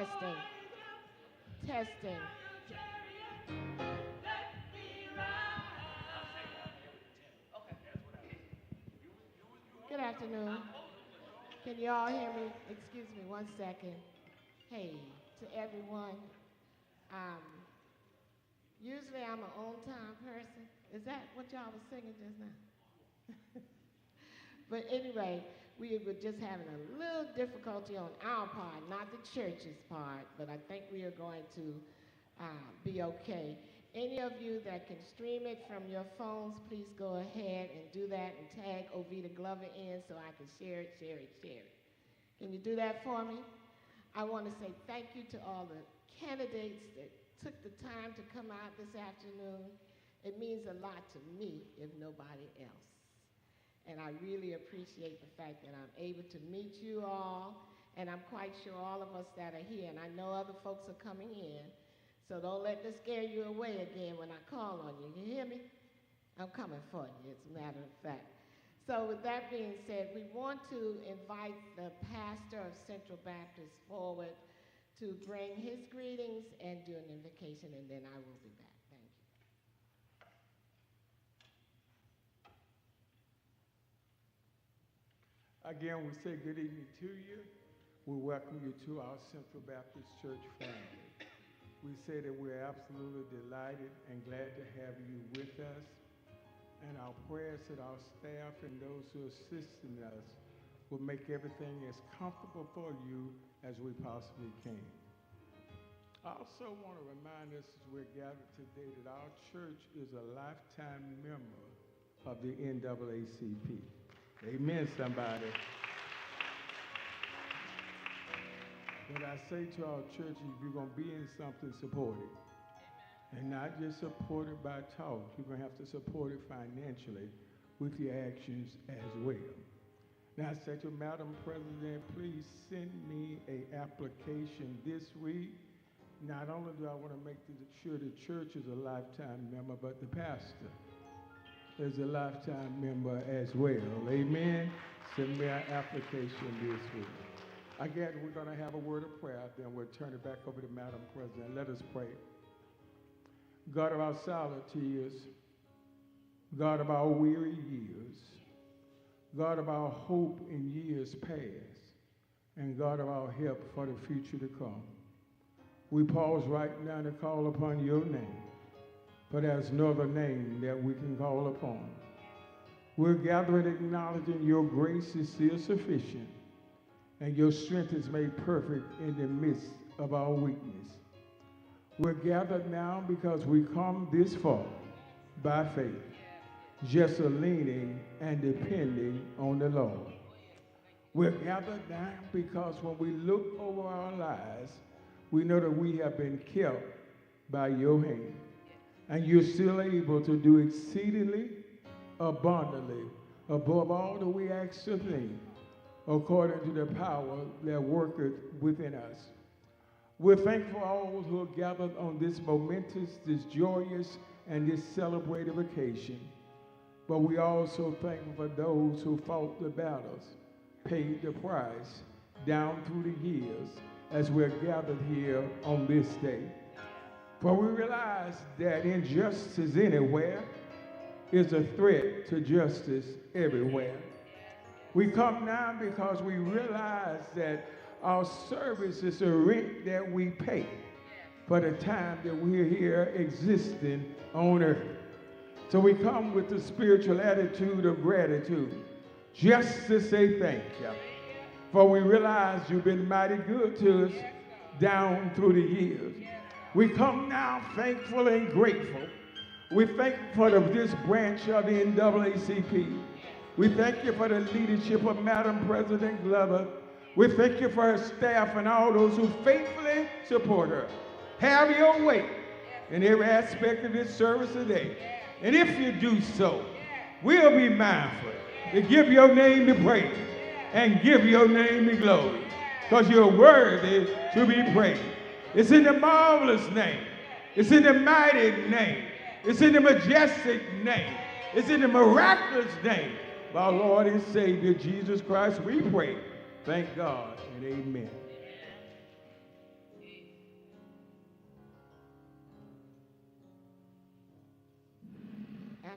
Testing. Testing. Good afternoon. Can you all hear me? Excuse me 1 second. Hey, to everyone. Usually I'm an on-time person. Is that what y'all was singing just now? But anyway, we were just having a little difficulty on our part, not the church's part, but I think we are going to be okay. Any of you that can stream it from your phones, please go ahead and do that and tag Ovita Glover in so I can share it. Can you do that for me? I want to say thank you to all the candidates that took the time to come out this afternoon. It means a lot to me, if nobody else. And I really appreciate the fact that I'm able to meet you all, and I'm quite sure all of us that are here, and I know other folks are coming in, so don't let this scare you away again when I call on you. You hear me? I'm coming for you, as a matter of fact. So with that being said, we want to invite the pastor of Central Baptist forward to bring his greetings and do an invocation, and then I will be back. Thank you. Again, we say good evening to you. We welcome you to our Central Baptist Church family. We say that we're absolutely delighted and glad to have you with us. And our prayers that our staff and those who are assisting us will make everything as comfortable for you as we possibly can. I also want to remind us as we're gathered today that our church is a lifetime member of the NAACP. Amen, somebody. But I say to our church, if you're going to be in something, support it. And not just support it by talk. You're going to have to support it financially with your actions as well. Now I say to Madam President, please send me an application this week. Not only do I want to make sure the church is a lifetime member, but the pastor is a lifetime member as well. Amen? Send me an application this week. Again, we're going to have a word of prayer, then we'll turn it back over to Madam President. Let us pray. God of our silent tears, God of our weary years, God of our hope in years past, and God of our help for the future to come. We pause right now to call upon your name, for there's no other name that we can call upon. We're gathering acknowledging your grace is still sufficient, and your strength is made perfect in the midst of our weakness. We're gathered now because we come this far by faith, just leaning and depending on the Lord. We're gathered now because when we look over our lives, we know that we have been kept by your hand. And you're still able to do exceedingly abundantly above all that we ask or think, according to the power that worketh within us. We're thankful for all who are gathered on this momentous, this joyous, and this celebrated occasion. But we also thankful for those who fought the battles, paid the price down through the years as we're gathered here on this day. For we realize that injustice anywhere is a threat to justice everywhere. We come now because we realize that our service is a rent that we pay for the time that we're here existing on earth. So we come with the spiritual attitude of gratitude, just to say thank you. For we realize you've been mighty good to us down through the years. We come now thankful and grateful. We thank you for this branch of the NAACP. We thank you for the leadership of Madam President Glover. We thank you for her staff and all those who faithfully support her. Have your way in every aspect of this service today. And if you do so, we'll be mindful to give your name the praise and give your name the glory, because you're worthy to be praised. It's in the marvelous name. It's in the mighty name. It's in the majestic name. It's in the miraculous name of our Lord and Savior, Jesus Christ, we pray. Thank God and amen.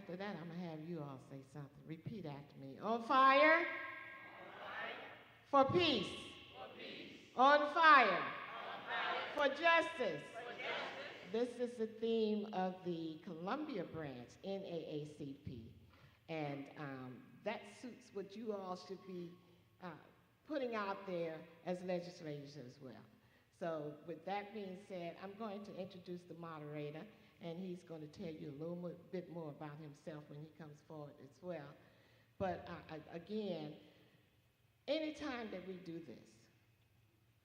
after that, I'm going to have you all say something. Repeat after me. On fire. For peace. On fire. For justice. This is the theme of the Columbia branch, NAACP. And that suits what you all should be putting out there as legislators as well. So with that being said, I'm going to introduce the moderator, and he's going to tell you a little bit more about himself when he comes forward as well. But again, anytime that we do this,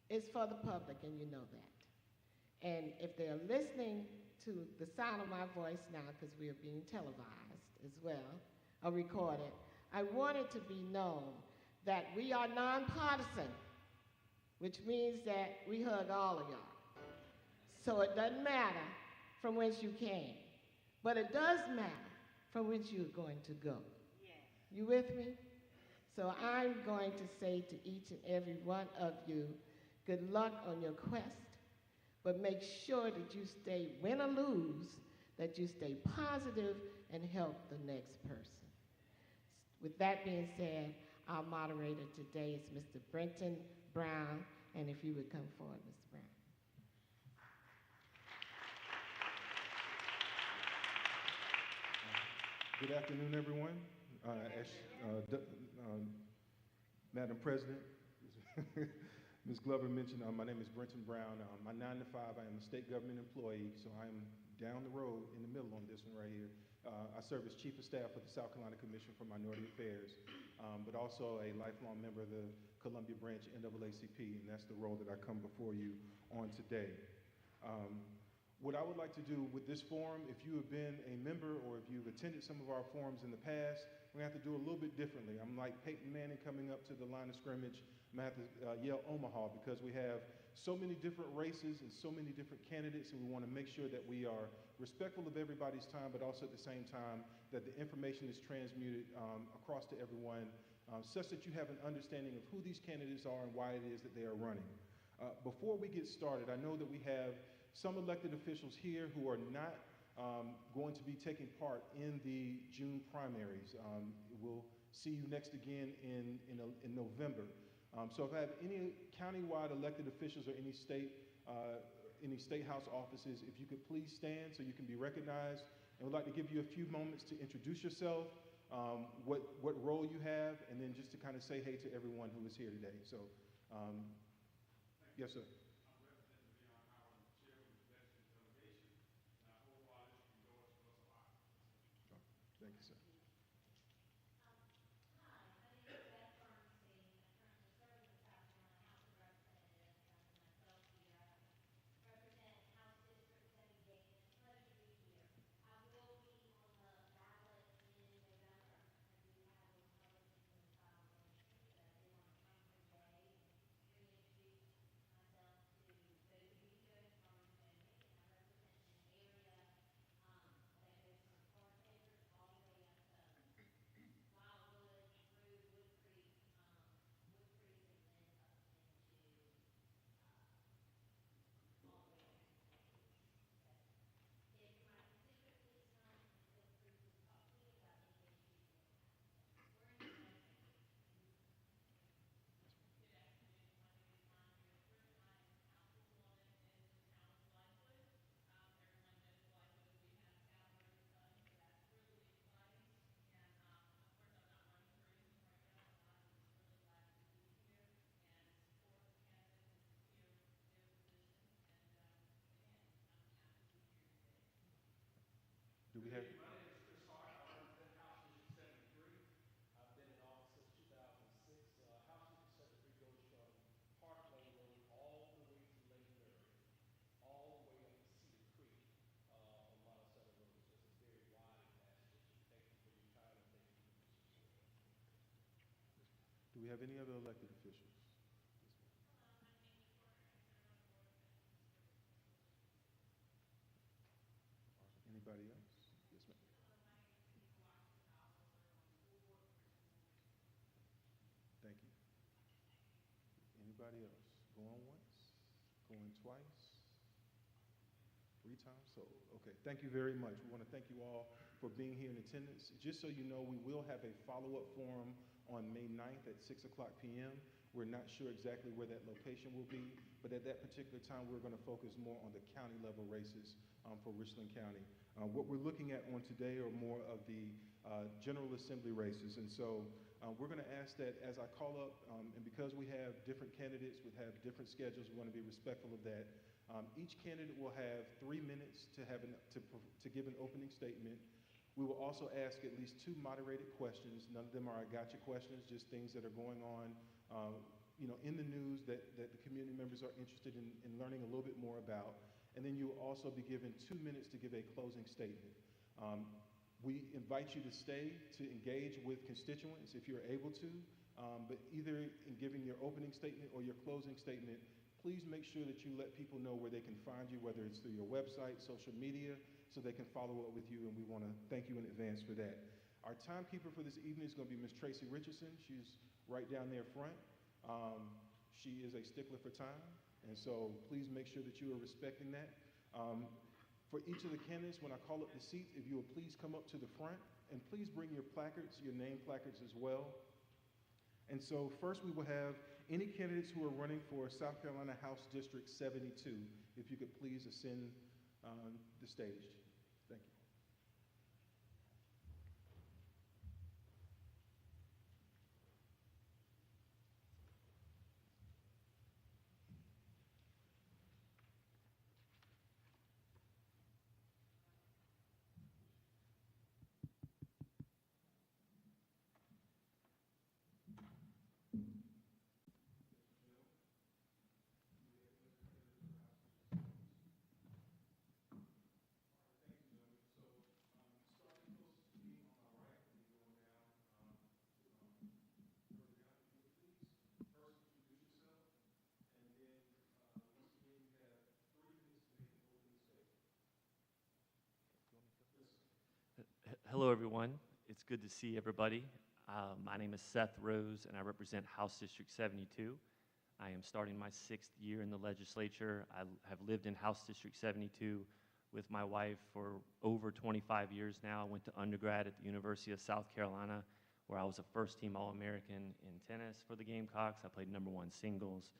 it's for the public, and you know that. And if they're listening to the sound of my voice now, because we are being televised as well, or recorded, I want it to be known that we are nonpartisan, which means that we hug all of y'all. So it doesn't matter from whence you came, but it does matter from whence you're going to go. Yes. You with me? So I'm going to say to each and every one of you, good luck on your quest, but make sure that you stay, win or lose, that you stay positive and help the next person. With that being said, our moderator today is Mr. Brenton Brown, and if you would come forward, Mr. Brown. Good afternoon, everyone. Madam President, Ms. Glover mentioned my name is Brenton Brown. My 9 to 5, I am a state government employee, so I am down the road in the middle on this one right here. I serve as Chief of Staff for the South Carolina Commission for Minority Affairs, but also a lifelong member of the Columbia Branch NAACP, and that's the role that I come before you on today. What I would like to do with this forum, if you have been a member or if you've attended some of our forums in the past, we're going to have to do a little bit differently. I'm like Peyton Manning coming up to the line of scrimmage. I'm going to have to yell Omaha because we have so many different races and so many different candidates, and we want to make sure that we are respectful of everybody's time, but also at the same time that the information is transmuted across to everyone such that you have an understanding of who these candidates are and why it is that they are running. Before we get started, I know that we have some elected officials here who are not going to be taking part in the June primaries. We'll see you next again in November. So if I have any countywide elected officials or any state house offices, if you could please stand so you can be recognized. And we'd like to give you a few moments to introduce yourself, what role you have, and then just to kind of say hey to everyone who is here today. So, yes, sir. Thank you, sir. Do we have? Do we have any other elected officials? Anybody else? Yes, ma'am. Thank you. Anybody else? Going once? Going twice? 3 times? So, okay. Thank you very much. We want to thank you all for being here in attendance. Just so you know, we will have a follow-up forum on May 9th at 6 o'clock p.m. We're not sure exactly where that location will be, but at that particular time, we're going to focus more on the county level races for Richland County. What we're looking at on today are more of the General Assembly races, and so we're going to ask that as I call up, and because we have different candidates, we have different schedules, we want to be respectful of that. Each candidate will have 3 minutes to give an opening statement. We will also ask at least 2 moderated questions. None of them are gotcha questions, just things that are going on in the news that the community members are interested in learning a little bit more about. And then you will also be given 2 minutes to give a closing statement. We invite you to stay to engage with constituents if you're able to, but either in giving your opening statement or your closing statement, please make sure that you let people know where they can find you, whether it's through your website, social media, so they can follow up with you, and we want to thank you in advance for that. Our timekeeper for this evening is going to be Ms. Tracy Richardson. She's right down there front. She is a stickler for time, and so please make sure that you are respecting that. For each of the candidates, when I call up the seats, if you will please come up to the front, and please bring your placards, your name placards as well. And so first we will have any candidates who are running for South Carolina House District 72, if you could please ascend the stage. Thank you. Hello, everyone. It's good to see everybody. My name is Seth Rose, and I represent House District 72. I am starting my 6th year in the legislature. I have lived in House District 72 with my wife for over 25 years now. I went to undergrad at the University of South Carolina, where I was a first-team All-American in tennis for the Gamecocks. I played #1 singles.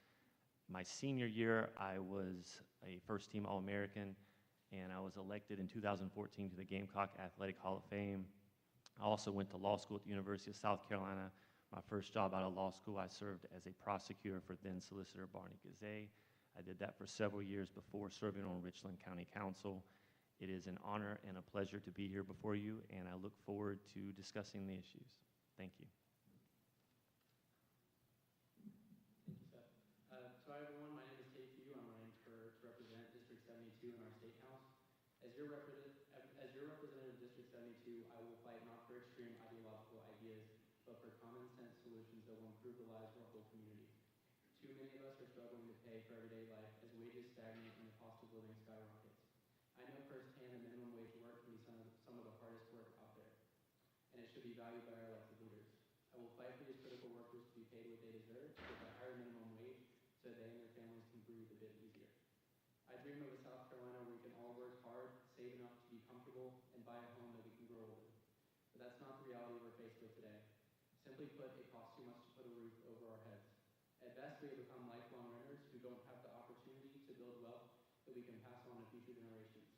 My senior year, I was a first-team All-American, and I was elected in 2014 to the Gamecock Athletic Hall of Fame. I also went to law school at the University of South Carolina. My first job out of law school, I served as a prosecutor for then Solicitor Barney Gazay. I did that for several years before serving on Richland County Council. It is an honor and a pleasure to be here before you, and I look forward to discussing the issues. Thank you. Thank you, Seth. So hi, everyone. My name is Tate Pugh. I'm running to represent District 72 in our State House. As your representative of District 72, I will fight not for extreme ideological ideas, but for common sense solutions that will improve the lives of our whole community. Too many of us are struggling to pay for everyday life as wages stagnate and the cost of living skyrockets. I know firsthand that minimum wage work can be some of the hardest work out there, and it should be valued by our elected leaders. I will fight for these critical workers to be paid what they deserve with a higher minimum wage so they and their families can breathe a bit easier. I dream of a South Carolina where we can all work hard, save enough to be comfortable, and buy a home that we can grow old in. But that's not the reality we're faced with today. Simply put, it costs too much to put a roof over our heads. At best, we have become lifelong renters who don't have the opportunity to build wealth that we can pass on to future generations.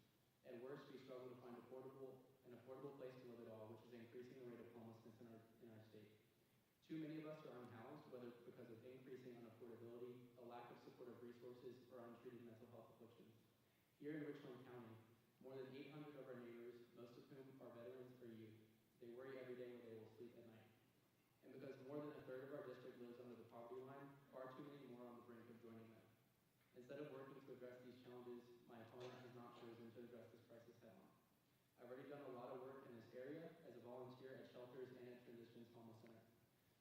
At worst, we struggle to find an affordable place to live at all, which is increasing the rate of homelessness in our state. Too many of us are unhoused, whether because of increasing unaffordability, a lack of supportive resources, or untreated mental health afflictions. Here in Richland County, more than 800 of our neighbors, most of whom are veterans or youth, they worry every day where they will sleep at night. And because more than a third of our district lives under the poverty line, far too many more on the brink of joining them. Instead of working to address these challenges, my opponent has not chosen to address this crisis head on. I've already done a lot of work in this area as a volunteer at shelters and at Transitions Homeless Center.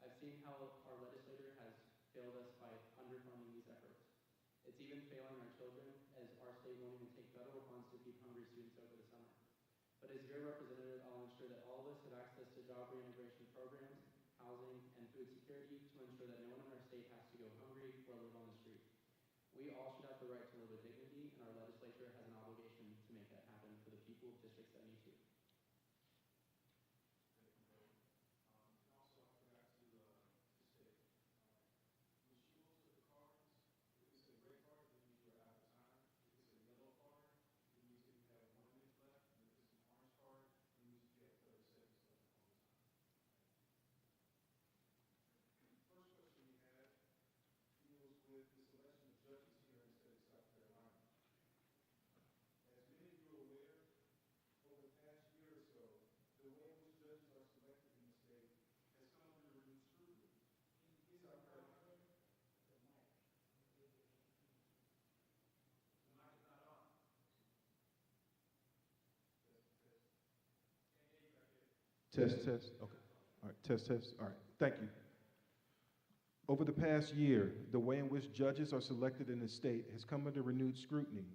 I've seen how our legislator has failed us by underfunding these efforts. It's even failing our children, as our state won't even take federal funds to feed hungry students over the summer. But as your representative, I'll ensure that all of us have access to job reintegration programs, housing, and food security to ensure that no one in our state has to go hungry or live on the street. We all should have the right to live with dignity, and our legislature has an obligation to make that happen for the people of District 72. Test, test. Okay. All right, test, test. All right, thank you. Over the past year, the way in which judges are selected in the state has come under renewed scrutiny.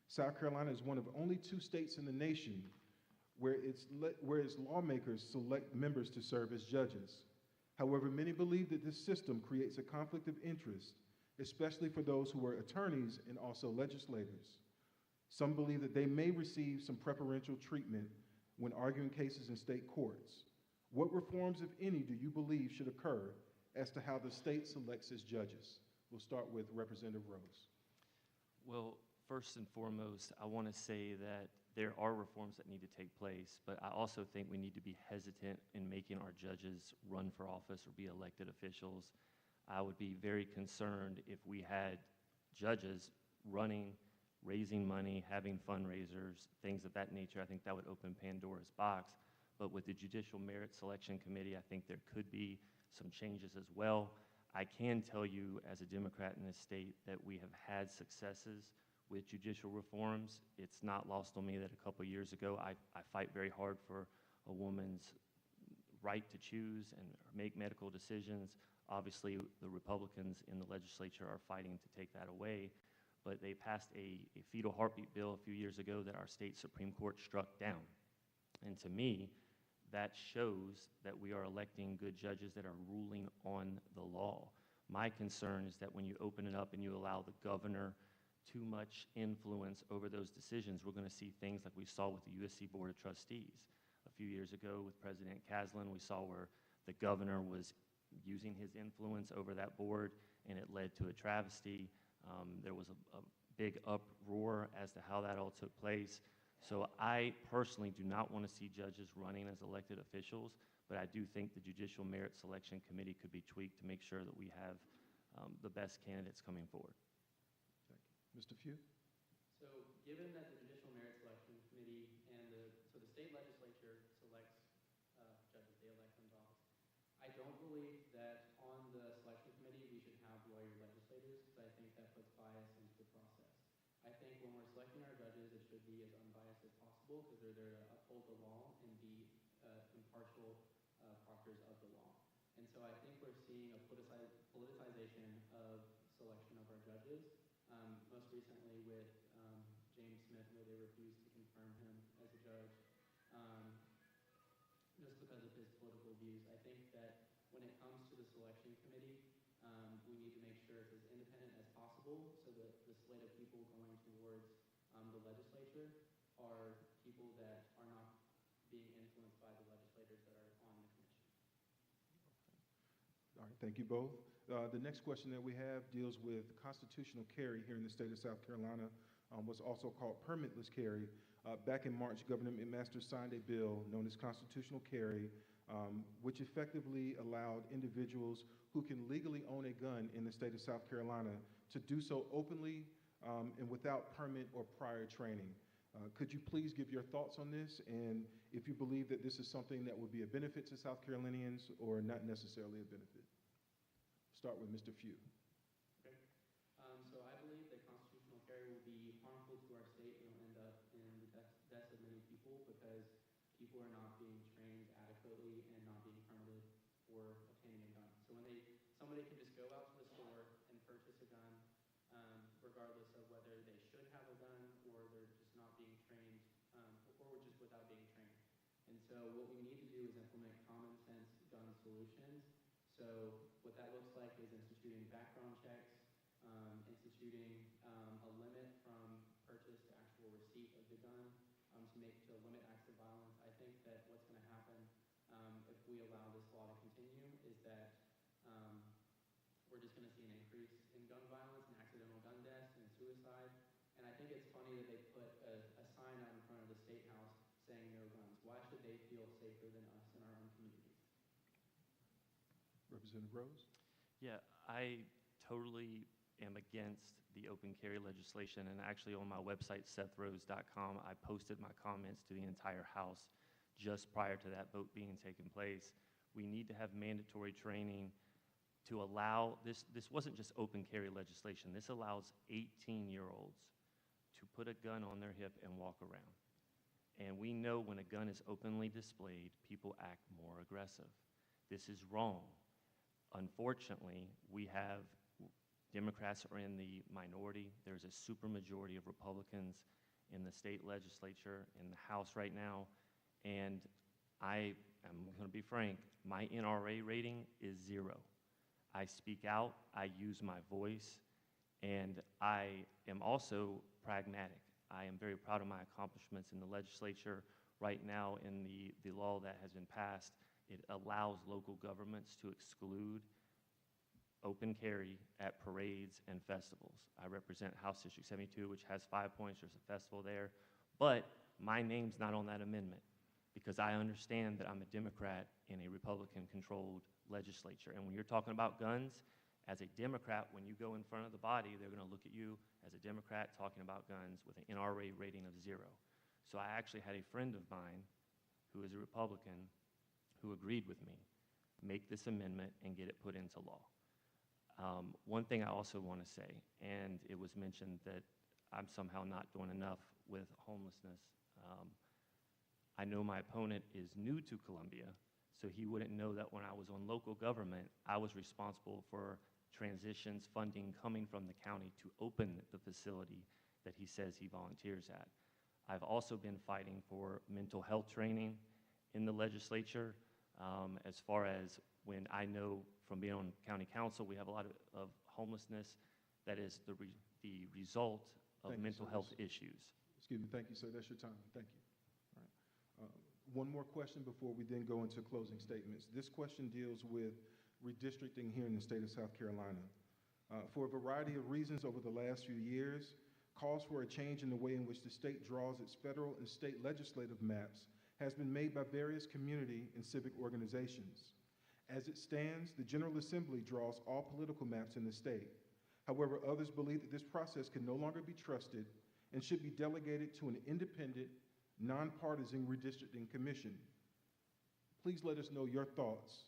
South Carolina is one of only 2 states in the nation where its lawmakers select members to serve as judges. However, many believe that this system creates a conflict of interest, especially for those who are attorneys and also legislators. Some believe that they may receive some preferential treatment when arguing cases in state courts. What reforms, if any, do you believe should occur as to how the state selects its judges? We'll start with Representative Rose. Well, first and foremost, I want to say that there are reforms that need to take place, but I also think we need to be hesitant in making our judges run for office or be elected officials. I would be very concerned if we had judges running, raising money, having fundraisers, things of that nature. I think that would open Pandora's box. But with the Judicial Merit Selection Committee, I think there could be some changes as well. I can tell you as a Democrat in this state that we have had successes with judicial reforms. It's not lost on me that a couple years ago, I fight very hard for a woman's right to choose and make medical decisions. Obviously, the Republicans in the legislature are fighting to take that away, but they passed a fetal heartbeat bill a few years ago that our state Supreme Court struck down. And to me, that shows that we are electing good judges that are ruling on the law. My concern is that when you open it up and you allow the governor too much influence over those decisions, we're going to see things like we saw with the USC Board of Trustees. A few years ago with President Caslin, we saw where the governor was using his influence over that board, and it led to a travesty. There was a big uproar as to how that all took place. So I personally do not want to see judges running as elected officials, but I do think the Judicial Merit Selection Committee could be tweaked to make sure that we have the best candidates coming forward. Thank you. Mr. Few? So given that the Judicial Merit Selection Committee and the state legislature selects judges, they elect them to office, I don't believe that on the selection committee we should have lawyer legislators, because I think that puts bias into the process. I think when we're selecting our judges, it should be as unbiased as possible, because they're there to uphold the law and be impartial proctors of the law. And so I think we're seeing a politicization of selection of our judges, most recently with James Smith, where they refused to confirm him as a judge just because of his political views. I think that when it comes to the selection committee, we need to make sure it's as independent as possible, so that the slate of people going towards the legislature are people that are not being influenced by the legislators that are on the commission. All right, thank you both. The next question that we have deals with constitutional carry here in the state of South Carolina, what's also called permitless carry. Back in March, Governor McMaster signed a bill known as constitutional carry, which effectively allowed individuals who can legally own a gun in the state of South Carolina to do so openly and without permit or prior training. Could you please give your thoughts on this, and if you believe that this is something that would be a benefit to South Carolinians or not necessarily a benefit? Start with Mr. Few. Okay. So I believe that constitutional carry will be harmful to our state. It'll end up in the deaths of many people because people are not being trained adequately and not being permitted for obtaining a gun. So when somebody can just go out to the store and purchase a gun, regardless of whether they should have a gun or they're just not being trained, or just without being trained. And so what we need to do is implement common sense gun solutions. So what that looks like is instituting background checks, instituting a limit from purchase to actual receipt of the gun, to limit acts of violence. I think that what's going to happen if we allow this law to continue is that we're just going to see an increase in gun violence and accidental gun deaths and suicide. And I think it's funny that they put a sign out in front of the State House saying no guns. Why should they feel safer than us in our own communities? Representative Rose? Yeah, I totally am against the open carry legislation, and actually on my website, sethrose.com, I posted my comments to the entire House just prior to that vote being taken place. We need to have mandatory training to allow this. This wasn't just open carry legislation. This allows 18-year-olds to put a gun on their hip and walk around. And we know when a gun is openly displayed, people act more aggressive. This is wrong. Unfortunately, we have Democrats are in the minority. There's a supermajority of Republicans in the state legislature, in the House right now, and I am going to be frank, my NRA rating is 0. I speak out, I use my voice, and I am also pragmatic. I am very proud of my accomplishments in the legislature. Right now, in the law that has been passed, it allows local governments to exclude open carry at parades and festivals. I represent House District 72, which has 5 points. There's a festival there. But my name's not on that amendment because I understand that I'm a Democrat in a Republican-controlled legislature. And when you're talking about guns, as a Democrat, when you go in front of the body, they're going to look at you as a Democrat talking about guns with an NRA rating of 0. So I actually had a friend of mine who is a Republican who agreed with me, make this amendment and get it put into law. One thing I also want to say, and it was mentioned that I'm somehow not doing enough with homelessness. I know my opponent is new to Columbia, so he wouldn't know that when I was on local government, I was responsible for transitions funding coming from the county to open the facility that he says he volunteers at. I've also been fighting for mental health training in the legislature, as far as when I know from being on county council, we have a lot of homelessness that is the result of mental health issues. Excuse me, thank you, sir. That's your time. Thank you. All right. One more question before we then go into closing statements. This question deals with redistricting here in the state of South Carolina. For a variety of reasons over the last few years, calls for a change in the way in which the state draws its federal and state legislative maps has been made by various community and civic organizations. As it stands, the General Assembly draws all political maps in the state. However, others believe that this process can no longer be trusted and should be delegated to an independent, nonpartisan redistricting commission. Please let us know your thoughts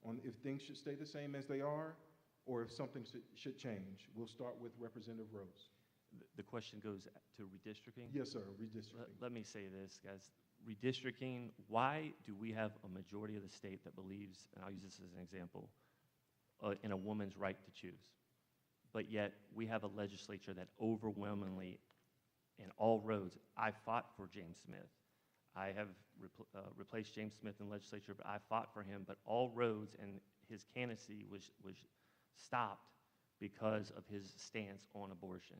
on if things should stay the same as they are or if something should change. We'll start with Representative Rose. The question goes to redistricting? Yes, sir, redistricting. Let me say this, guys. Redistricting, why do we have a majority of the state that believes, and I'll use this as an example, in a woman's right to choose? But yet we have a legislature that overwhelmingly, in all roads, I fought for James Smith. I have replaced James Smith in the legislature, but I fought for him. But all roads and his candidacy was stopped because of his stance on abortion.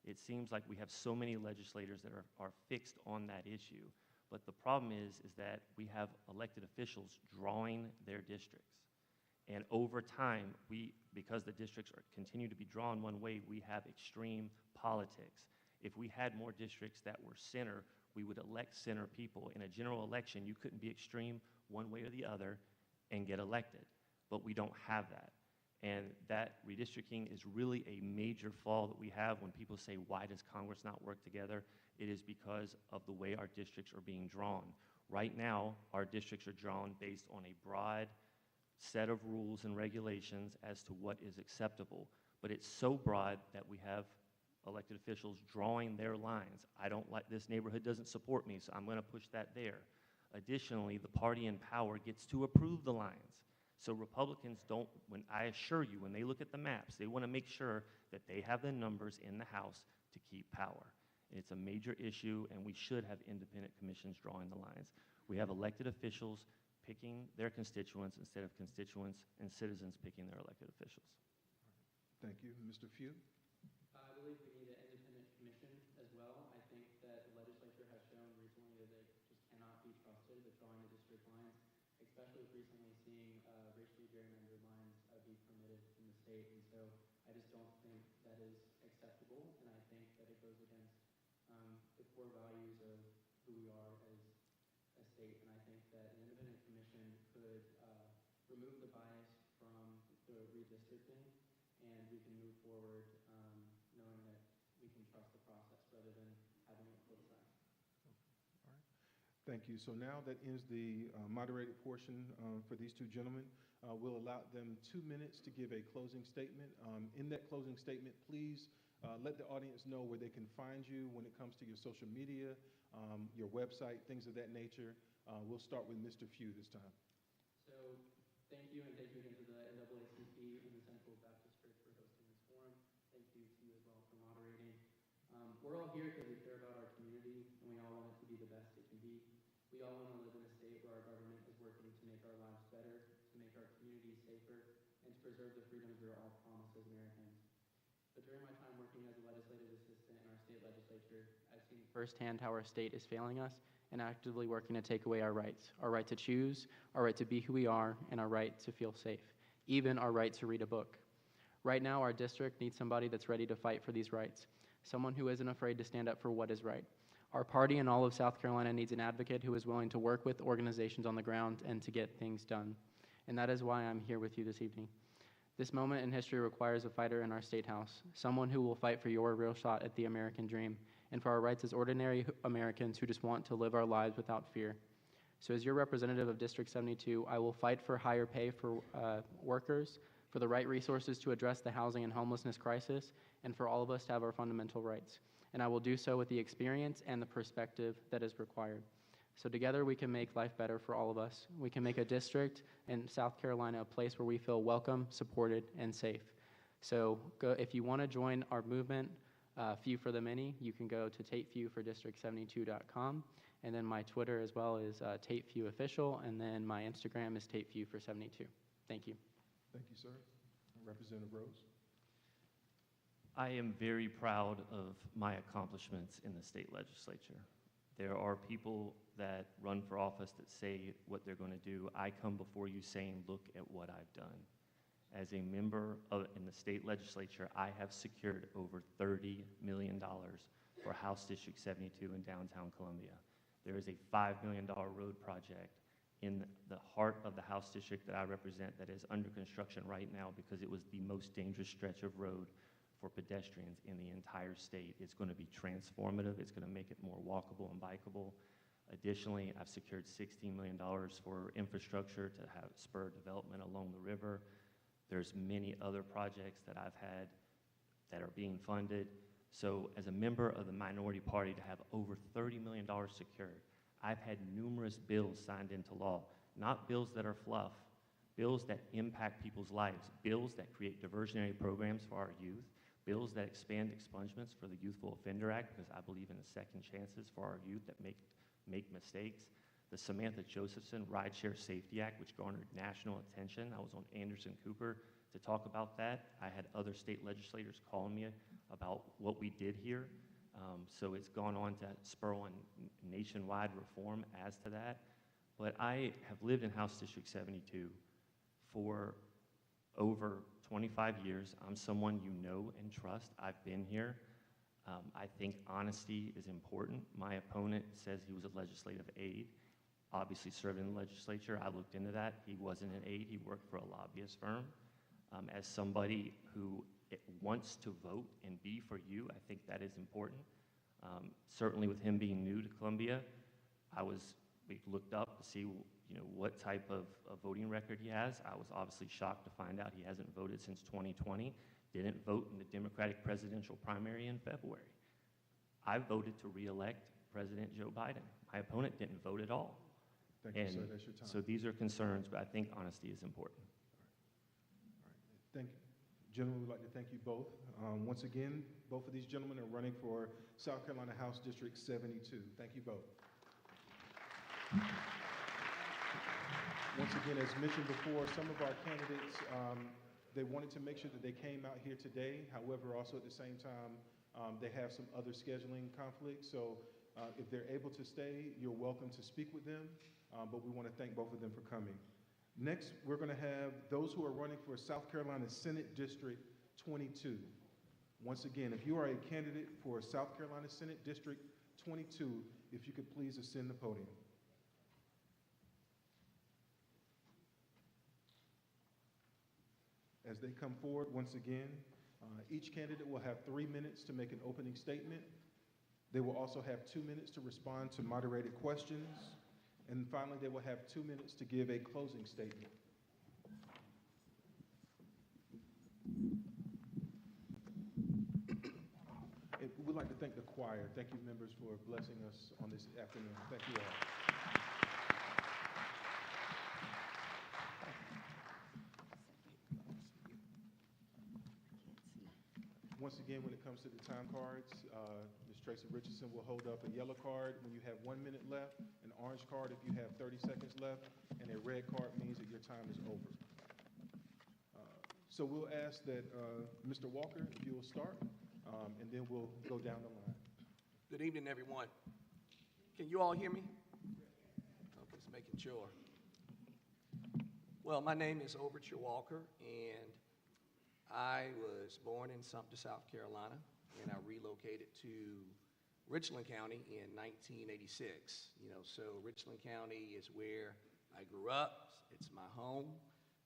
It seems like we have so many legislators that are fixed on that issue. But the problem is that we have elected officials drawing their districts. And over time, because the districts continue to be drawn one way, we have extreme politics. If we had more districts that were center, we would elect center people. In a general election, you couldn't be extreme one way or the other and get elected. But we don't have that. And that redistricting is really a major flaw that we have when people say, why does Congress not work together? It is because of the way our districts are being drawn. Right now, our districts are drawn based on a broad set of rules and regulations as to what is acceptable. But it's so broad that we have elected officials drawing their lines. I don't like, this neighborhood doesn't support me, so I'm going to push that there. Additionally, the party in power gets to approve the lines. So Republicans don't, I assure you, when they look at the maps, they want to make sure that they have the numbers in the House to keep power. It's a major issue, and we should have independent commissions drawing the lines. We have elected officials picking their constituents instead of constituents and citizens picking their elected officials. Thank you. Mr. Few? I believe we need an independent commission as well. I think that the legislature has shown recently that they just cannot be trusted with drawing the district lines, especially with recently seeing racially gerrymandered lines be permitted in the state. And so I just don't think that is acceptable, and I think that it goes against the core values of who we are as a state. And I think that an independent commission could remove the bias from the redistricting, and we can move forward knowing that we can trust the process rather than having it politicized. All right. Thank you. So now that ends the moderated portion for these two gentlemen. We'll allow them 2 minutes to give a closing statement. In that closing statement, please let the audience know where they can find you when it comes to your social media, your website, things of that nature. We'll start with Mr. Few this time. So thank you, and thank you again to the NAACP and the Central Baptist Church for hosting this forum. Thank you to you as well for moderating. We're all here because we care about our community, and we all want it to be the best it can be. We all want to live in a state where our government is working to make our lives better, to make our communities safer, and to preserve the freedoms we are all promised as Americans. But during my time working as a legislative assistant in our state legislature, I've seen firsthand how our state is failing us and actively working to take away our right to choose, our right to be who we are, and our right to feel safe, even our right to read a book. Right now, our district needs somebody that's ready to fight for these rights, someone who isn't afraid to stand up for what is right. Our party and all of South Carolina needs an advocate who is willing to work with organizations on the ground and to get things done. And that is why I'm here with you this evening. This moment in history requires a fighter in our state house, someone who will fight for your real shot at the American dream and for our rights as ordinary Americans who just want to live our lives without fear. So as your representative of District 72, I will fight for higher pay for workers, for the right resources to address the housing and homelessness crisis, and for all of us to have our fundamental rights. And I will do so with the experience and the perspective that is required. So together we can make life better for all of us. We can make a district in South Carolina a place where we feel welcome, supported, and safe. So if you want to join our movement, Few for the Many, you can go to TateFewForDistrict72.com. And then my Twitter as well is TateFewOfficial, and then my Instagram is TateFewFor72. Thank you. Thank you, sir. Representative Rose. I am very proud of my accomplishments in the state legislature. There are people that run for office that say what they're going to do. I come before you saying, look at what I've done. As a member in the state legislature, I have secured over $30 million for House District 72 in downtown Columbia. There is a $5 million road project in the heart of the House District that I represent that is under construction right now because it was the most dangerous stretch of road for pedestrians in the entire state. It's going to be transformative. It's going to make it more walkable and bikeable. Additionally, I've secured $16 million for infrastructure to have spur development along the river. There's many other projects that I've had that are being funded. So as a member of the minority party to have over $30 million secured, I've had numerous bills signed into law, not bills that are fluff, bills that impact people's lives, bills that create diversionary programs for our youth, bills that expand expungements for the Youthful Offender Act, because I believe in the second chances for our youth that make mistakes. The Samantha Josephson Rideshare Safety Act, which garnered national attention. I was on Anderson Cooper to talk about that. I had other state legislators calling me about what we did here. So it's gone on to spur on nationwide reform as to that. But I have lived in House District 72 for over 25 years. I'm someone you know and trust. I've been here. I think honesty is important. My opponent says he was a legislative aide, obviously served in the legislature. I looked into that. He wasn't an aide. He worked for a lobbyist firm. As somebody who wants to vote and be for you, I think that is important. Certainly with him being new to Columbia, we looked up to see what type of voting record he has. I was obviously shocked to find out he hasn't voted since 2020, didn't vote in the Democratic presidential primary in February. I voted to re-elect President Joe Biden. My opponent didn't vote at all. Thank you, sir. That's your time. So these are concerns, but I think honesty is important. All right. Thank you. Gentlemen, we'd like to thank you both. Once again, both of these gentlemen are running for South Carolina House District 72. Thank you both. Once again, as mentioned before, some of our candidates, they wanted to make sure that they came out here today. However, also at the same time, they have some other scheduling conflicts. So if they're able to stay, you're welcome to speak with them. But we want to thank both of them for coming. Next, we're going to have those who are running for South Carolina Senate District 22. Once again, if you are a candidate for South Carolina Senate District 22, if you could please ascend the podium. As they come forward, once again, each candidate will have 3 minutes to make an opening statement. They will also have 2 minutes to respond to moderated questions. And finally, they will have 2 minutes to give a closing statement. We'd like to thank the choir. Thank you, members, for blessing us on this afternoon. Thank you all. Once again, when it comes to the time cards, Ms. Tracy Richardson will hold up a yellow card when you have 1 minute left, an orange card if you have 30 seconds left, and a red card means that your time is over. So we'll ask that Mr. Walker, if you will start, and then we'll go down the line. Good evening, everyone. Can you all hear me? Okay, just making sure. Well, my name is Overture Walker, and I was born in Sumter, South Carolina, and I relocated to Richland County in 1986. So Richland County is where I grew up. It's my home.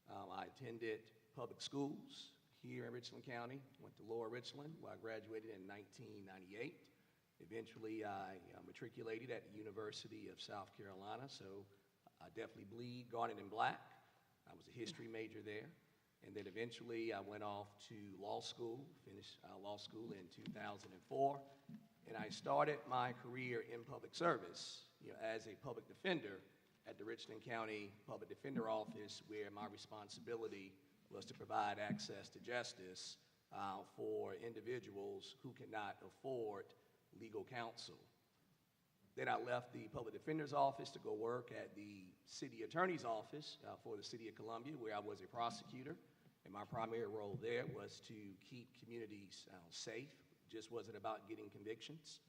I attended public schools here in Richland County, went to Lower Richland, where I graduated in 1998. Eventually, I matriculated at the University of South Carolina, so I definitely bleed garnet and black. I was a history major there. And then eventually I went off to law school, finished law school in 2004, and I started my career in public service, as a public defender at the Richland County Public Defender Office, where my responsibility was to provide access to justice for individuals who cannot afford legal counsel. Then I left the Public Defender's Office to go work at the City Attorney's Office for the City of Columbia, where I was a prosecutor. And my primary role there was to keep communities safe. It just wasn't about getting convictions.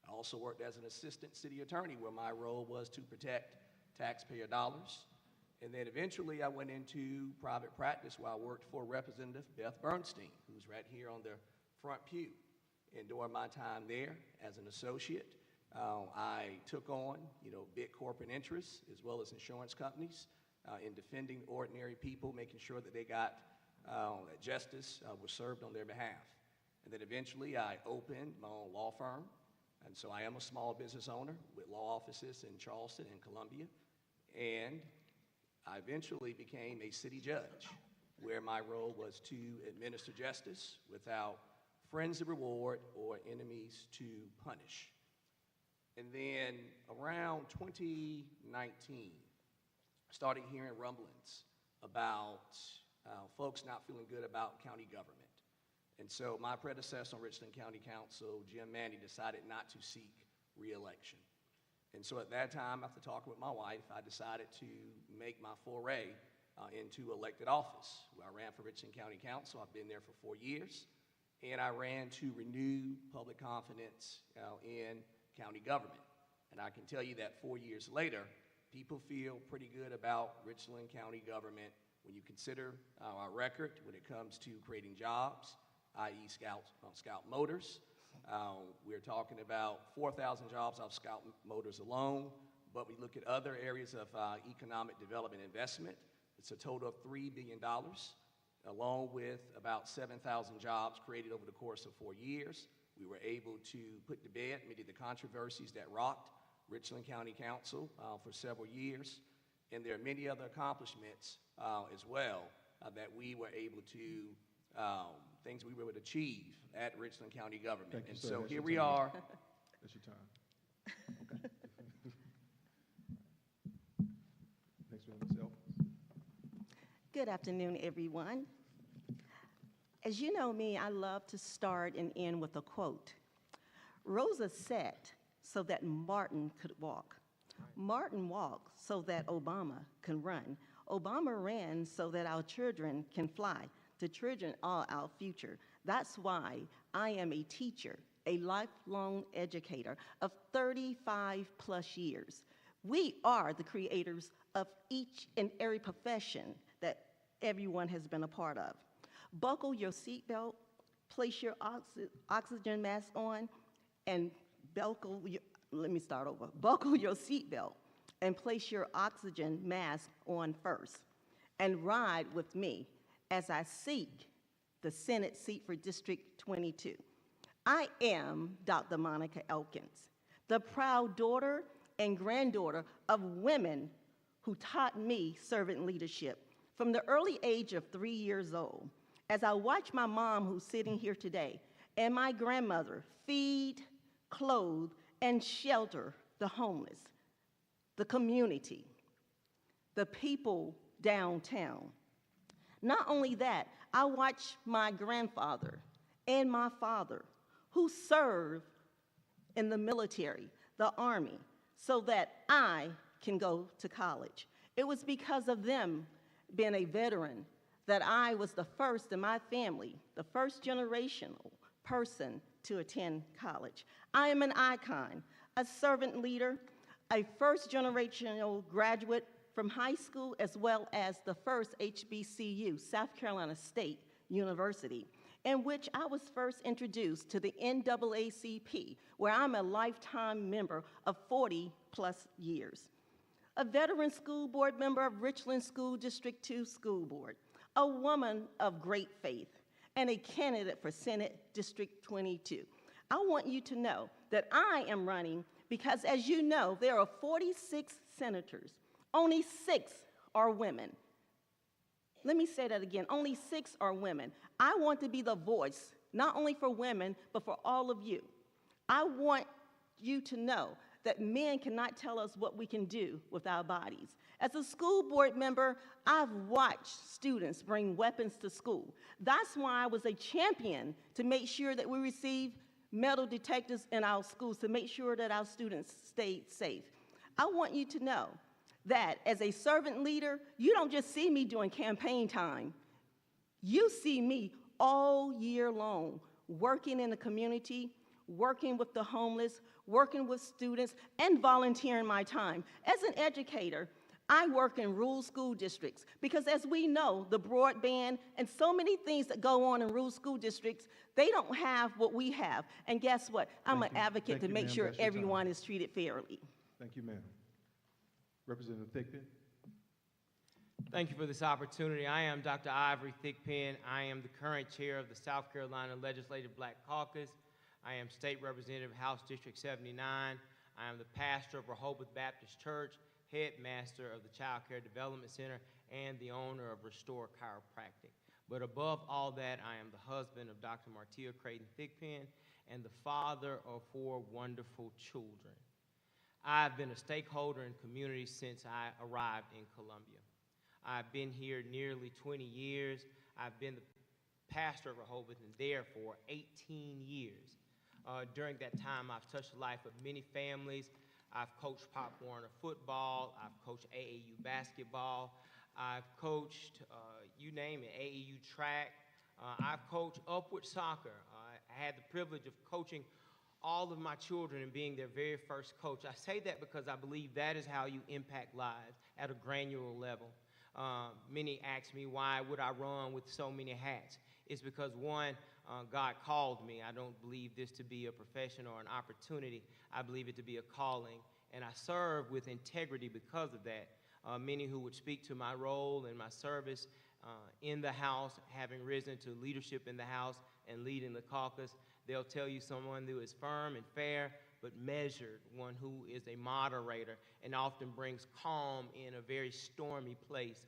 I also worked as an assistant city attorney, where my role was to protect taxpayer dollars. And then eventually I went into private practice, where I worked for Representative Beth Bernstein, who's right here on the front pew. And during my time there as an associate, I took on, big corporate interests as well as insurance companies in defending ordinary people, making sure that they got that justice was served on their behalf. And then eventually I opened my own law firm. And so I am a small business owner with law offices in Charleston and Columbia. And I eventually became a city judge, where my role was to administer justice without friends to reward or enemies to punish. And then around 2019, I started hearing rumblings about folks not feeling good about county government. And so my predecessor on Richland County Council, Jim Manny, decided not to seek re-election. And so at that time, after talking with my wife, I decided to make my foray into elected office, where I ran for Richland County Council. I've been there for 4 years. And I ran to renew public confidence in county government. And I can tell you that 4 years later, people feel pretty good about Richland County government when you consider our record when it comes to creating jobs, i.e. Scout Motors. We're talking about 4,000 jobs off Scout Motors alone, but we look at other areas of economic development investment. It's a total of $3 billion, along with about 7,000 jobs created over the course of 4 years. We were able to put to bed many of the controversies that rocked Richland County Council for several years. And there are many other accomplishments as well that we were able to, things we were able to achieve at Richland County government. Thank you, and sir. so That's here your we time. are. That's your time. Okay. Next one, Ms. Elkins. Good afternoon, everyone. As you know me, I love to start and end with a quote. Rosa sat so that Martin could walk. Martin walked so that Obama can run. Obama ran so that our children can fly. The children are our future. That's why I am a teacher, a lifelong educator of 35 plus years. We are the creators of each and every profession that everyone has been a part of. Buckle your seatbelt, place your oxygen mask on, and buckle your seatbelt and place your oxygen mask on first, and ride with me as I seek the Senate seat for District 22. I am Dr. Monica Elkins, the proud daughter and granddaughter of women who taught me servant leadership from the early age of 3 years old. As I watch my mom, who's sitting here today, and my grandmother feed, clothe, and shelter the homeless, the community, the people downtown. Not only that, I watched my grandfather and my father, who served in the military, the Army, so that I can go to college. It was because of them being a veteran that I was the first in my family, the first generational person to attend college. I am an icon, a servant leader, a first generational graduate from high school, as well as the first HBCU, South Carolina State University, in which I was first introduced to the NAACP, where I'm a lifetime member of 40+ years. A veteran school board member of Richland School District 2 School Board, a woman of great faith, and a candidate for Senate District 22. I want you to know that I am running because, as you know, there are 46 senators. Only 6 are women. Let me say that again. Only 6 are women. I want to be the voice, not only for women, but for all of you. I want you to know that men cannot tell us what we can do with our bodies. As a school board member, I've watched students bring weapons to school. That's why I was a champion to make sure that we receive metal detectors in our schools to make sure that our students stayed safe. I want you to know that as a servant leader, you don't just see me during campaign time. You see me all year long, working in the community, working with the homeless, working with students, and volunteering my time. As an educator, I work in rural school districts because, as we know, the broadband and so many things that go on in rural school districts, they don't have what we have. And guess what? I'm an advocate to make sure everyone is treated fairly. Thank you, ma'am. Representative Thigpen. Thank you for this opportunity. I am Dr. Ivory Thigpen. I am the current chair of the South Carolina Legislative Black Caucus. I am State Representative, House District 79. I am the pastor of Rehoboth Baptist Church, headmaster of the Child Care Development Center, and the owner of Restore Chiropractic. But above all that, I am the husband of Dr. Martia Creighton Thigpen and the father of 4 wonderful children. I've been a stakeholder in community since I arrived in Columbia. I've been here nearly 20 years. I've been the pastor of Rehoboth and there for 18 years. During that time, I've touched the life of many families. I've coached Pop Warner football. I've coached AAU basketball. I've coached, you name it, AAU track. I've coached upward soccer. I had the privilege of coaching all of my children and being their very first coach. I say that because I believe that is how you impact lives at a granular level. Many ask me, why would I run with so many hats? It's because, one, God called me. I don't believe this to be a profession or an opportunity. I believe it to be a calling, and I serve with integrity because of that. Many who would speak to my role and my service in the House, having risen to leadership in the House and leading the caucus, they'll tell you someone who is firm and fair, but measured, one who is a moderator and often brings calm in a very stormy place.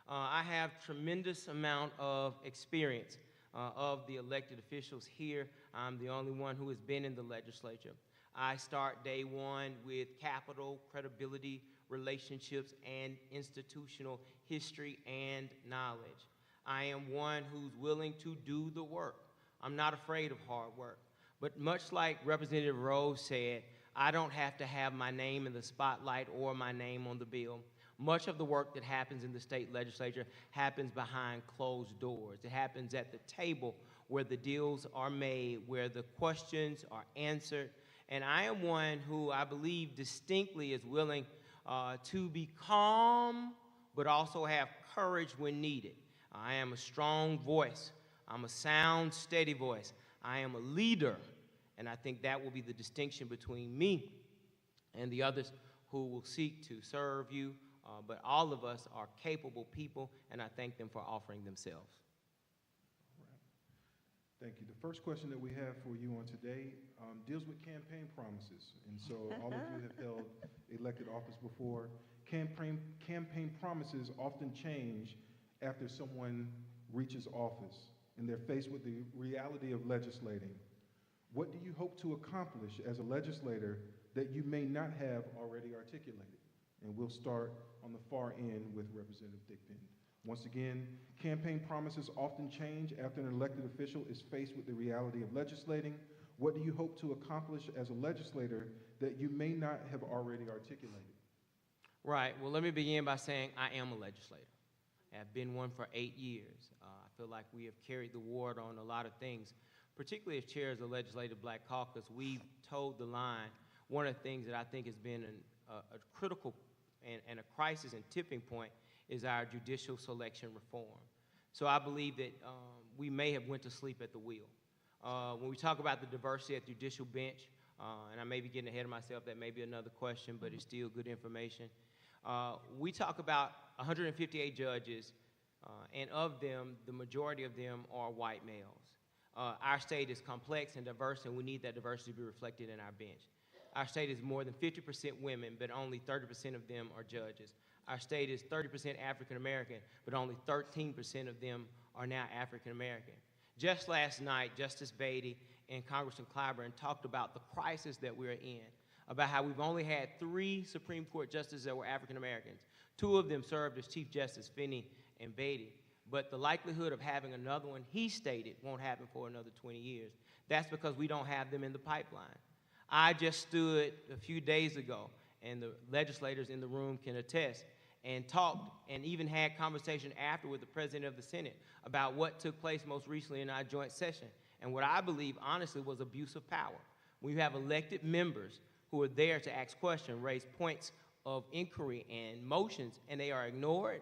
I have tremendous amount of experience of the elected officials here. I'm the only one who has been in the legislature. I start day one with capital, credibility, relationships, and institutional history and knowledge. I am one who's willing to do the work. I'm not afraid of hard work. But much like Representative Rose said, I don't have to have my name in the spotlight or my name on the bill. Much of the work that happens in the state legislature happens behind closed doors. It happens at the table where the deals are made, where the questions are answered. And I am one who I believe distinctly is willing to be calm, but also have courage when needed. I am a strong voice. I'm a sound, steady voice. I am a leader, and I think that will be the distinction between me and the others who will seek to serve you. But all of us are capable people, and I thank them for offering themselves. Thank you. The first question that we have for you on today deals with campaign promises. And so all of you have held elected office before. Campaign promises often change after someone reaches office and they're faced with the reality of legislating. What do you hope to accomplish as a legislator that you may not have already articulated? And we'll start on the far end with Representative Thigpen. Once again, campaign promises often change after an elected official is faced with the reality of legislating. What do you hope to accomplish as a legislator that you may not have already articulated? Right. Well, let me begin by saying I am a legislator. I've been one for 8 years. I feel like we have carried the ward on a lot of things, particularly as chair of the Legislative Black Caucus. We've told the line. One of the things that I think has been a critical and a crisis and tipping point is our judicial selection reform. So I believe that we may have went to sleep at the wheel. When we talk about the diversity at the judicial bench, and I may be getting ahead of myself, that may be another question, but it's still good information. We talk about 158 judges, and of them, the majority of them are white males. Our state is complex and diverse, and we need that diversity to be reflected in our bench. Our state is more than 50% women, but only 30% of them are judges. Our state is 30% African American, but only 13% of them are now African American. Just last night, Justice Beatty and Congressman Clyburn talked about the crisis that we're in, about how we've only had 3 Supreme Court justices that were African Americans. 2 of them served as Chief Justice, Finney and Beatty. But the likelihood of having another one, he stated, won't happen for another 20 years. That's because we don't have them in the pipeline. I just stood a few days ago, and the legislators in the room can attest, and talked and even had conversation after with the President of the Senate about what took place most recently in our joint session, and what I believe, honestly, was abuse of power. We have elected members who are there to ask questions, raise points of inquiry and motions, and they are ignored.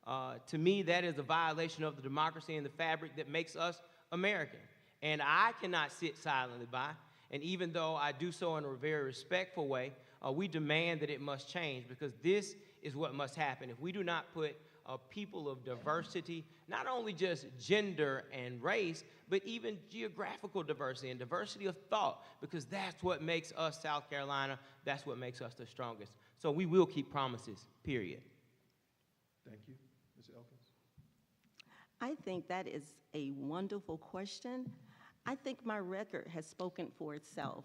To me, that is a violation of the democracy and the fabric that makes us American. And I cannot sit silently by. And even though I do so in a very respectful way, we demand that it must change, because this is what must happen. If we do not put people of diversity, not only just gender and race, but even geographical diversity and diversity of thought, because that's what makes us South Carolina, that's what makes us the strongest. So we will keep promises, period. Thank you. Ms. Elkins? I think that is a wonderful question. I think my record has spoken for itself.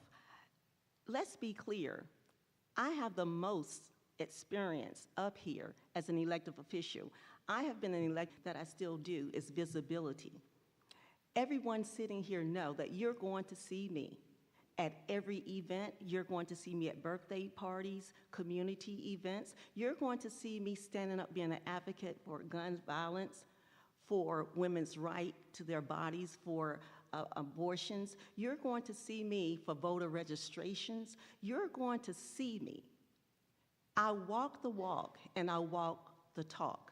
Let's be clear. I have the most experience up here as an elected official. I have been an elected, that I still do, is visibility. Everyone sitting here know that you're going to see me at every event. You're going to see me at birthday parties, community events. You're going to see me standing up being an advocate for gun violence, for women's right to their bodies, for abortions. You're going to see me for voter registrations. You're going to see me. I walk the walk and I walk the talk.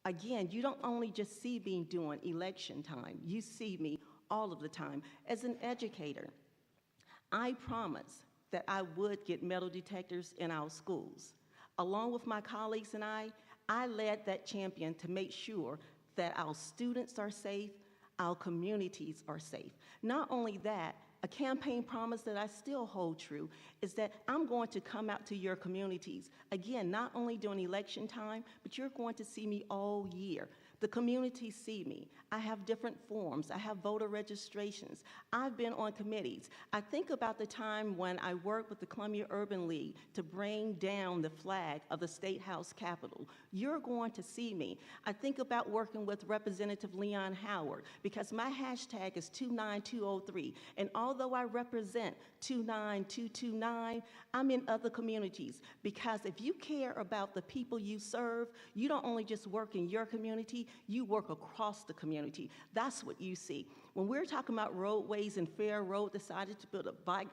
Again, you don't only just see me during election time, you see me all of the time. As an educator, I promised that I would get metal detectors in our schools. Along with my colleagues and I led that champion to make sure that our students are safe, our communities are safe. Not only that, a campaign promise that I still hold true is that I'm going to come out to your communities. Again, not only during election time, but you're going to see me all year. The communities see me. I have different forms. I have voter registrations. I've been on committees. I think about the time when I worked with the Columbia Urban League to bring down the flag of the State House Capitol. You're going to see me. I think about working with Representative Leon Howard, because my hashtag is 29203. And although I represent 29229, I'm in other communities, because if you care about the people you serve, you don't only just work in your community, you work across the community. That's what you see. When we're talking about roadways and Fair Road decided to build a bike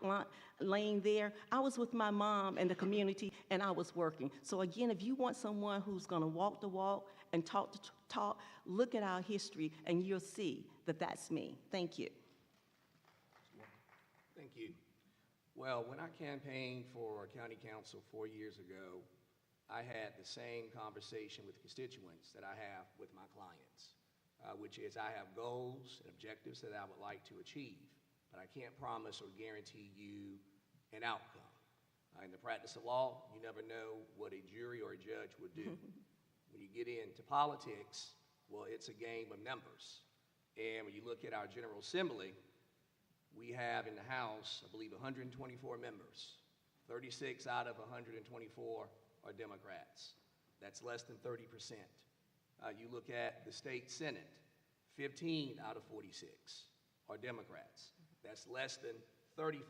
lane there, I was with my mom and the community, and I was working. So again, if you want someone who's going to walk the walk and talk the talk, look at our history, and you'll see that that's me. Thank you. Thank you. Well, when I campaigned for county council 4 years ago, I had the same conversation with constituents that I have with my clients, which is I have goals and objectives that I would like to achieve, but I can't promise or guarantee you an outcome. In the practice of law, you never know what a jury or a judge would do. When you get into politics, well, it's a game of numbers. And when you look at our General Assembly, we have in the House, I believe, 124 members. 36 out of 124 are Democrats. That's less than 30%. You look at the state Senate, 15 out of 46 are Democrats. That's less than 35%.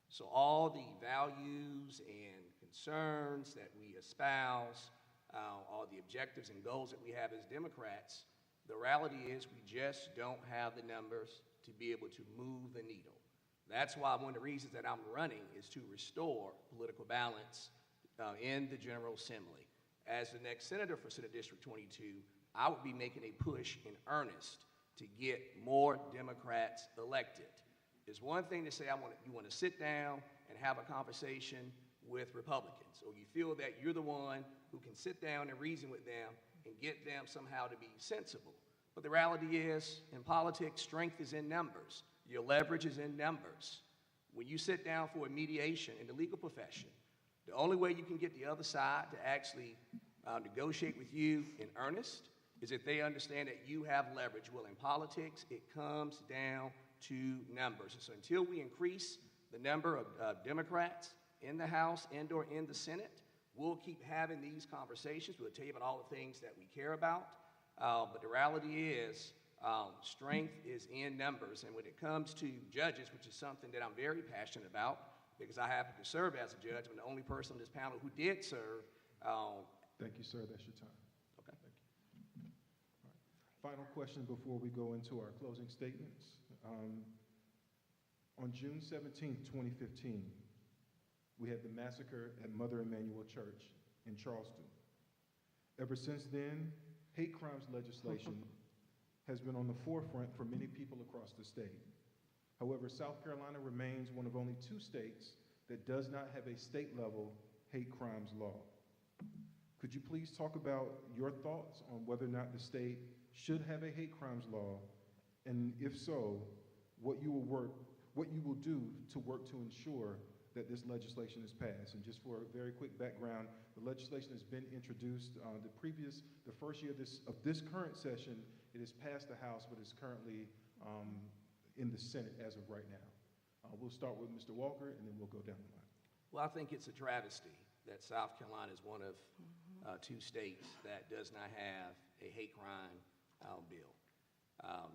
So all the values and concerns that we espouse, all the objectives and goals that we have as Democrats, the reality is we just don't have the numbers to be able to move the needle. That's why one of the reasons that I'm running is to restore political balance in the General Assembly. As the next senator for Senate District 22, I would be making a push in earnest to get more Democrats elected. It's one thing to say you want to sit down and have a conversation with Republicans, or you feel that you're the one who can sit down and reason with them and get them somehow to be sensible. But the reality is, in politics, strength is in numbers. Your leverage is in numbers. When you sit down for a mediation in the legal profession, the only way you can get the other side to actually negotiate with you in earnest is if they understand that you have leverage. Well, in politics, it comes down to numbers. And so until we increase the number of Democrats in the House and or in the Senate, we'll keep having these conversations. We'll tell you about all the things that we care about. But the reality is, strength is in numbers. And when it comes to judges, which is something that I'm very passionate about, because I happen to serve as a judge, I'm the only person on this panel who did serve. Thank you, sir. That's your time. Okay. Thank you. All right. Final question before we go into our closing statements. On June 17, 2015, we had the massacre at Mother Emanuel Church in Charleston. Ever since then, hate crimes legislation has been on the forefront for many people across the state. However, South Carolina remains one of only 2 states that does not have a state-level hate crimes law. Could you please talk about your thoughts on whether or not the state should have a hate crimes law, and if so, what you will do to work to ensure that this legislation is passed? And just for a very quick background, the legislation has been introduced the first year of this current session. It has passed the House, but is currently in the Senate as of right now. We'll start with Mr. Walker, and then we'll go down the line. Well, I think it's a travesty that South Carolina is one of 2 states that does not have a hate crime bill.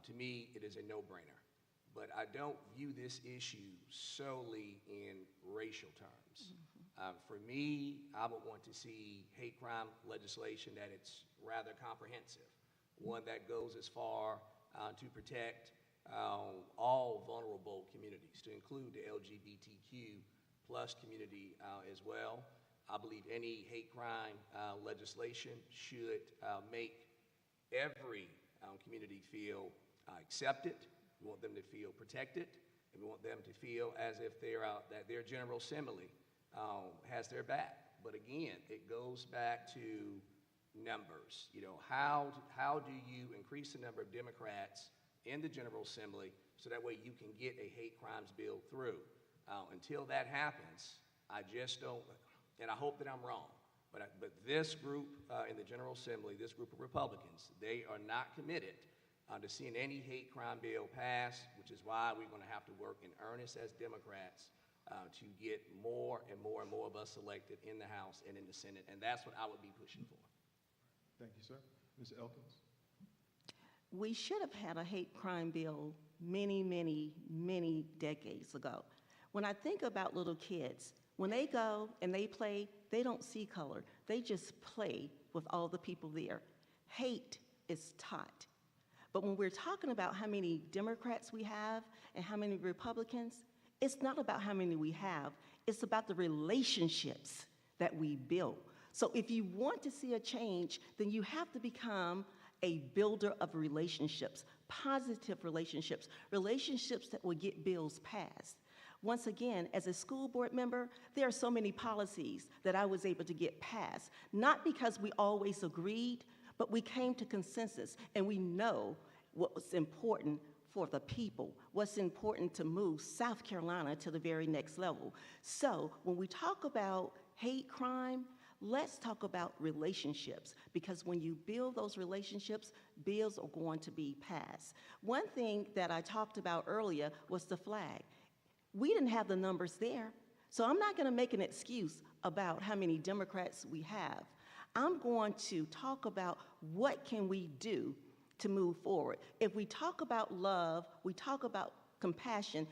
To me, it is a no-brainer. But I don't view this issue solely in racial terms. For me, I would want to see hate crime legislation that it's rather comprehensive, one that goes as far to protect all vulnerable communities, to include the LGBTQ plus community as well. I believe any hate crime legislation should make every community feel accepted. We want them to feel protected, and we want them to feel as if that their General Assembly has their back. But again, it goes back to numbers. You know, how do you increase the number of Democrats in the General Assembly so that way you can get a hate crimes bill through? Until that happens, I just don't, and I hope that I'm wrong, but this group in the General Assembly, this group of Republicans, they are not committed to seeing any hate crime bill pass, which is why we're going to have to work in earnest as Democrats to get more and more and more of us elected in the House and in the Senate, and that's what I would be pushing for. Thank you, sir. Ms. Elkins? We should have had a hate crime bill many, many, many decades ago. When I think about little kids, when they go and they play, they don't see color. They just play with all the people there. Hate is taught. But when we're talking about how many Democrats we have and how many Republicans, it's not about how many we have. It's about the relationships that we build. So if you want to see a change, then you have to become a builder of relationships, positive relationships, relationships that will get bills passed. Once again, as a school board member, there are so many policies that I was able to get passed, not because we always agreed, but we came to consensus, and we know what was important for the people, what's important to move South Carolina to the very next level. So when we talk about hate crime, let's talk about relationships, because when you build those relationships, bills are going to be passed. One thing that I talked about earlier was the flag. We didn't have the numbers there, so I'm not going to make an excuse about how many Democrats we have. I'm going to talk about what can we do to move forward. If we talk about love, we talk about compassion,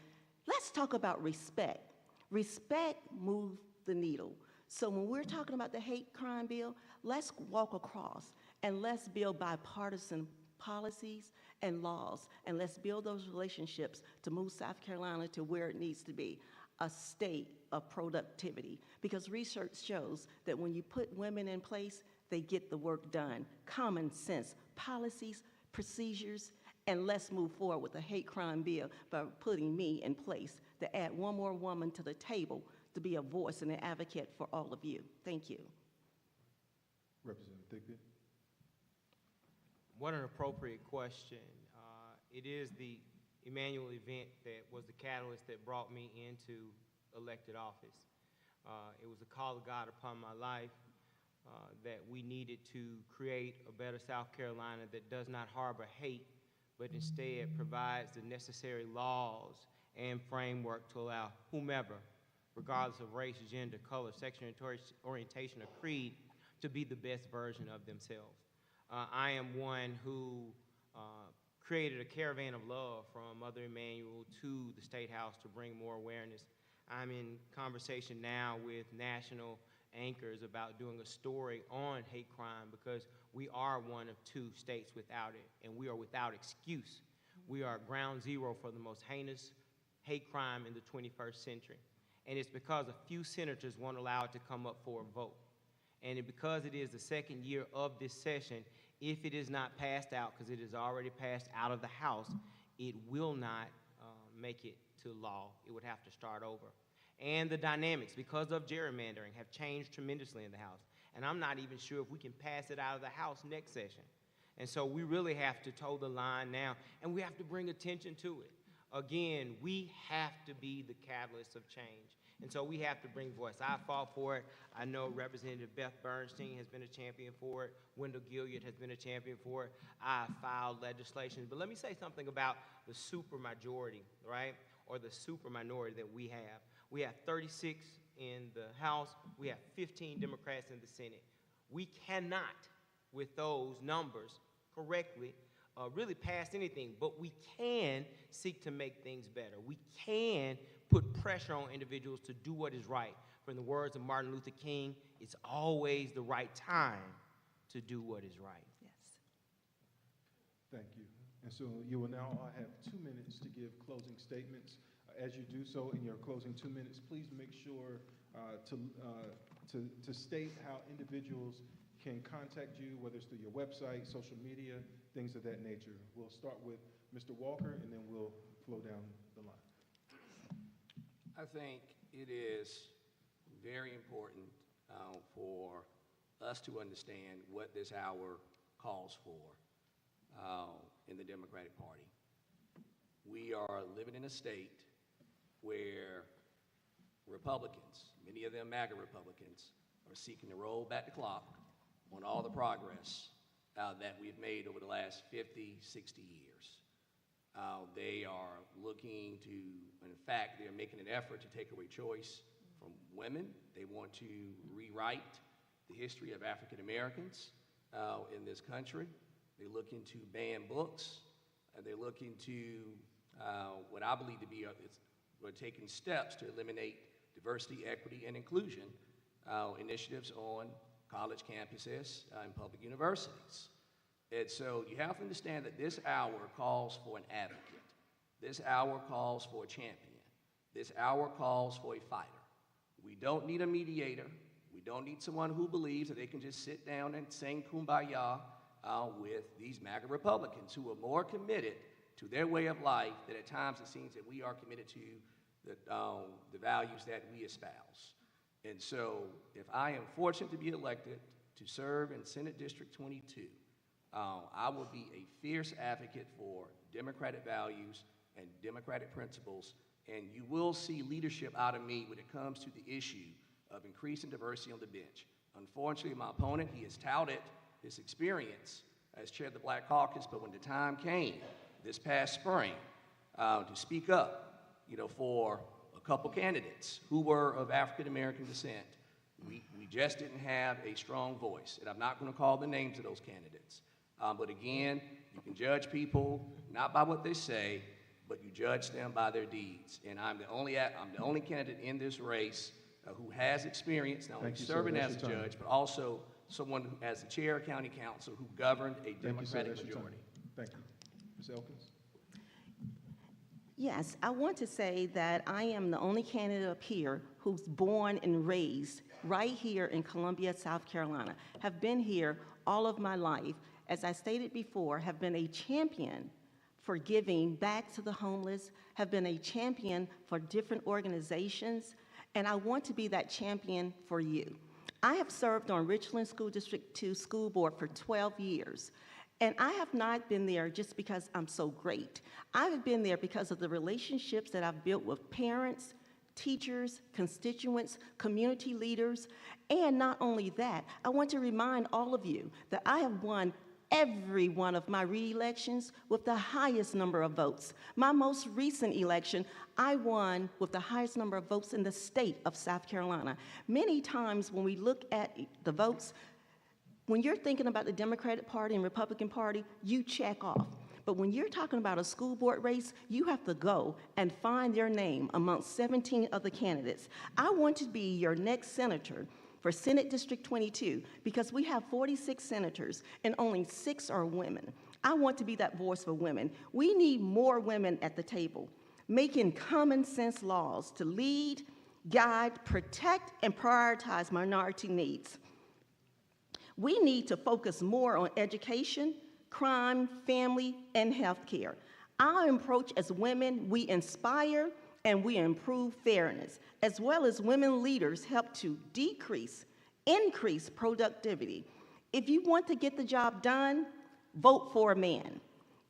let's talk about respect. Respect moves the needle. So when we're talking about the hate crime bill, let's walk across and let's build bipartisan policies and laws, and let's build those relationships to move South Carolina to where it needs to be, a state of productivity. Because research shows that when you put women in place, they get the work done. Common sense, policies, procedures, and let's move forward with the hate crime bill by putting me in place to add one more woman to the table to be a voice and an advocate for all of you. Thank you. Representative Thigpen. What an appropriate question. It is the Emmanuel event that was the catalyst that brought me into elected office. It was a call of God upon my life that we needed to create a better South Carolina that does not harbor hate, but instead provides the necessary laws and framework to allow whomever, regardless of race, gender, color, sexual orientation, or creed, to be the best version of themselves. I am one who created a caravan of love from Mother Emanuel to the State House to bring more awareness. I'm in conversation now with national anchors about doing a story on hate crime, because we are one of 2 states without it, and we are without excuse. We are ground zero for the most heinous hate crime in the 21st century. And it's because a few senators won't allow it to come up for a vote. And because it is the second year of this session, if it is not passed out, because it is already passed out of the House, it will not make it to law. It would have to start over. And the dynamics, because of gerrymandering, have changed tremendously in the House. And I'm not even sure if we can pass it out of the House next session. And so we really have to toe the line now, and we have to bring attention to it. Again, we have to be the catalyst of change. And so we have to bring voice. I fought for it. I know Representative Beth Bernstein has been a champion for it. Wendell Gilliard has been a champion for it. I filed legislation. But let me say something about the supermajority, right, or the super minority that we have. We have 36 in the House. We have 15 Democrats in the Senate. We cannot, with those numbers correctly, really pass anything, but we can seek to make things better. We can put pressure on individuals to do what is right. From the words of Martin Luther King, it's always the right time to do what is right. Yes. Thank you. And so you will now have 2 minutes to give closing statements. As you do so in your closing 2 minutes, please make sure to state how individuals can contact you, whether it's through your website, social media, things of that nature. We'll start with Mr. Walker, and then we'll flow down the line. I think it is very important for us to understand what this hour calls for in the Democratic Party. We are living in a state where Republicans, many of them MAGA Republicans, are seeking to roll back the clock on all the progress that we've made over the last 50, 60 years. They are looking to, in fact, they're making an effort to take away choice from women. They want to rewrite the history of African Americans in this country. They're looking to ban books. They're looking to what I believe to be, we're taking steps to eliminate diversity, equity, and inclusion initiatives on college campuses and public universities. And so you have to understand that this hour calls for an advocate. This hour calls for a champion. This hour calls for a fighter. We don't need a mediator. We don't need someone who believes that they can just sit down and sing Kumbaya with these MAGA Republicans who are more committed to their way of life that at times it seems that we are committed to the values that we espouse. And so if I am fortunate to be elected to serve in Senate District 22, I will be a fierce advocate for democratic values and democratic principles, and you will see leadership out of me when it comes to the issue of increasing diversity on the bench. Unfortunately, my opponent, he has touted his experience as chair of the Black Caucus, but when the time came this past spring to speak up, for a couple candidates who were of African American descent, we just didn't have a strong voice. And I'm not going to call the names of those candidates. But again, you can judge people not by what they say, but you judge them by their deeds. And I'm the only candidate in this race who has experience, not only serving as a judge, but also someone who, as the chair of county council, who governed a Democratic majority. Thank you. Ms. Elkins? Yes, I want to say that I am the only candidate up here who's born and raised right here in Columbia, South Carolina. Have been here all of my life. As I stated before, have been a champion for giving back to the homeless, have been a champion for different organizations, and I want to be that champion for you. I have served on Richland School District 2 School Board for 12 years. And I have not been there just because I'm so great. I've been there because of the relationships that I've built with parents, teachers, constituents, community leaders, and not only that, I want to remind all of you that I have won every one of my re-elections with the highest number of votes. My most recent election, I won with the highest number of votes in the state of South Carolina. Many times when we look at the votes, when you're thinking about the Democratic Party and Republican Party, you check off. But when you're talking about a school board race, you have to go and find their name amongst 17 other candidates. I want to be your next senator for Senate District 22 because we have 46 senators and only 6 are women. I want to be that voice for women. We need more women at the table, making common sense laws to lead, guide, protect, and prioritize minority needs. We need to focus more on education, crime, family, and health care. Our approach as women, we inspire and we improve fairness, as well as women leaders help to increase productivity. If you want to get the job done, vote for a man.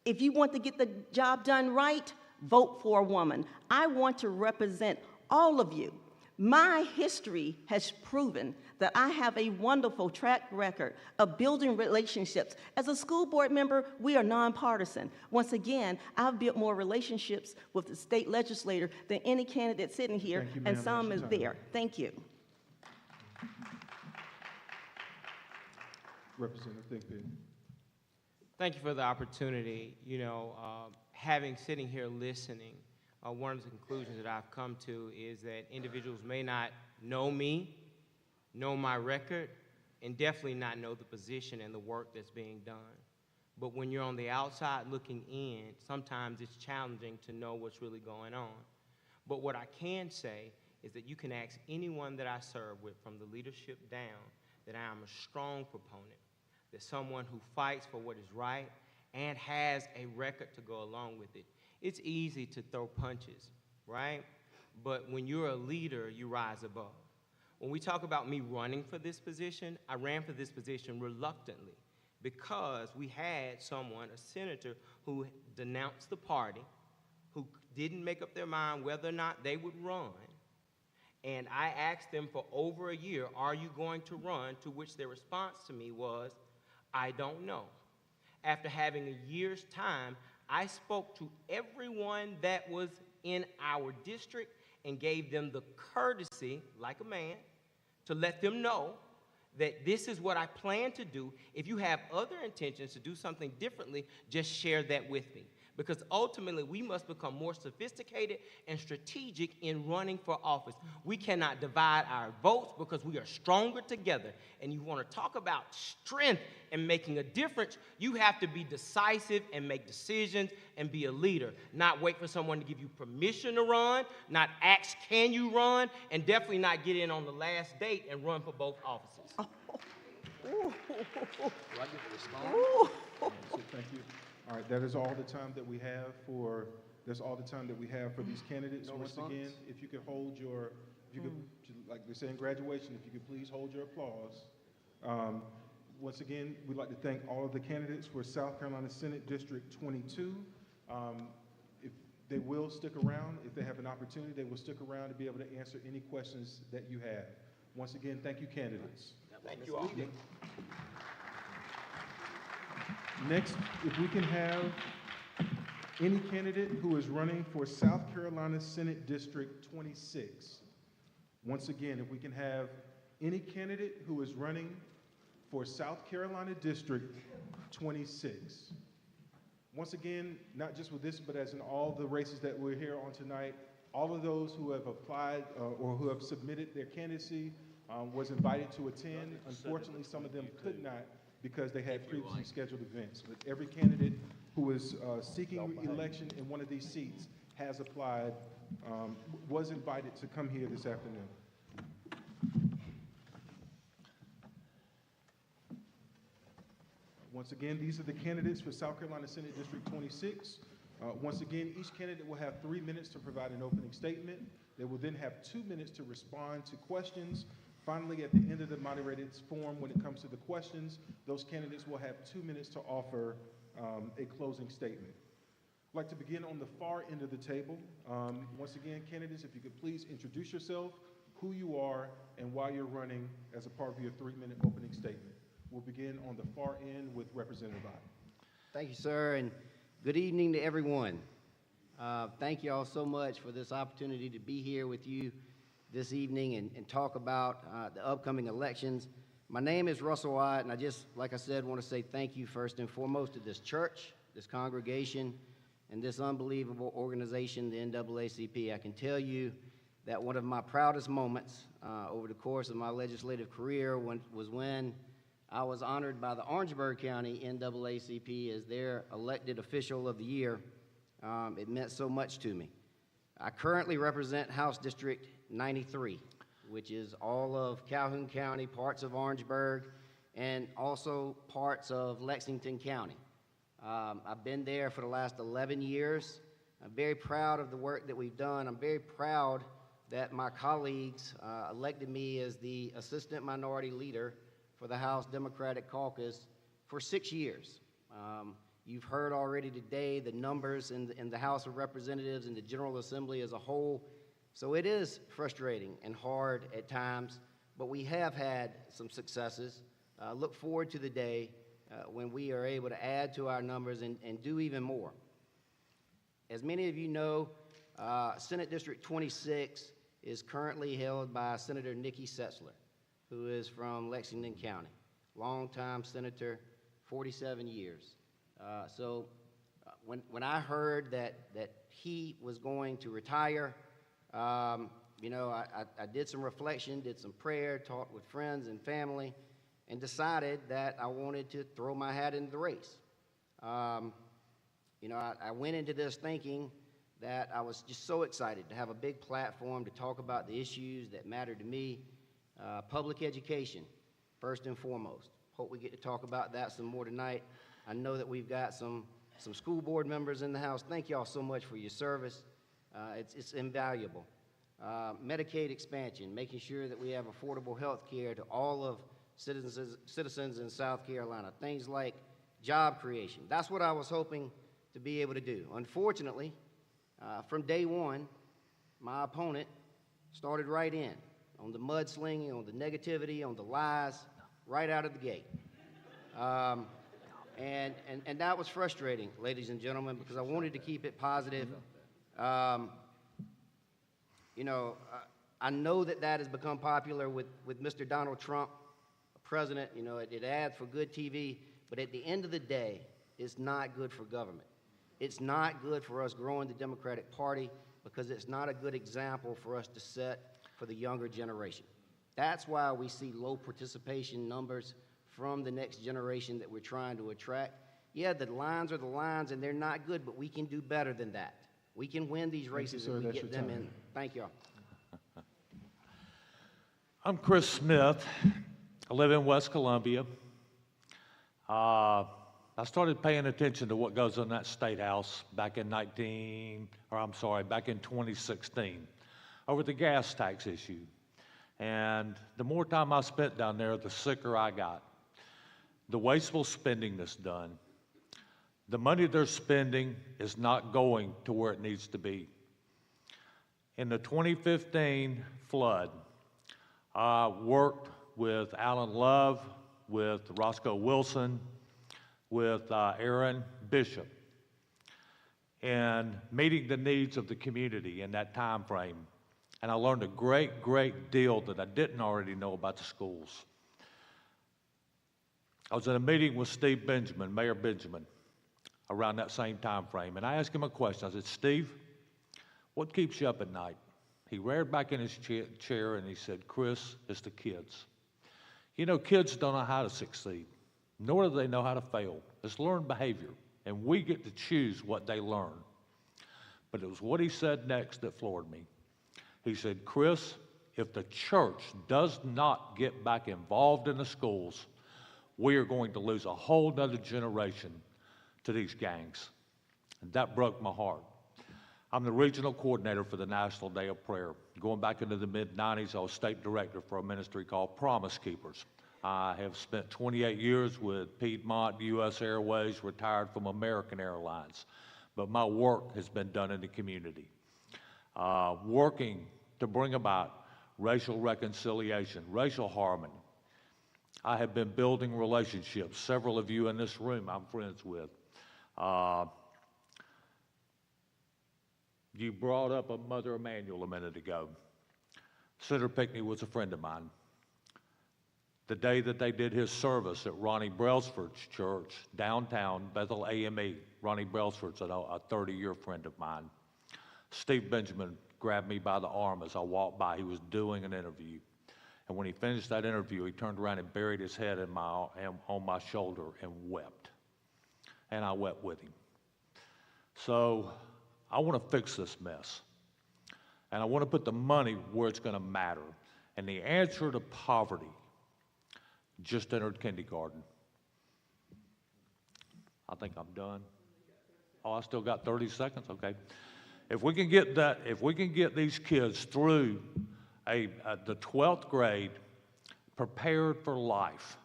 If you want to get the job done right, vote for a woman. I want to represent all of you. My history has proven that I have a wonderful track record of building relationships. As a school board member, we are nonpartisan. Once again, I've built more relationships with the state legislator than any candidate sitting here, and some is there. Thank you. Representative Thigpen. Thank you for the opportunity. Having sitting here listening, one of the conclusions that I've come to is that individuals may not know me, know my record, and definitely not know the position and the work that's being done. But when you're on the outside looking in, sometimes it's challenging to know what's really going on. But what I can say is that you can ask anyone that I serve with, from the leadership down, that I am a strong proponent, that someone who fights for what is right and has a record to go along with it. It's easy to throw punches, right? But when you're a leader, you rise above. When we talk about me running for this position, I ran for this position reluctantly because we had someone, a senator, who denounced the party, who didn't make up their mind whether or not they would run. And I asked them for over a year, are you going to run? To which their response to me was, I don't know. After having a year's time, I spoke to everyone that was in our district and gave them the courtesy, like a man, to let them know that this is what I plan to do. If you have other intentions to do something differently, just share that with me. Because ultimately, we must become more sophisticated and strategic in running for office. We cannot divide our votes because we are stronger together. And you want to talk about strength and making a difference, you have to be decisive and make decisions and be a leader. Not wait for someone to give you permission to run, not ask, can you run, and definitely not get in on the last date and run for both offices. Do I get to respond? Thank you. All right, that is all the time that we have for, these candidates. No Once response? again, if you could hold your, like they say in graduation, if you could please hold your applause. Once again, we'd like to thank all of the candidates for South Carolina Senate District 22. If they will stick around, if they have an opportunity, they will stick around to be able to answer any questions that you have. Once again, thank you, candidates. Yep. Thank you all. Next, if we can have any candidate who is running for South Carolina Senate District 26. Once again, if we can have any candidate who is running for South Carolina District 26. Once again, not just with this, but as in all the races that we're here on tonight, all of those who have applied or who have submitted their candidacy was invited to attend. Unfortunately, some of them could not because they had previously scheduled events. But every candidate who is seeking election in one of these seats has applied, was invited to come here this afternoon. Once again, these are the candidates for South Carolina Senate District 26. Once again, each candidate will have 3 minutes to provide an opening statement. They will then have 2 minutes to respond to questions. Finally, at the end of the moderated forum, when it comes to the questions, those candidates will have 2 minutes to offer a closing statement. I'd like to begin on the far end of the table. Once again, candidates, if you could please introduce yourself, who you are, and why you're running as a part of your 3-minute opening statement. We'll begin on the far end with Representative Ott. Thank you, sir, and good evening to everyone. Thank you all so much for this opportunity to be here with you this evening and talk about the upcoming elections. My name is Russell Ott, and I just, like I said, want to say thank you first and foremost to this church, this congregation, and this unbelievable organization, the NAACP. I can tell you that one of my proudest moments over the course of my legislative career was when I was honored by the Orangeburg County NAACP as their elected official of the year. It meant so much to me. I currently represent House District 93, which is all of Calhoun County, parts of Orangeburg, and also parts of Lexington County. I've been there for the last 11 years. I'm very proud of the work that we've done. I'm very proud that my colleagues elected me as the Assistant Minority Leader for the House Democratic Caucus for 6 years. You've heard already today the numbers in the House of Representatives and the General Assembly as a whole. So it is frustrating and hard at times, but we have had some successes. Look forward to the day when we are able to add to our numbers and do even more. As many of you know, Senate District 26 is currently held by Senator Nikki Setzler, who is from Lexington County, longtime senator, 47 years. When I heard that he was going to retire, you know, I did some reflection, did some prayer, talked with friends and family, and decided that I wanted to throw my hat into the race. You know, I went into this thinking that I was just so excited to have a big platform to talk about the issues that matter to me. Public education, first and foremost. Hope we get to talk about that some more tonight. I know that we've got some school board members in the House. Thank you all so much for your service. It's invaluable. Medicaid expansion, making sure that we have affordable health care to all of citizens in South Carolina. Things like job creation. That's what I was hoping to be able to do. Unfortunately, from day one, my opponent started right in on the mudslinging, on the negativity, on the lies, right out of the gate. And that was frustrating, ladies and gentlemen, because I wanted to keep it positive. You know, I know that has become popular with Mr. Donald Trump, president. You know, it adds for good TV, but at the end of the day, it's not good for government. It's not good for us growing the Democratic Party because it's not a good example for us to set for the younger generation. That's why we see low participation numbers from the next generation that we're trying to attract. Yeah, the lines are the lines, and they're not good, but we can do better than that. We can win these races if we get them in. Thank you all. I'm Chris Smith. I live in West Columbia. I started paying attention to what goes on in that State House back in 2016 over the gas tax issue. And the more time I spent down there, the sicker I got. The wasteful spending that's done. The money they're spending is not going to where it needs to be. In the 2015 flood, I worked with Alan Love, with Roscoe Wilson, with Aaron Bishop, and meeting the needs of the community in that time frame. And I learned a great deal that I didn't already know about the schools. I was in a meeting with Steve Benjamin, Mayor Benjamin, around that same time frame, and I asked him a question. I said, Steve, what keeps you up at night? He reared back in his chair and he said, Chris, it's the kids. You know, kids don't know how to succeed, nor do they know how to fail. It's learned behavior, and we get to choose what they learn. But it was what he said next that floored me. He said, Chris, if the church does not get back involved in the schools, we are going to lose a whole nother generation to these gangs. And that broke my heart. I'm the regional coordinator for the National Day of Prayer. Going back into the mid-90s, I was state director for a ministry called Promise Keepers. I have spent 28 years with Piedmont, U.S. Airways, retired from American Airlines. But my work has been done in the community, working to bring about racial reconciliation, racial harmony. I have been building relationships. Several of you in this room I'm friends with. You brought up a Mother Emanuel a minute ago. Senator Pinckney was a friend of mine. The day that they did his service at Ronnie Brailsford's church, downtown, Bethel AME, Ronnie Brailsford's a 30-year friend of mine. Steve Benjamin grabbed me by the arm as I walked by. He was doing an interview. And when he finished that interview, he turned around and buried his head on my shoulder and wept. And I wept with him. So I want to fix this mess. And I want to put the money where it's going to matter. And the answer to poverty just entered kindergarten. I think I'm done. Oh, I still got 30 seconds? Okay. If we can get these kids through the 12th grade prepared for life,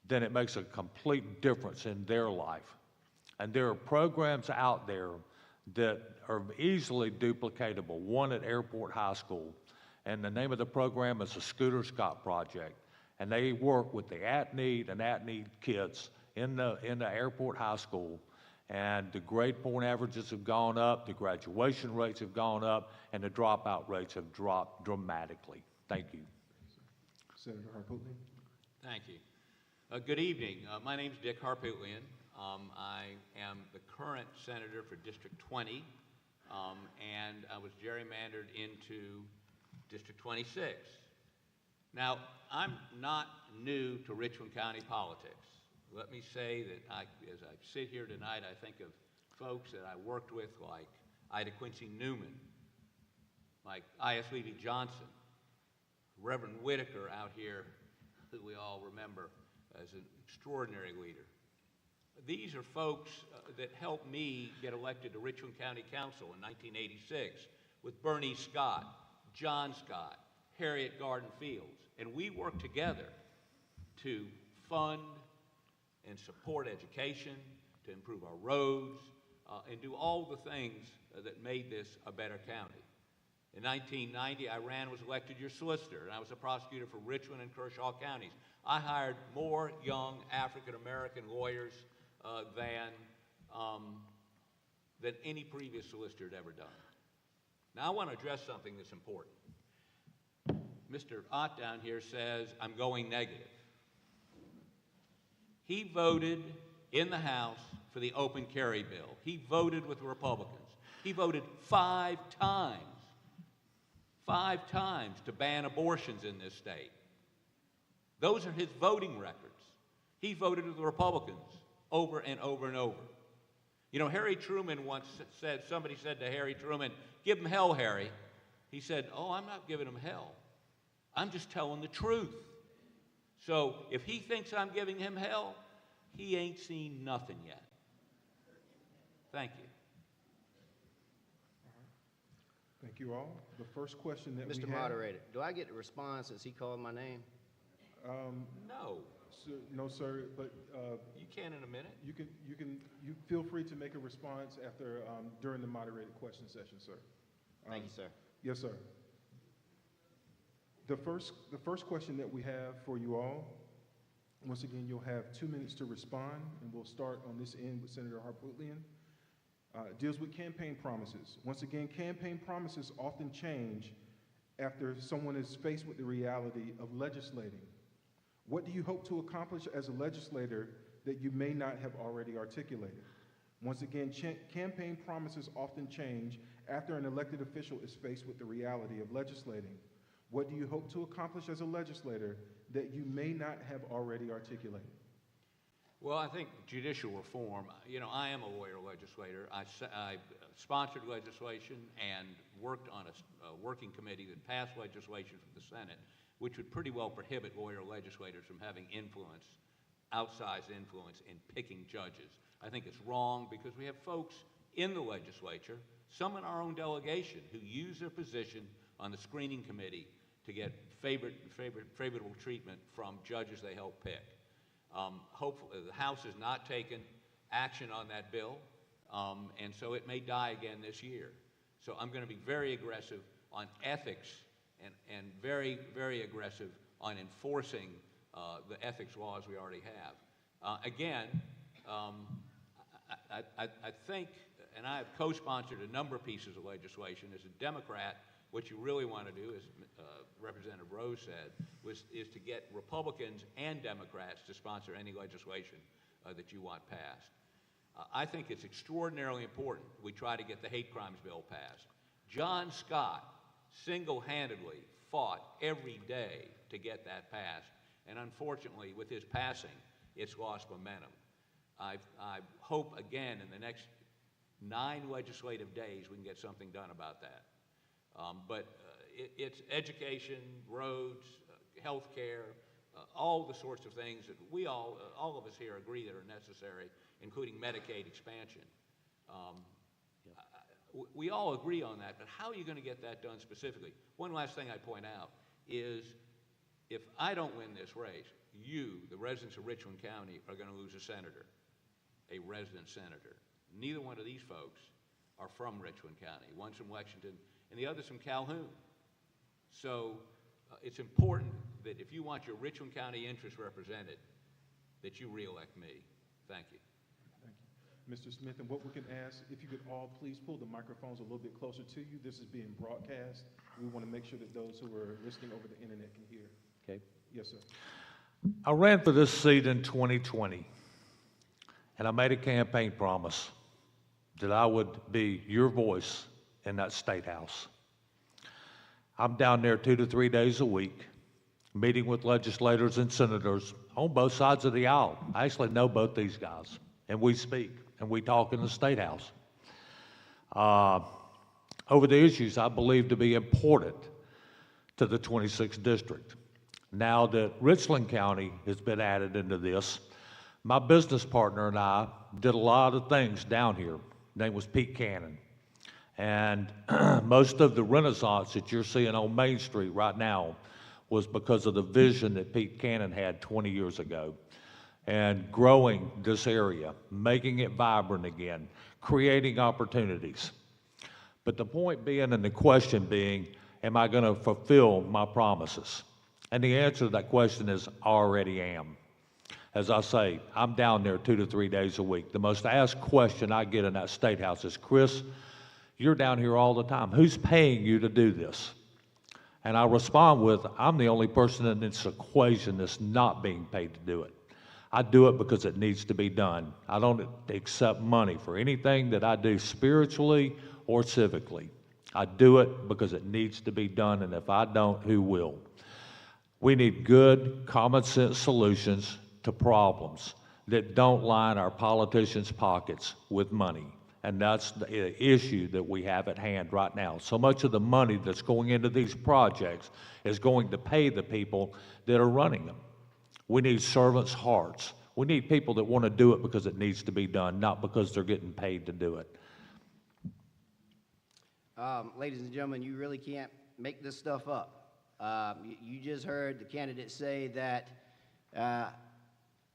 then it makes a complete difference in their life. And there are programs out there that are easily duplicatable, one at Airport High School, and the name of the program is the Scooter Scott Project, and they work with the at-need and at-need kids in the Airport High School, and the grade point averages have gone up, the graduation rates have gone up, and the dropout rates have dropped dramatically. Thank you. Senator Harpootlian. Thank you. Good evening. My name is Dick Harpootlian. I am the current senator for District 20, and I was gerrymandered into District 26. Now, I'm not new to Richland County politics. Let me say that as I sit here tonight, I think of folks that I worked with like Ida Quincy Newman, like I.S. Levy Johnson, Reverend Whitaker out here, who we all remember as an extraordinary leader. These are folks that helped me get elected to Richland County Council in 1986 with Bernie Scott, John Scott, Harriet Garden Fields, and we worked together to fund and support education, to improve our roads, and do all the things that made this a better county. In 1990, I was elected your solicitor, and I was a prosecutor for Richland and Kershaw counties. I hired more young African-American lawyers than any previous solicitor had ever done. Now, I want to address something that's important. Mr. Ott down here says, I'm going negative. He voted in the House for the open carry bill. He voted with the Republicans. He voted 5 times to ban abortions in this state. Those are his voting records. He voted with the Republicans over and over and over. You know, Harry Truman once said, somebody said to Harry Truman, give him hell, Harry. He said, oh, I'm not giving him hell. I'm just telling the truth. So if he thinks I'm giving him hell, he ain't seen nothing yet. Thank you. Thank you all. The first question that Mr. we have. Moderator, do I get to respond since he called my name? No. No, sir, but You can in a minute. you feel free to make a response after, during the moderated question session, sir. Thank you, sir. Yes, sir. The first question that we have for you all, once again, you'll have 2 minutes to respond, and we'll start on this end with Senator Harpootlian. Deals with campaign promises. Once again, campaign promises often change after someone is faced with the reality of legislating. What do you hope to accomplish as a legislator that you may not have already articulated? Once again, campaign promises often change after an elected official is faced with the reality of legislating. What do you hope to accomplish as a legislator that you may not have already articulated? Well, I think judicial reform, you know, I am a lawyer legislator. I sponsored legislation and worked on a working committee that passed legislation from the Senate, which would pretty well prohibit lawyer legislators from having influence, outsized influence in picking judges. I think it's wrong because we have folks in the legislature, some in our own delegation, who use their position on the screening committee to get favorable treatment from judges they help pick. Hopefully, the House has not taken action on that bill, and so it may die again this year. So I'm going to be very aggressive on ethics and very, very aggressive on enforcing the ethics laws we already have. I think, and I have co-sponsored a number of pieces of legislation. As a Democrat, what you really want to do, as Representative Rose said, is to get Republicans and Democrats to sponsor any legislation that you want passed. I think it's extraordinarily important we try to get the hate crimes bill passed. John Scott single-handedly fought every day to get that passed, and unfortunately, with his passing, it's lost momentum. I hope again in the next 9 legislative days we can get something done about that. It's education, roads, health care, all the sorts of things that we all of us here agree that are necessary, including Medicaid expansion. We all agree on that, but how are you going to get that done specifically? One last thing I'd point out is if I don't win this race, you, the residents of Richland County, are going to lose a senator, a resident senator. Neither one of these folks are from Richland County. One's from Lexington, and the other's from Calhoun. So it's important that if you want your Richland County interests represented, that you reelect me. Thank you. Thank you. Mr. Smith, and what we can ask, if you could all please pull the microphones a little bit closer to you. This is being broadcast. We want to make sure that those who are listening over the internet can hear. Okay. Yes, sir. I ran for this seat in 2020, and I made a campaign promise that I would be your voice in that state house. I'm down there 2 to 3 days a week, meeting with legislators and senators on both sides of the aisle. I actually know both these guys, and we speak, and we talk in the state house over the issues I believe to be important to the 26th district. Now that Richland County has been added into this, my business partner and I did a lot of things down here. His name was Pete Cannon. And most of the renaissance that you're seeing on Main Street right now was because of the vision that Pete Cannon had 20 years ago. And growing this area, making it vibrant again, creating opportunities. But the point being and the question being, am I going to fulfill my promises? And the answer to that question is, I already am. As I say, I'm down there 2 to 3 days a week. The most asked question I get in that state house is, Chris, you're down here all the time. Who's paying you to do this? And I respond with, I'm the only person in this equation that's not being paid to do it. I do it because it needs to be done. I don't accept money for anything that I do spiritually or civically. I do it because it needs to be done, and if I don't, who will? We need good, common sense solutions to problems that don't line our politicians' pockets with money. And that's the issue that we have at hand right now. So much of the money that's going into these projects is going to pay the people that are running them. We need servants' hearts. We need people that want to do it because it needs to be done, not because they're getting paid to do it. Ladies and gentlemen, you really can't make this stuff up. You just heard the candidate say that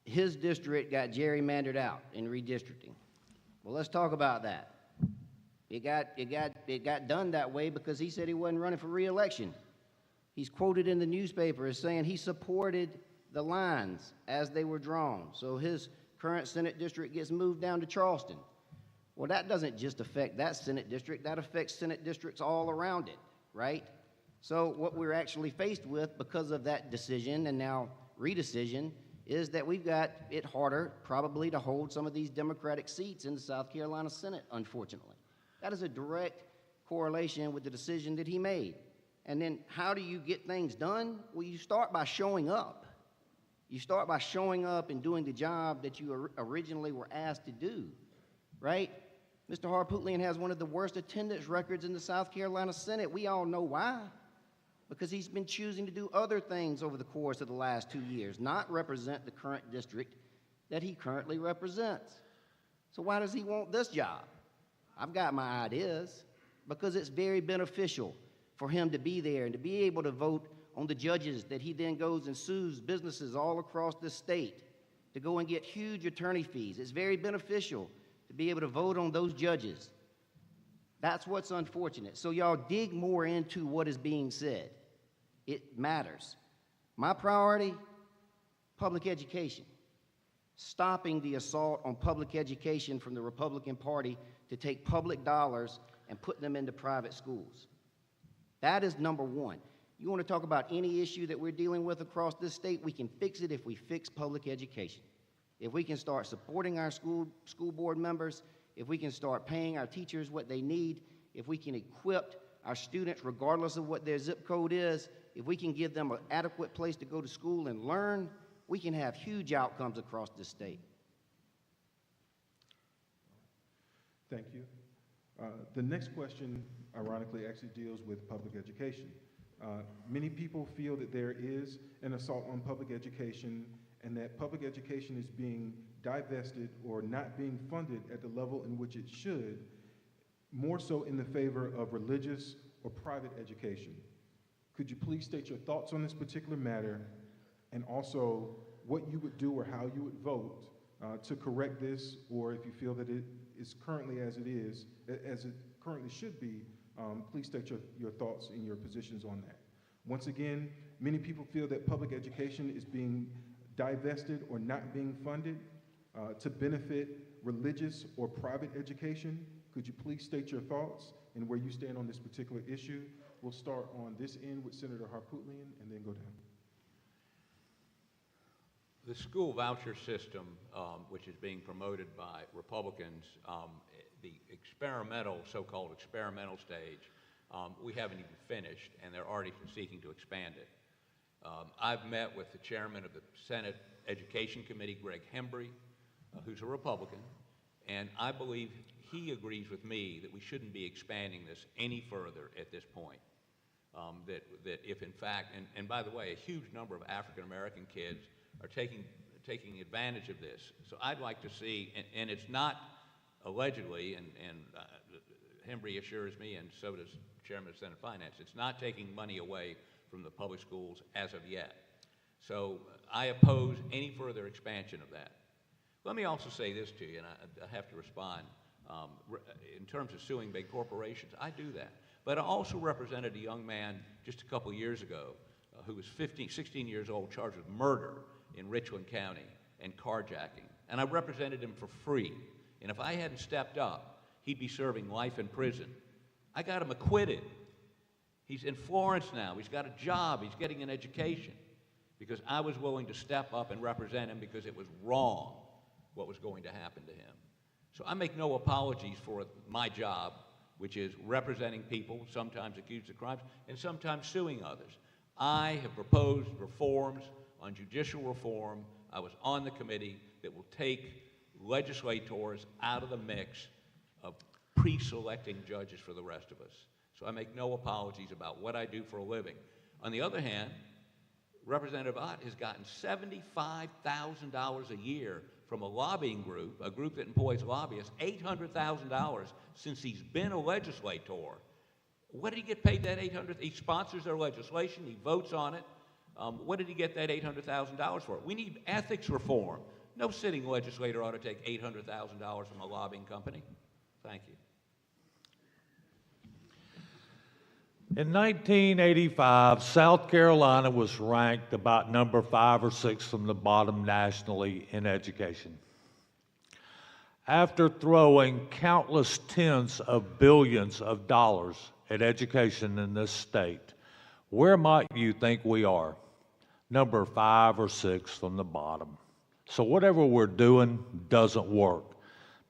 his district got gerrymandered out in redistricting. Well, let's talk about that. It got done that way because he said he wasn't running for re-election. He's quoted in the newspaper as saying he supported the lines as they were drawn. So his current Senate district gets moved down to Charleston. Well, that doesn't just affect that Senate district, that affects Senate districts all around it, right? So what we're actually faced with because of that decision and now redecision is that we've got it harder probably to hold some of these Democratic seats in the South Carolina Senate, unfortunately. That is a direct correlation with the decision that he made. And then how do you get things done? Well, you start by showing up. You start by showing up and doing the job that you originally were asked to do, right? Mr. Harpootlian has one of the worst attendance records in the South Carolina Senate. We all know why. Because he's been choosing to do other things over the course of the last 2 years, not represent the current district that he currently represents. So why does he want this job? I've got my ideas. Because it's very beneficial for him to be there and to be able to vote on the judges that he then goes and sues businesses all across the state to go and get huge attorney fees. It's very beneficial to be able to vote on those judges. That's what's unfortunate. So y'all dig more into what is being said. It matters. My priority, public education. Stopping the assault on public education from the Republican Party to take public dollars and put them into private schools. That is number one. You want to talk about any issue that we're dealing with across this state, we can fix it if we fix public education. If we can start supporting our school board members, if we can start paying our teachers what they need, if we can equip our students regardless of what their zip code is, if we can give them an adequate place to go to school and learn, we can have huge outcomes across this state. Thank you. The next question, ironically, actually deals with public education. Many people feel that there is an assault on public education and that public education is being divested or not being funded at the level in which it should, more so in the favor of religious or private education. Could you please state your thoughts on this particular matter and also what you would do or how you would vote to correct this, or if you feel that it is currently as it currently should be, please state your thoughts and your positions on that. Once again, many people feel that public education is being divested or not being funded to benefit religious or private education. Could you please state your thoughts and where you stand on this particular issue? We'll start on this end with Senator Harpootlian and then go down. The school voucher system, which is being promoted by Republicans, the experimental, so-called experimental stage, we haven't even finished, and they're already seeking to expand it. I've met with the chairman of the Senate Education Committee, Greg Hembry, who's a Republican, and I believe he agrees with me that we shouldn't be expanding this any further at this point. That if in fact, and by the way, a huge number of African-American kids are taking advantage of this. So I'd like to see, and it's not allegedly, and Hembry assures me, and so does Chairman of Senate Finance, it's not taking money away from the public schools as of yet. So I oppose any further expansion of that. Let me also say this to you, and I have to respond. In terms of suing big corporations, I do that. But I also represented a young man just a couple years ago who was 16 years old, charged with murder in Richland County and carjacking. And I represented him for free. And if I hadn't stepped up, he'd be serving life in prison. I got him acquitted. He's in Florence now. He's got a job. He's getting an education because I was willing to step up and represent him because it was wrong what was going to happen to him. So I make no apologies for my job, which is representing people, sometimes accused of crimes, and sometimes suing others. I have proposed reforms on judicial reform. I was on the committee that will take legislators out of the mix of pre-selecting judges for the rest of us. So I make no apologies about what I do for a living. On the other hand, Representative Ott has gotten $75,000 a year from a lobbying group, a group that employs lobbyists, $800,000 since he's been a legislator. What did he get paid that $800,000? He sponsors their legislation, he votes on it. What did he get that $800,000 for? We need ethics reform. No sitting legislator ought to take $800,000 from a lobbying company. Thank you. In 1985, South Carolina was ranked about number 5 or 6 from the bottom nationally in education. After throwing countless tens of billions of dollars at education in this state, where might you think we are? Number 5 or 6 from the bottom. So whatever we're doing doesn't work.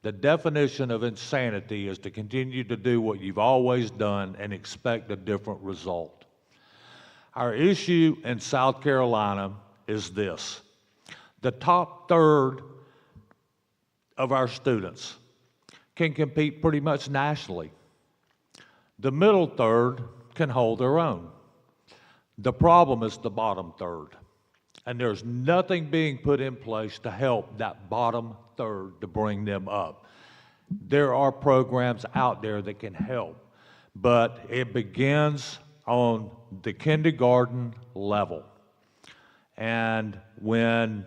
The definition of insanity is to continue to do what you've always done and expect a different result. Our issue in South Carolina is this. The top third of our students can compete pretty much nationally. The middle third can hold their own. The problem is the bottom third. And there's nothing being put in place to help that bottom third to bring them up. There are programs out there that can help, but it begins on the kindergarten level. And when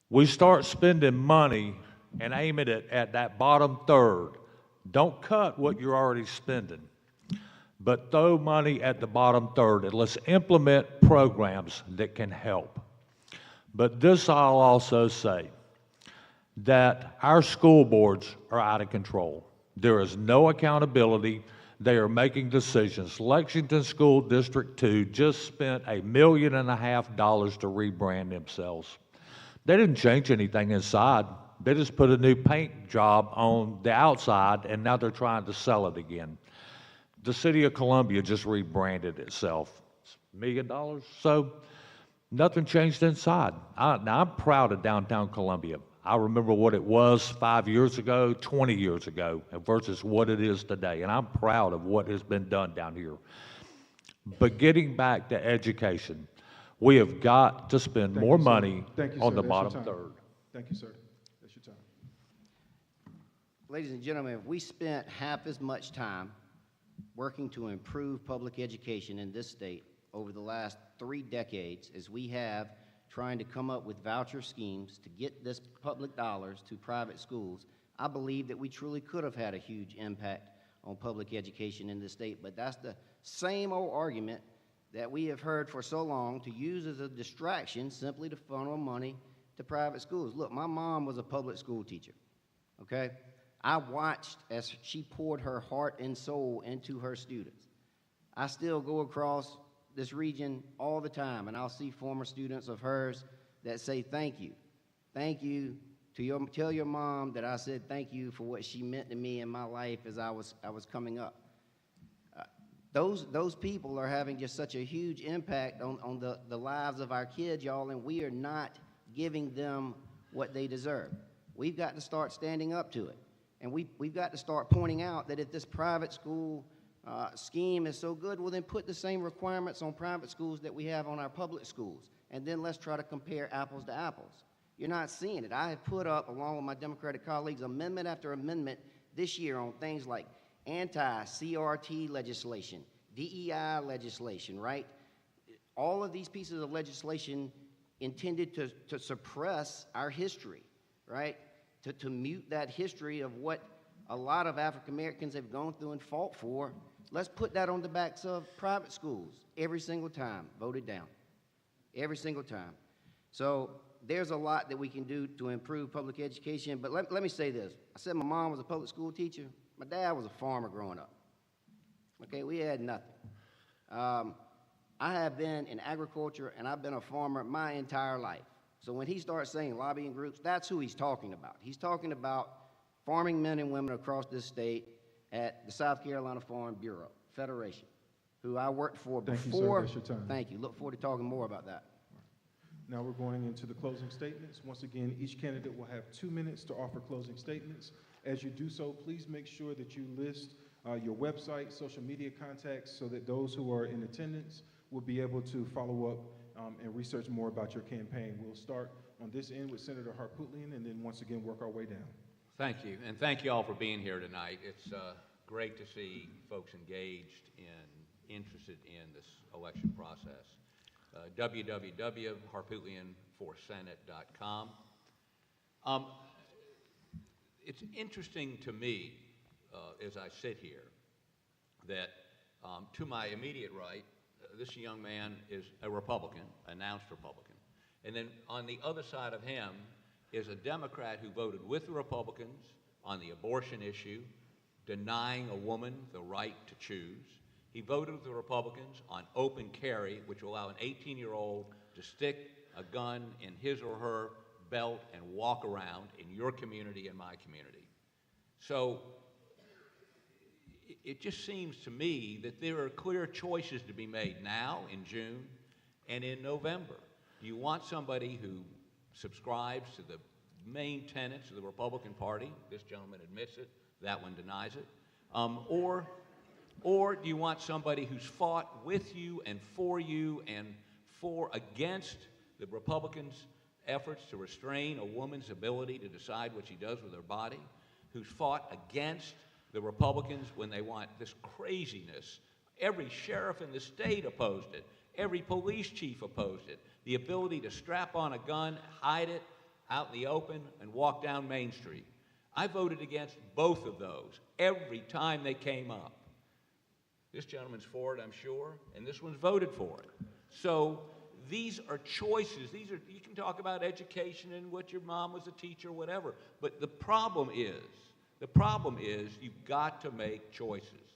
we start spending money and aiming it at that bottom third, don't cut what you're already spending, but throw money at the bottom third, and let's implement programs that can help. But this I'll also say, that our school boards are out of control. There is no accountability. They are making decisions. Lexington School District 2 just spent $1.5 million to rebrand themselves. They didn't change anything inside. They just put a new paint job on the outside, and now they're trying to sell it again. The city of Columbia just rebranded itself. It's $1 million, so nothing changed inside. Now, I'm proud of downtown Columbia. I remember what it was 5 years ago, 20 years ago, versus what it is today, and I'm proud of what has been done down here. But getting back to education, we have got to spend more money on the bottom third. Thank you, sir. That's your time. Ladies and gentlemen, if we spent half as much time working to improve public education in this state over the last 3 decades as we have trying to come up with voucher schemes to get this public dollars to private schools, I believe that we truly could have had a huge impact on public education in this state. But that's the same old argument that we have heard for so long, to use as a distraction simply to funnel money to private schools. Look, my mom was a public school teacher, okay? I watched as she poured her heart and soul into her students. I still go across this region all the time, and I'll see former students of hers that say thank you. Thank you to tell your mom that I said thank you for what she meant to me in my life as I was coming up. Those people are having just such a huge impact on the lives of our kids, y'all, and we are not giving them what they deserve. We've got to start standing up to it, and we've got to start pointing out that if this private school scheme is so good, well, then put the same requirements on private schools that we have on our public schools, and then let's try to compare apples to apples. You're not seeing it. I have put up, along with my Democratic colleagues, amendment after amendment this year on things like anti-CRT legislation, DEI legislation, right? All of these pieces of legislation intended to suppress our history, right? To mute that history of what a lot of African Americans have gone through and fought for. Let's put that on the backs of private schools every single time, voted down, every single time. So there's a lot that we can do to improve public education, but let me say this. I said my mom was a public school teacher. My dad was a farmer growing up. Okay, we had nothing. I have been in agriculture, and I've been a farmer my entire life. So when he starts saying lobbying groups, that's who he's talking about. He's talking about farming men and women across this state at the South Carolina Farm Bureau Federation, who I worked for before. Thank you, sir. That's your time. Thank you. Look forward to talking more about that. Now we're going into the closing statements. Once again, each candidate will have 2 minutes to offer closing statements. As you do so, please make sure that you list your website, social media contacts, so that those who are in attendance will be able to follow up and research more about your campaign. We'll start on this end with Senator Harpootlian, and then once again work our way down. Thank you, and thank you all for being here tonight. It's great to see folks engaged and interested in this election process. www.harpootlianforsenate.com. It's interesting to me as I sit here that To my immediate right, this young man is a Republican, announced Republican. And then on the other side of him is a Democrat who voted with the Republicans on the abortion issue, denying a woman the right to choose. He voted with the Republicans on open carry, which will allow an 18-year-old to stick a gun in his or her belt and walk around in your community and my community. So it just seems to me that there are clear choices to be made now in June and in November. Do you want somebody who subscribes to the main tenets of the Republican Party? This gentleman admits it, that one denies it. Or do you want somebody who's fought with you and for against the Republicans' efforts to restrain a woman's ability to decide what she does with her body, who's fought against the Republicans when they want this craziness? Every sheriff in the state opposed it. Every police chief opposed it. The ability to strap on a gun, hide it out in the open, and walk down Main Street. I voted against both of those every time they came up. This gentleman's for it, I'm sure, and this one's voted for it. So these are choices. You can talk about education and what your mom was a teacher, whatever, but the problem is you've got to make choices.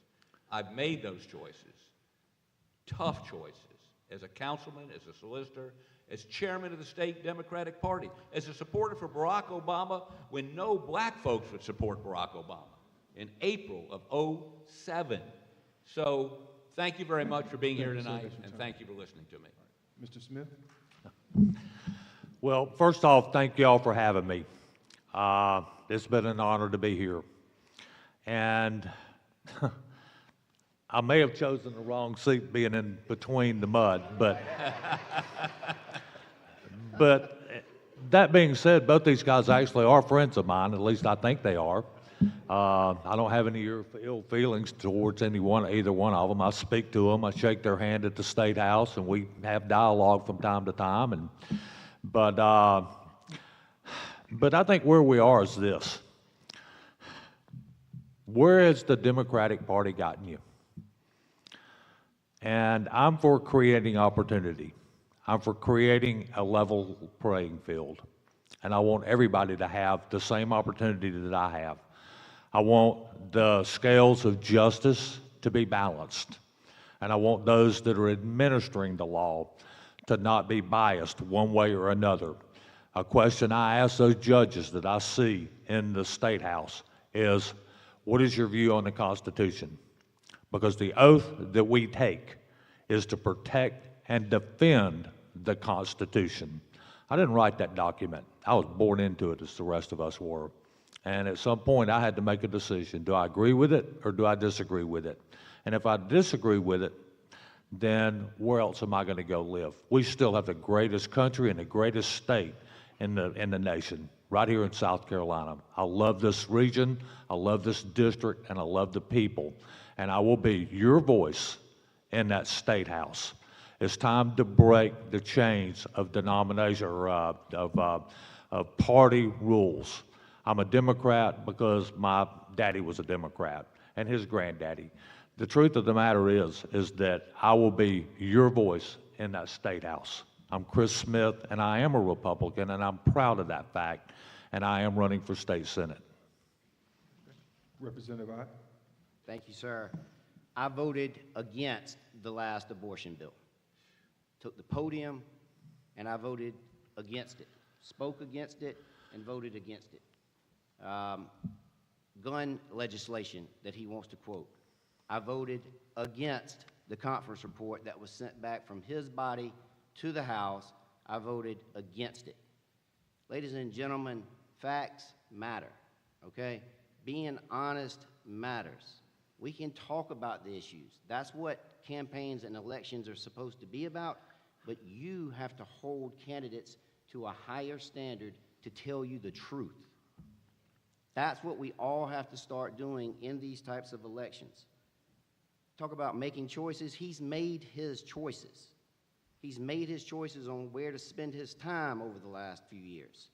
I've made those choices, tough choices, as a councilman, as a solicitor, as chairman of the state Democratic Party, as a supporter for Barack Obama when no black folks would support Barack Obama in April of '07. So thank you very much for being here tonight, and thank you for listening to me. Mr. Smith? Well, first off, thank you all for having me. It's been an honor to be here. And I may have chosen the wrong seat being in between the mud, but that being said, both these guys actually are friends of mine, at least I think they are. I don't have any ill feelings towards either one of them. I speak to them, I shake their hand at the State House, and we have dialogue from time to time. But I think where we are is this. Where has the Democratic Party gotten you? And I'm for creating opportunity. I'm for creating a level playing field. And I want everybody to have the same opportunity that I have. I want the scales of justice to be balanced. And I want those that are administering the law to not be biased one way or another. A question I ask those judges that I see in the State House is, what is your view on the Constitution? Because the oath that we take is to protect and defend the Constitution. I didn't write that document. I was born into it as the rest of us were. And at some point I had to make a decision. Do I agree with it or do I disagree with it? And if I disagree with it, then where else am I going to go live? We still have the greatest country and the greatest state in the nation, right here in South Carolina. I love this region, I love this district, and I love the people. And I will be your voice in that State House. It's time to break the chains of denomination or of party rules. I'm a Democrat because my daddy was a Democrat and his granddaddy. The truth of the matter is that I will be your voice in that State House. I'm Chris Smith, and I am a Republican, and I'm proud of that fact, and I am running for State Senate. Representative Ott? Thank you, sir. I voted against the last abortion bill. Took the podium, and I voted against it. Spoke against it and voted against it. Gun legislation that he wants to quote. I voted against the conference report that was sent back from his body to the House. I voted against it. Ladies and gentlemen, facts matter, okay? Being honest matters. We can talk about the issues. That's what campaigns and elections are supposed to be about, but you have to hold candidates to a higher standard to tell you the truth. That's what we all have to start doing in these types of elections. Talk about making choices. He's made his choices. He's made his choices on where to spend his time over the last few years.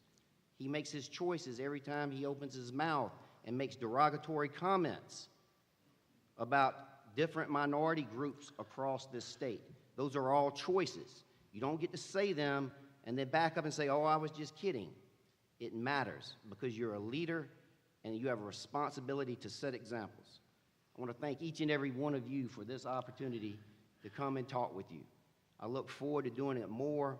He makes his choices every time he opens his mouth and makes derogatory comments about different minority groups across this state. Those are all choices. You don't get to say them and then back up and say, oh, I was just kidding. It matters because you're a leader and you have a responsibility to set examples. I want to thank each and every one of you for this opportunity to come and talk with you. I look forward to doing it more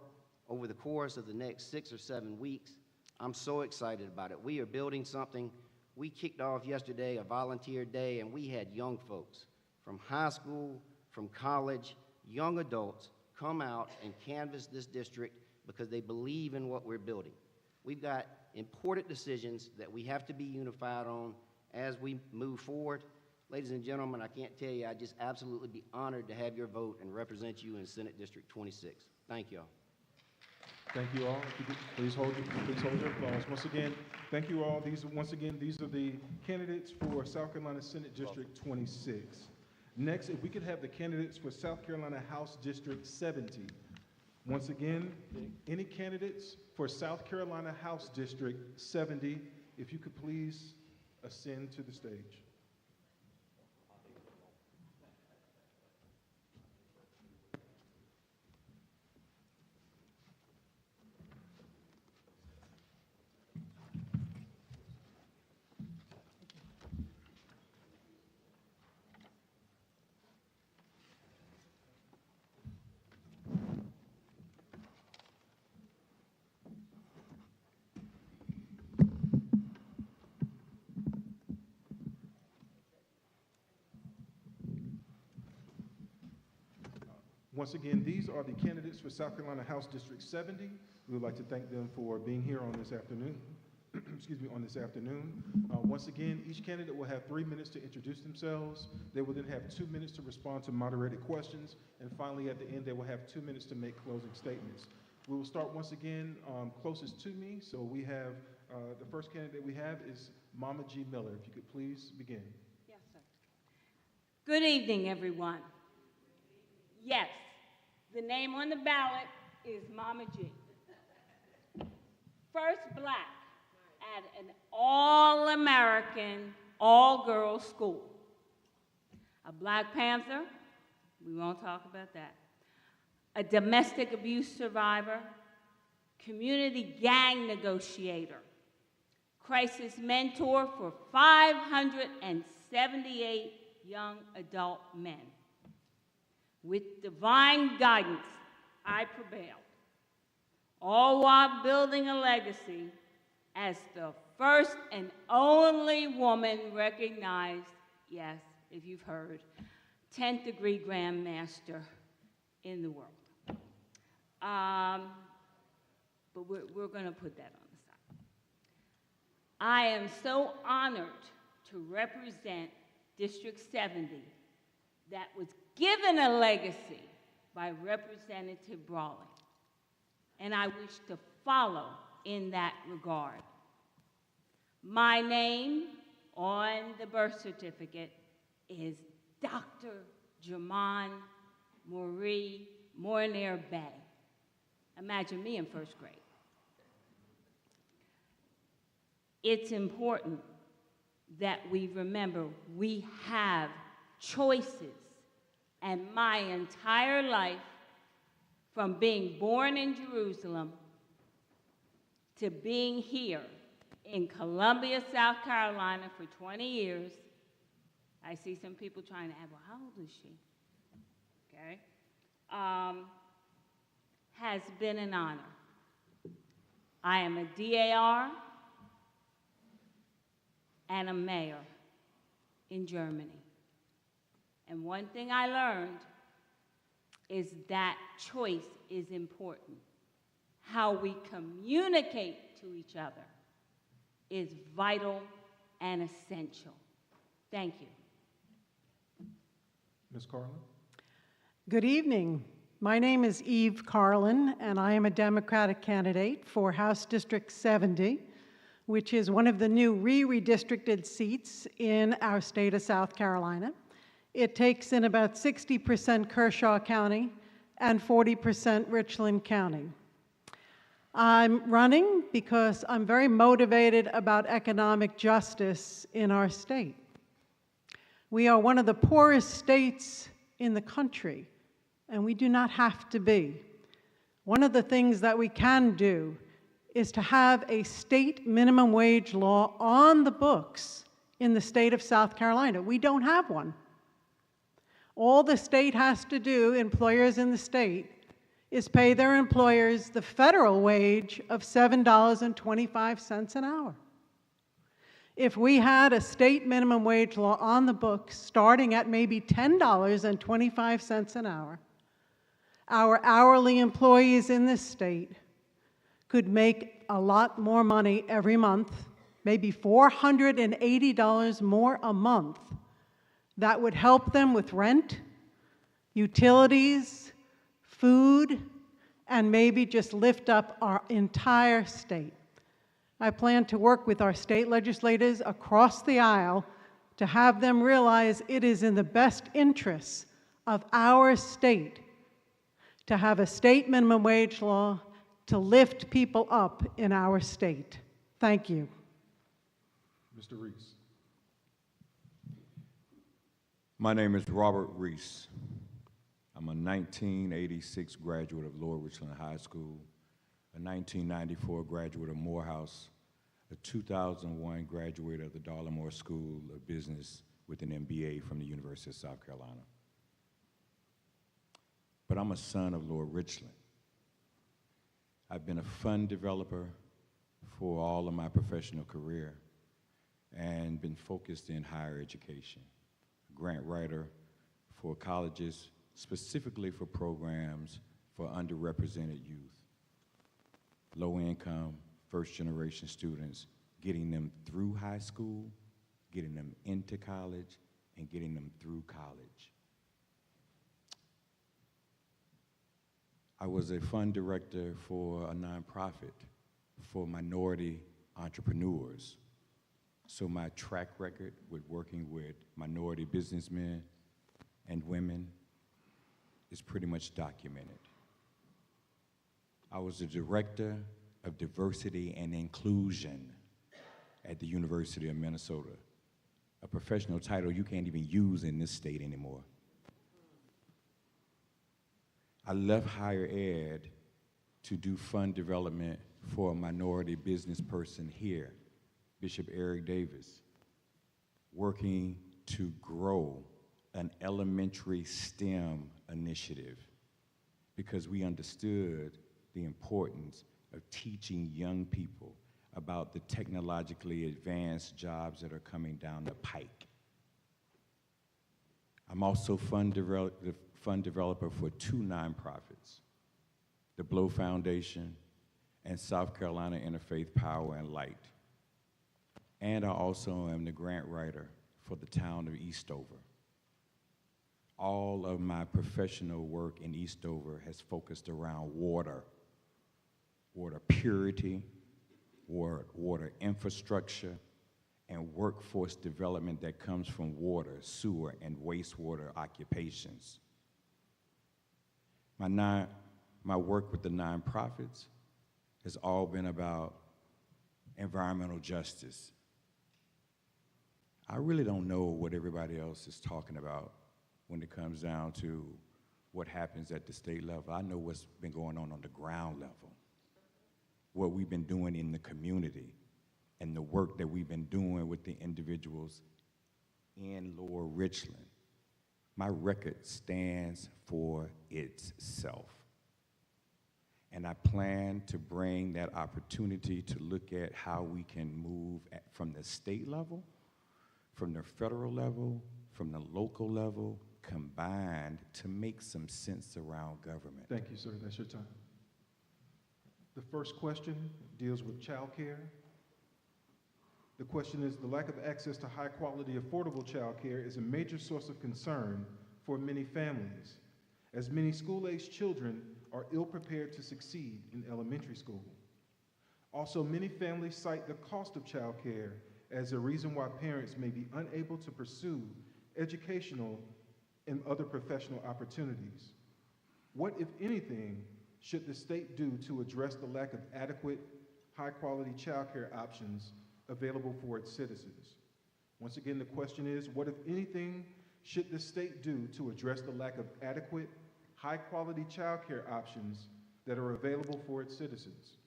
over the course of the next 6 or 7 weeks. I'm so excited about it. We are building something. We kicked off yesterday a volunteer day, and we had young folks from high school, from college, young adults come out and canvass this district because they believe in what we're building. We've got important decisions that we have to be unified on as we move forward. Ladies and gentlemen, I can't tell you, I'd just absolutely be honored to have your vote and represent you in Senate District 26. Thank you all. Thank you all. If you could please hold your applause. Once again, thank you all. These are the candidates for South Carolina Senate District 26. Next, if we could have the candidates for South Carolina House District 70. Once again, any candidates for South Carolina House District 70, if you could please ascend to the stage. Once again, these are the candidates for South Carolina House District 70. We would like to thank them for being here on this afternoon. Once again, each candidate will have 3 minutes to introduce themselves. They will then have 2 minutes to respond to moderated questions. And finally, at the end, they will have 2 minutes to make closing statements. We will start once again closest to me. So we have, the first candidate we have is Mama G. Miller. If you could please begin. Yes, sir. Good evening, everyone. Yes, the name on the ballot is Mama G. First black at an all-American, all-girls school. A Black Panther, we won't talk about that. A domestic abuse survivor, community gang negotiator, crisis mentor for 578 young adult men. With divine guidance, I prevailed, all while building a legacy as the first and only woman recognized, yes, if you've heard, 10th degree Grand Master in the world. But we're going to put that on the side. I am so honored to represent District 70 that was given a legacy by Representative Brawley, and I wish to follow in that regard. My name on the birth certificate is Dr. Jermon Marie Mornair Bay. Imagine me in first grade. It's important that we remember we have choices. And my entire life, from being born in Jerusalem to being here in Columbia, South Carolina for 20 years, I see some people trying to add, well, how old is she? Okay. Has been an honor. I am a DAR and a mayor in Germany. And one thing I learned is that choice is important. How we communicate to each other is vital and essential. Thank you. Ms. Carlin? Good evening. My name is Eve Carlin, and I am a Democratic candidate for House District 70, which is one of the new redistricted seats in our state of South Carolina. It takes in about 60% Kershaw County and 40% Richland County. I'm running because I'm very motivated about economic justice in our state. We are one of the poorest states in the country, and we do not have to be. One of the things that we can do is to have a state minimum wage law on the books in the state of South Carolina. We don't have one. All the state has to do, employers in the state, is pay their employers the federal wage of $7.25 an hour. If we had a state minimum wage law on the books starting at maybe $10.25 an hour, our hourly employees in this state could make a lot more money every month, maybe $480 more a month. That would help them with rent, utilities, food, and maybe just lift up our entire state. I plan to work with our state legislators across the aisle to have them realize it is in the best interests of our state to have a state minimum wage law to lift people up in our state. Thank you. Mr. Reese. My name is Robert Reese. I'm a 1986 graduate of Lower Richland High School, a 1994 graduate of Morehouse, a 2001 graduate of the Darla-Moore School of Business with an MBA from the University of South Carolina. But I'm a son of Lower Richland. I've been a fund developer for all of my professional career and been focused in higher education, a grant writer for colleges, specifically for programs for underrepresented youth, low-income, first-generation students, getting them through high school, getting them into college, and getting them through college. I was a fund director for a nonprofit for minority entrepreneurs. So my track record with working with minority businessmen and women is pretty much documented. I was the director of diversity and inclusion at the University of Minnesota, a professional title you can't even use in this state anymore. I left higher ed to do fund development for a minority business person here, Bishop Eric Davis, working to grow an elementary STEM initiative because we understood the importance of teaching young people about the technologically advanced jobs that are coming down the pike. I'm also the fund developer for two nonprofits, the Blow Foundation and South Carolina Interfaith Power and Light. And I also am the grant writer for the town of Eastover. All of my professional work in Eastover has focused around water, water purity, water infrastructure, and workforce development that comes from water, sewer, and wastewater occupations. My work with the nonprofits has all been about environmental justice. I really don't know what everybody else is talking about when it comes down to what happens at the state level. I know what's been going on the ground level, what we've been doing in the community, and the work that we've been doing with the individuals in Lower Richland. My record stands for itself. And I plan to bring that opportunity to look at how we can move from the state level, from the federal level, from the local level, combined to make some sense around government. Thank you, sir. That's your time. The first question deals with child care. The question is, the lack of access to high-quality, affordable child care is a major source of concern for many families, as many school-aged children are ill-prepared to succeed in elementary school. Also, many families cite the cost of child care as a reason why parents may be unable to pursue educational and other professional opportunities. What, if anything, should the state do to address the lack of adequate, high-quality child care options available for its citizens? Once again, the question is, what, if anything, should the state do to address the lack of adequate, high-quality childcare options that are available for its citizens?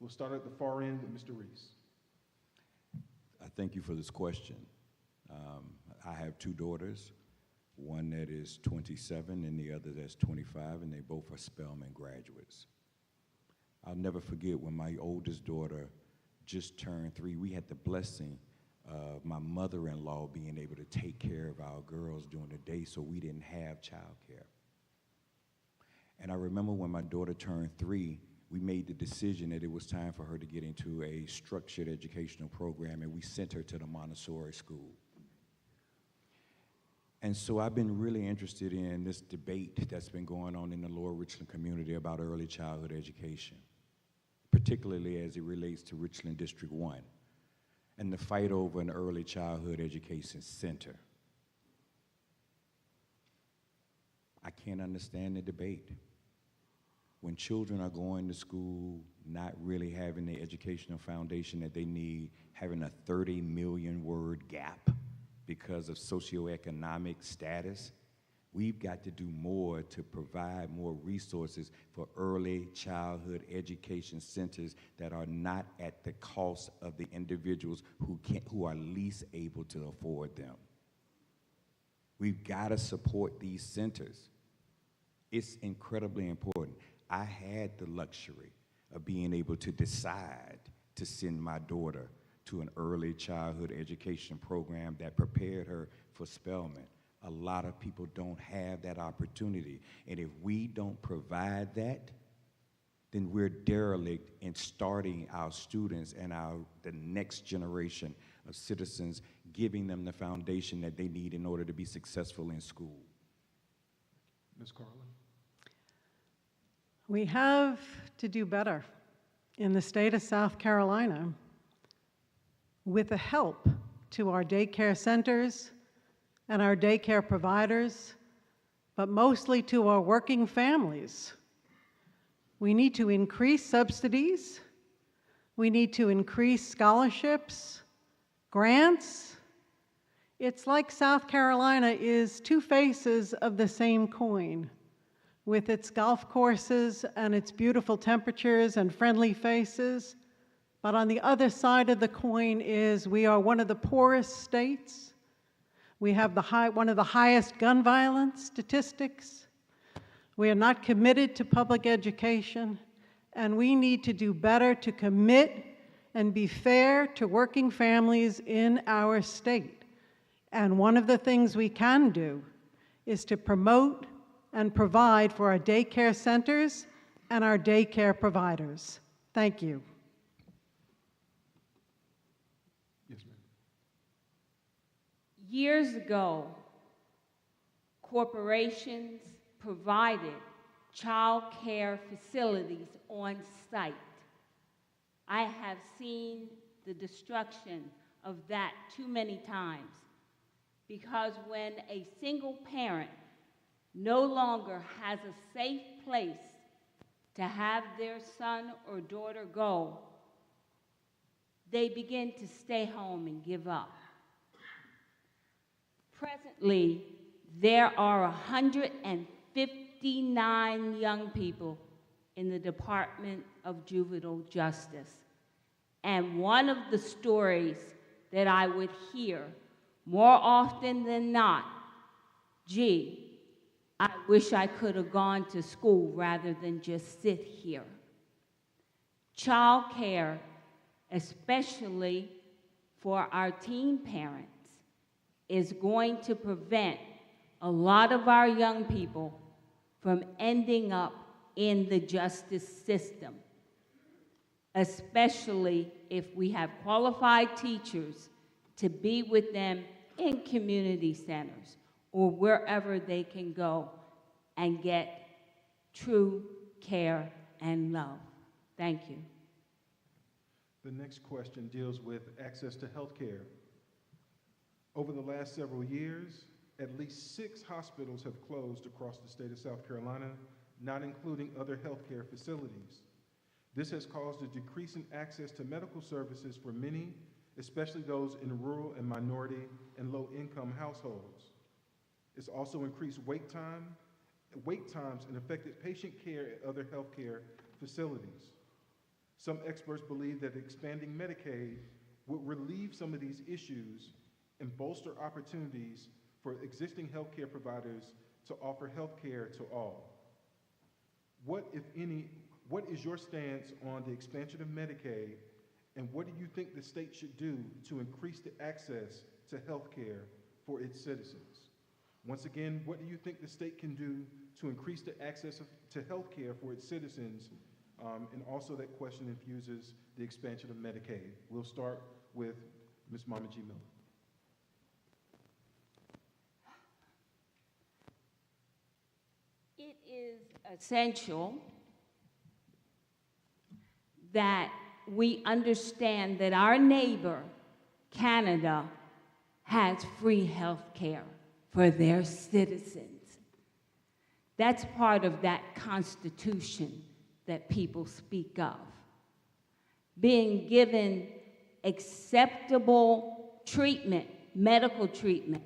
We'll start at the far end with Mr. Reese. I thank you for this question. I have two daughters, one that is 27 and the other that's 25, and they both are Spelman graduates. I'll never forget when my oldest daughter just turned 3, we had the blessing of my mother-in-law being able to take care of our girls during the day, so we didn't have childcare. And I remember when my daughter turned 3, we made the decision that it was time for her to get into a structured educational program, and we sent her to the Montessori school. And so I've been really interested in this debate that's been going on in the Lower Richland community about early childhood education, particularly as it relates to Richland District 1 and the fight over an early childhood education center. I can't understand the debate. When children are going to school, not really having the educational foundation that they need, having a 30 million word gap because of socioeconomic status, we've got to do more to provide more resources for early childhood education centers that are not at the cost of the individuals who are least able to afford them. We've got to support these centers. It's incredibly important. I had the luxury of being able to decide to send my daughter to an early childhood education program that prepared her for Spelman. A lot of people don't have that opportunity. And if we don't provide that, then we're derelict in starting our students and the next generation of citizens, giving them the foundation that they need in order to be successful in school. Ms. Carlin. We have to do better in the state of South Carolina with the help to our daycare centers and our daycare providers, but mostly to our working families. We need to increase subsidies. We need to increase scholarships, grants. It's like South Carolina is two faces of the same coin, with its golf courses and its beautiful temperatures and friendly faces. But on the other side of the coin is we are one of the poorest states. We have one of the highest gun violence statistics. We are not committed to public education, and we need to do better to commit and be fair to working families in our state. And one of the things we can do is to promote and provide for our daycare centers and our daycare providers. Thank you. Yes, ma'am. Years ago, corporations provided child care facilities on site. I have seen the destruction of that too many times, because when a single parent no longer has a safe place to have their son or daughter go, they begin to stay home and give up. Presently, there are 159 young people in the Department of Juvenile Justice. And one of the stories that I would hear more often than not, gee, I wish I could have gone to school rather than just sit here. Child care, especially for our teen parents, is going to prevent a lot of our young people from ending up in the justice system, especially if we have qualified teachers to be with them in community centers or wherever they can go and get true care and love. Thank you. The next question deals with access to health care. Over the last several years, at least 6 hospitals have closed across the state of South Carolina, not including other healthcare facilities. This has caused a decrease in access to medical services for many, especially those in rural and minority and low-income households. It's also increased wait times and affected patient care at other healthcare facilities. Some experts believe that expanding Medicaid would relieve some of these issues and bolster opportunities for existing healthcare providers to offer healthcare to all. What, if any, what is your stance on the expansion of Medicaid, and what do you think the state should do to increase the access to healthcare for its citizens? Once again, what do you think the state can do to increase the access to healthcare for its citizens? And also that question infuses the expansion of Medicaid. We'll start with Ms. Mama G. Miller. It is essential that we understand that our neighbor, Canada, has free health care for their citizens. That's part of that Constitution that people speak of. Being given acceptable treatment, medical treatment,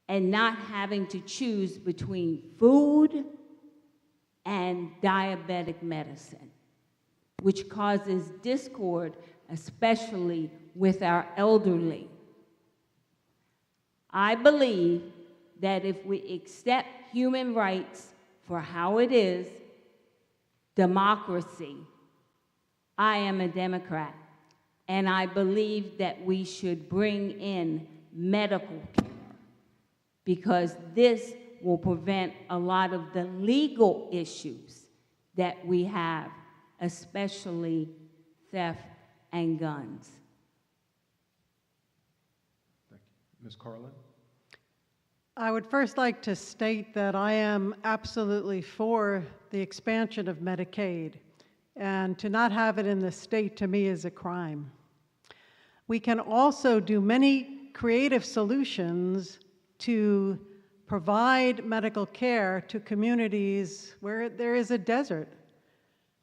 and not having to choose between food and diabetic medicine, which causes discord, especially with our elderly. I believe that if we accept human rights for how it is, democracy, I am a Democrat, and I believe that we should bring in medical care because this will prevent a lot of the legal issues that we have, especially theft and guns. Thank you. Ms. Carlin? I would first like to state that I am absolutely for the expansion of Medicaid, and to not have it in the state to me is a crime. We can also do many creative solutions to provide medical care to communities where there is a desert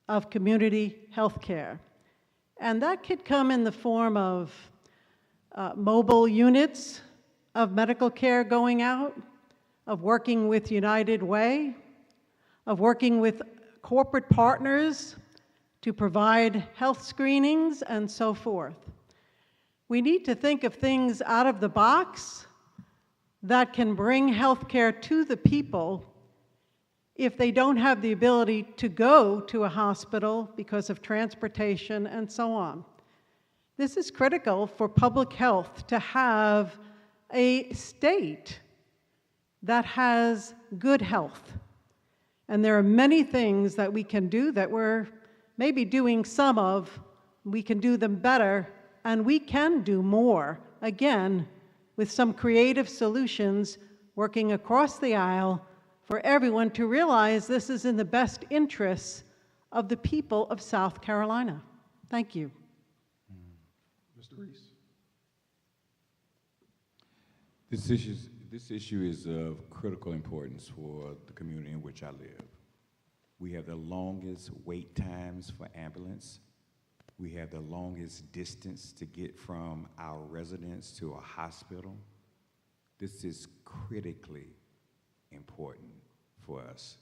of community health care. And that could come in the form of mobile units of medical care going out, of working with United Way, of working with corporate partners to provide health screenings and so forth. We need to think of things out of the box that can bring health care to the people if they don't have the ability to go to a hospital because of transportation and so on. This is critical for public health to have a state that has good health. And there are many things that we can do that we're maybe doing some of. We can do them better, and we can do more, again, with some creative solutions working across the aisle for everyone to realize this is in the best interests of the people of South Carolina. Thank you. Mr. Reese? This issue is of critical importance for the community in which I live. We have the longest wait times for ambulance. We have the longest distance to get from our residence to a hospital. This is critically important for us.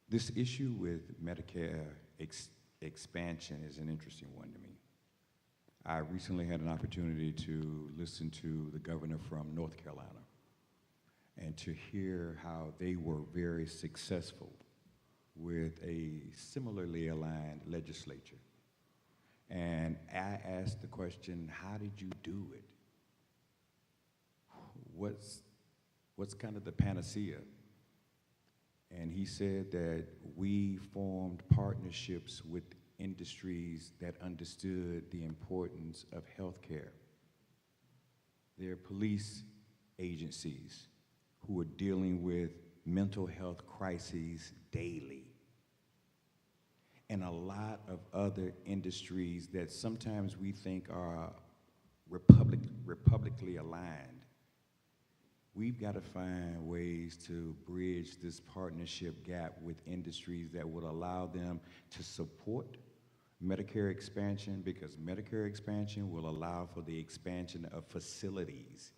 This issue with Medicare expansion is an interesting one to me. I recently had an opportunity to listen to the governor from North Carolina and to hear how they were very successful with a similarly aligned legislature. And I asked the question, how did you do it? What's kind of the panacea? And he said that we formed partnerships with industries that understood the importance of healthcare. There are police agencies who are dealing with mental health crises daily, and a lot of other industries that sometimes we think are republicly aligned. We've got to find ways to bridge this partnership gap with industries that would allow them to support Medicare expansion, because Medicare expansion will allow for the expansion of facilities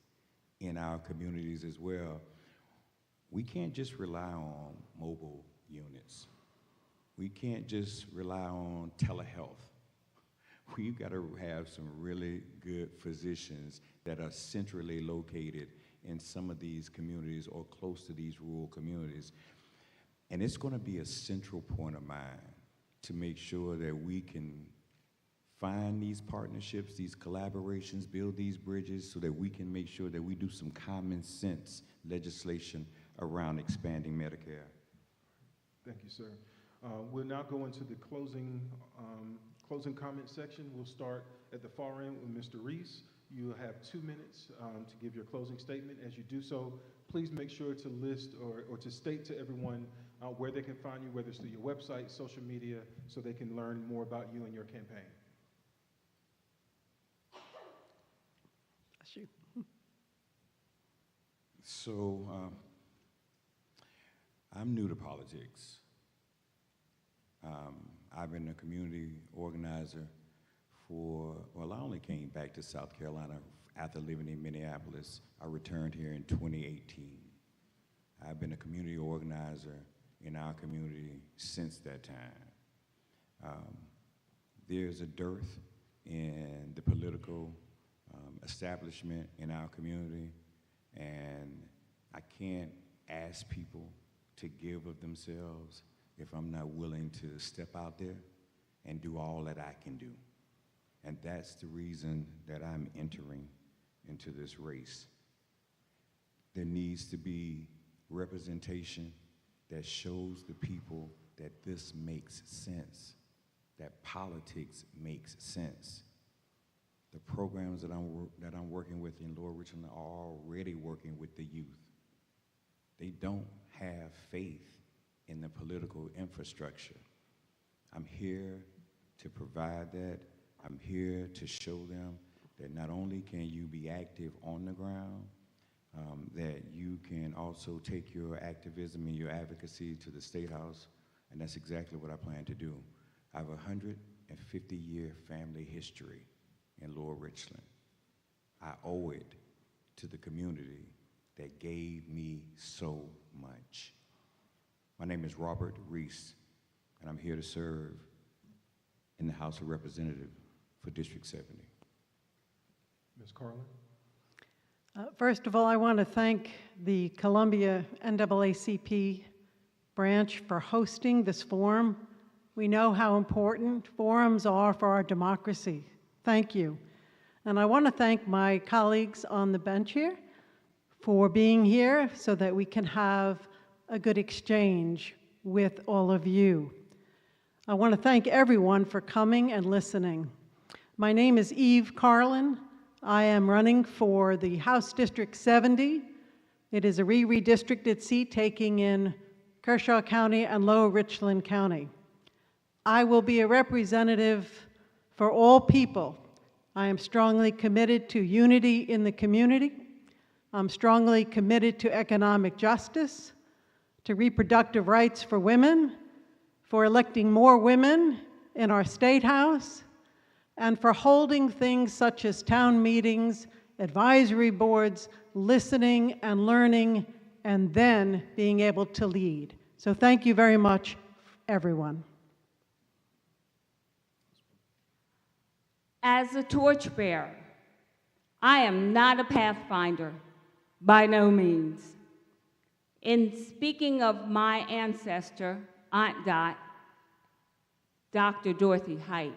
in our communities as well. We can't just rely on mobile units. We can't just rely on telehealth. We've got to have some really good physicians that are centrally located in some of these communities or close to these rural communities. And it's going to be a central point of mine to make sure that we can find these partnerships, these collaborations, build these bridges so that we can make sure that we do some common sense legislation around expanding Medicare. Thank you, sir. We'll now go into the closing comment section. We'll start at the far end with Mr. Reese. You have 2 minutes to give your closing statement. As you do so, please make sure to list or to state to everyone where they can find you, whether it's through your website, social media, so they can learn more about you and your campaign. So I'm new to politics. I've been a community organizer I only came back to South Carolina after living in Minneapolis. I returned here in 2018. I've been a community organizer in our community since that time. There's a dearth in the political establishment in our community, and I can't ask people to give of themselves if I'm not willing to step out there and do all that I can do. And that's the reason that I'm entering into this race. There needs to be representation that shows the people that this makes sense, that politics makes sense. The programs that I'm working with in Lower Richland are already working with the youth. They don't have faith in the political infrastructure. I'm here to provide that. I'm here to show them that not only can you be active on the ground, that you can also take your activism and your advocacy to the State House, and that's exactly what I plan to do. I have a 150-year family history in Lower Richland. I owe it to the community that gave me so much. My name is Robert Reese, and I'm here to serve in the House of Representatives for District 70. Ms. Carlin? First of all, I want to thank the Columbia NAACP branch for hosting this forum. We know how important forums are for our democracy. Thank you. And I want to thank my colleagues on the bench here for being here so that we can have a good exchange with all of you. I want to thank everyone for coming and listening. My name is Eve Carlin. I am running for the House District 70. It is a redistricted seat taking in Kershaw County and Lower Richland County. I will be a representative for all people. I am strongly committed to unity in the community. I'm strongly committed to economic justice, to reproductive rights for women, for electing more women in our State House, and for holding things such as town meetings, advisory boards, listening and learning, and then being able to lead. So thank you very much, everyone. As a torchbearer, I am not a pathfinder, by no means. In speaking of my ancestor, Aunt Dot, Dr. Dorothy Height,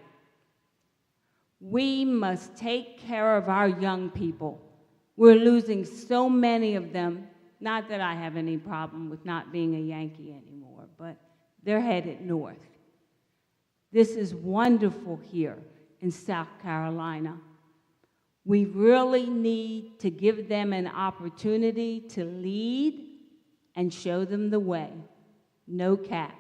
we must take care of our young people. We're losing so many of them, not that I have any problem with not being a Yankee anymore, but they're headed north. This is wonderful here in South Carolina. We really need to give them an opportunity to lead and show them the way. No cap.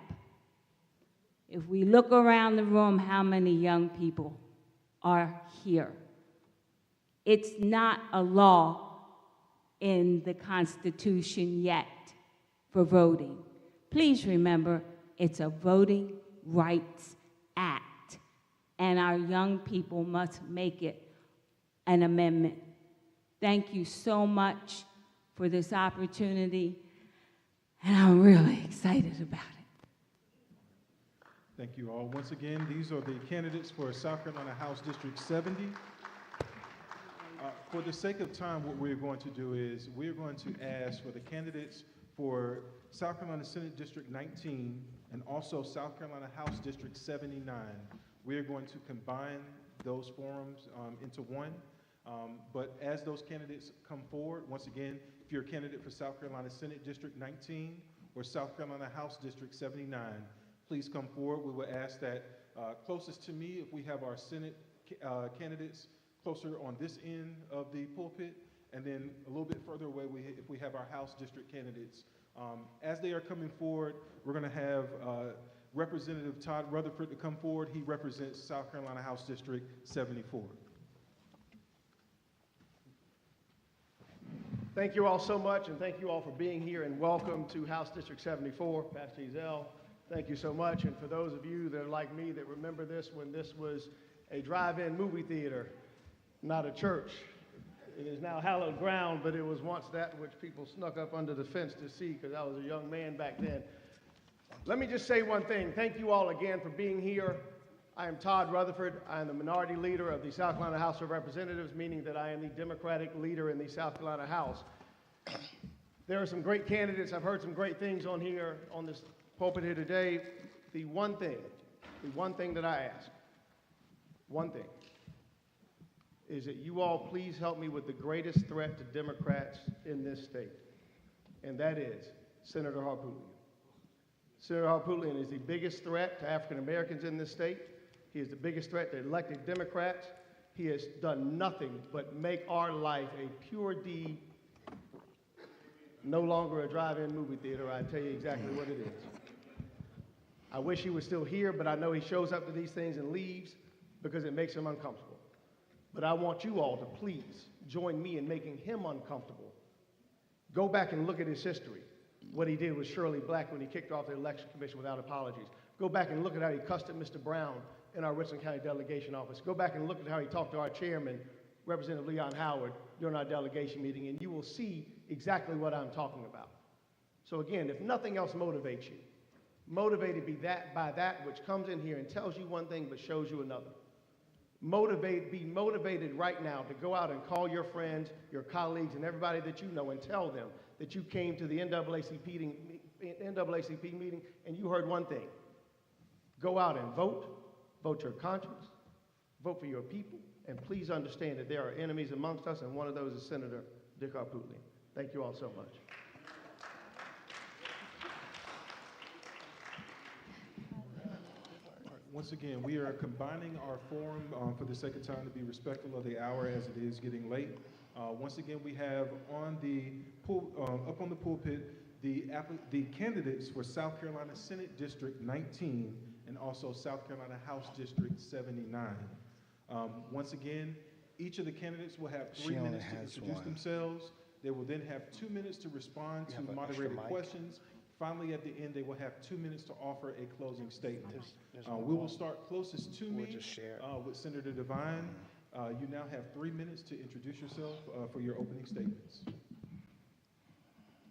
If we look around the room, how many young people are here? It's not a law in the Constitution yet for voting. Please remember, it's a Voting Rights Act. and our young people must make it an amendment. Thank you so much for this opportunity, and I'm really excited about it. Thank you all. Once again, these are the candidates for South Carolina House District 70. For the sake of time, what we're going to do is we're going to ask for the candidates for South Carolina Senate District 19 and also South Carolina House District 79. We are going to combine those forums into one. But as those candidates come forward, once again, if you're a candidate for South Carolina Senate District 19 or South Carolina House District 79, please come forward. We will ask that closest to me, if we have our Senate candidates closer on this end of the pulpit, and then a little bit further away, if we have our House District candidates. As they are coming forward, we're going to have Representative Todd Rutherford to come forward. He represents South Carolina House District 74. Thank you all so much, and thank you all for being here, and welcome to House District 74. Pastor Ezell, thank you so much. And for those of you that are like me that remember this when this was a drive-in movie theater, not a church. It is now hallowed ground, but it was once that which people snuck up under the fence to see, because I was a young man back then. Let me just say one thing. Thank you all again for being here. I am Todd Rutherford. I am the minority leader of the South Carolina House of Representatives, meaning that I am the Democratic leader in the South Carolina House. There are some great candidates. I've heard some great things on here, on this pulpit here today. The one thing that I ask, one thing, is that you all please help me with the greatest threat to Democrats in this state, and that is Senator Harpootlian. Senator Harpootlian is the biggest threat to African Americans in this state. He is the biggest threat to elected Democrats. He has done nothing but make our life a pure D, no longer a drive-in movie theater. I tell you exactly what it is. I wish he was still here, but I know he shows up to these things and leaves because it makes him uncomfortable. But I want you all to please join me in making him uncomfortable. Go back and look at his history. What he did with Shirley Black when he kicked off the Election Commission without apologies. Go back and look at how he cussed at Mr. Brown in our Richland County delegation office. Go back and look at how he talked to our chairman, Representative Leon Howard, during our delegation meeting, and you will see exactly what I'm talking about. So again, if nothing else motivates you, motivated by that which comes in here and tells you one thing but shows you another. Be motivated right now to go out and call your friends, your colleagues, and everybody that you know and tell them that you came to the NAACP meeting and you heard one thing. Go out and vote your conscience, vote for your people, and please understand that there are enemies amongst us, and one of those is Senator Dick Harpootlian. Thank you all so much. Once again, we are combining our forum for the sake of time to be respectful of the hour as it is getting late. Once again, we have on the up on the pulpit the candidates for South Carolina Senate District 19 and also South Carolina House District 79. Once again, each of the candidates will have 3 minutes to introduce themselves. They will then have 2 minutes to respond to moderated questions. Finally, at the end, they will have 2 minutes to offer a closing statement. We will start closest to me with Senator Devine. You now have 3 minutes to introduce yourself for your opening statements.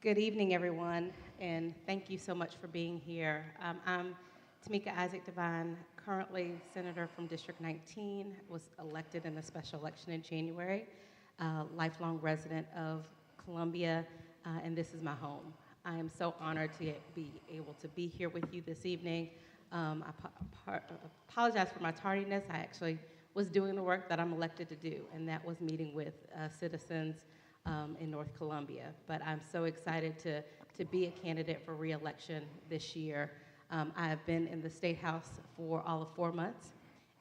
Good evening, everyone, and thank you so much for being here. I'm Tamika Isaac Devine, currently Senator from District 19, was elected in a special election in January, lifelong resident of Columbia, and this is my home. I am so honored to be able to be here with you this evening. I apologize for my tardiness. I actually was doing the work that I'm elected to do, and that was meeting with citizens in North Columbia. But I'm so excited to be a candidate for re-election this year. I have been in the State House for all of 4 months,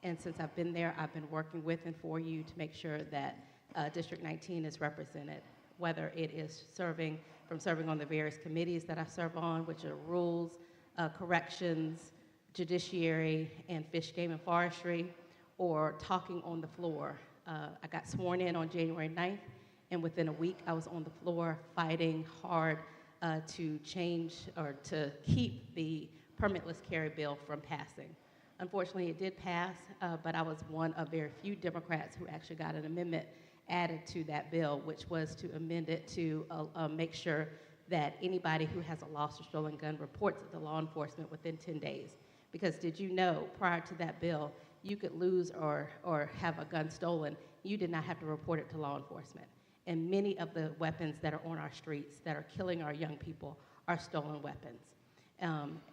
and since I've been there, I've been working with and for you to make sure that District 19 is represented, whether it is serving on the various committees that I serve on, which are Rules, Corrections, Judiciary, and Fish, Game, and Forestry, or talking on the floor. I got sworn in on January 9th, and within a week, I was on the floor fighting hard to change or to keep the permitless carry bill from passing. Unfortunately, it did pass, but I was one of very few Democrats who actually got an amendment added to that bill, which was to amend it to make sure that anybody who has a lost or stolen gun reports it to law enforcement within 10 days. Because did you know, prior to that bill, you could lose or have a gun stolen, you did not have to report it to law enforcement. And many of the weapons that are on our streets that are killing our young people are stolen weapons.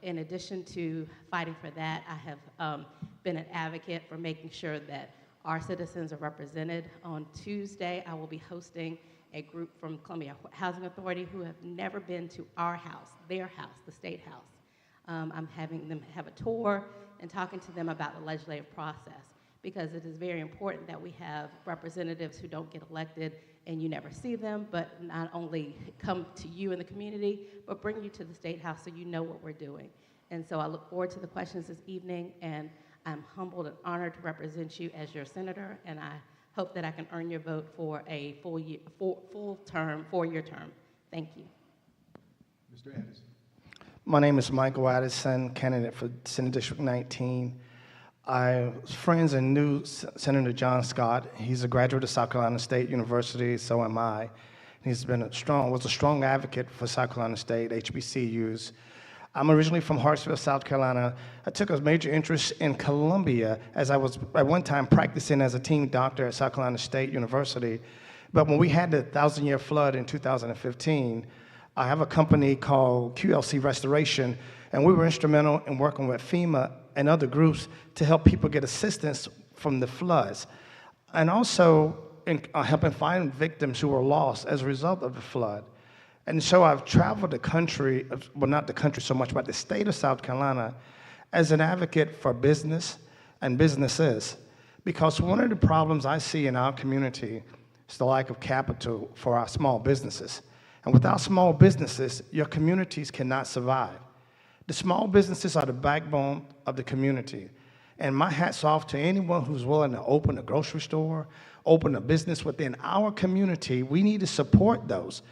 In addition to fighting for that, I have been an advocate for making sure that our citizens are represented. On Tuesday, I will be hosting a group from Columbia Housing Authority who have never been to our house, their house, the State House. I'm having them have a tour and talking to them about the legislative process, because it is very important that we have representatives who don't get elected and you never see them, but not only come to you in the community, but bring you to the State House so you know what we're doing. And so I look forward to the questions this evening, and I'm humbled and honored to represent you as your senator, and I hope that I can earn your vote for a full term, 4-year term. Thank you. Mr. Addison. My name is Michael Addison, candidate for Senate District 19. I was friends and knew Senator John Scott. He's a graduate of South Carolina State University, so am I. He's been was a strong advocate for South Carolina State, HBCUs. I'm originally from Hartsville, South Carolina. I took a major interest in Columbia as I was at one time practicing as a team doctor at South Carolina State University. But when we had the 1,000-year flood in 2015, I have a company called QLC Restoration, and we were instrumental in working with FEMA and other groups to help people get assistance from the floods, and also in helping find victims who were lost as a result of the flood. And so I've traveled the country, well, not the country so much, but the state of South Carolina as an advocate for business and businesses, because one of the problems I see in our community is the lack of capital for our small businesses. And without small businesses, your communities cannot survive. The small businesses are the backbone of the community. And my hat's off to anyone who's willing to open a grocery store, open a business within our community. We need to support those.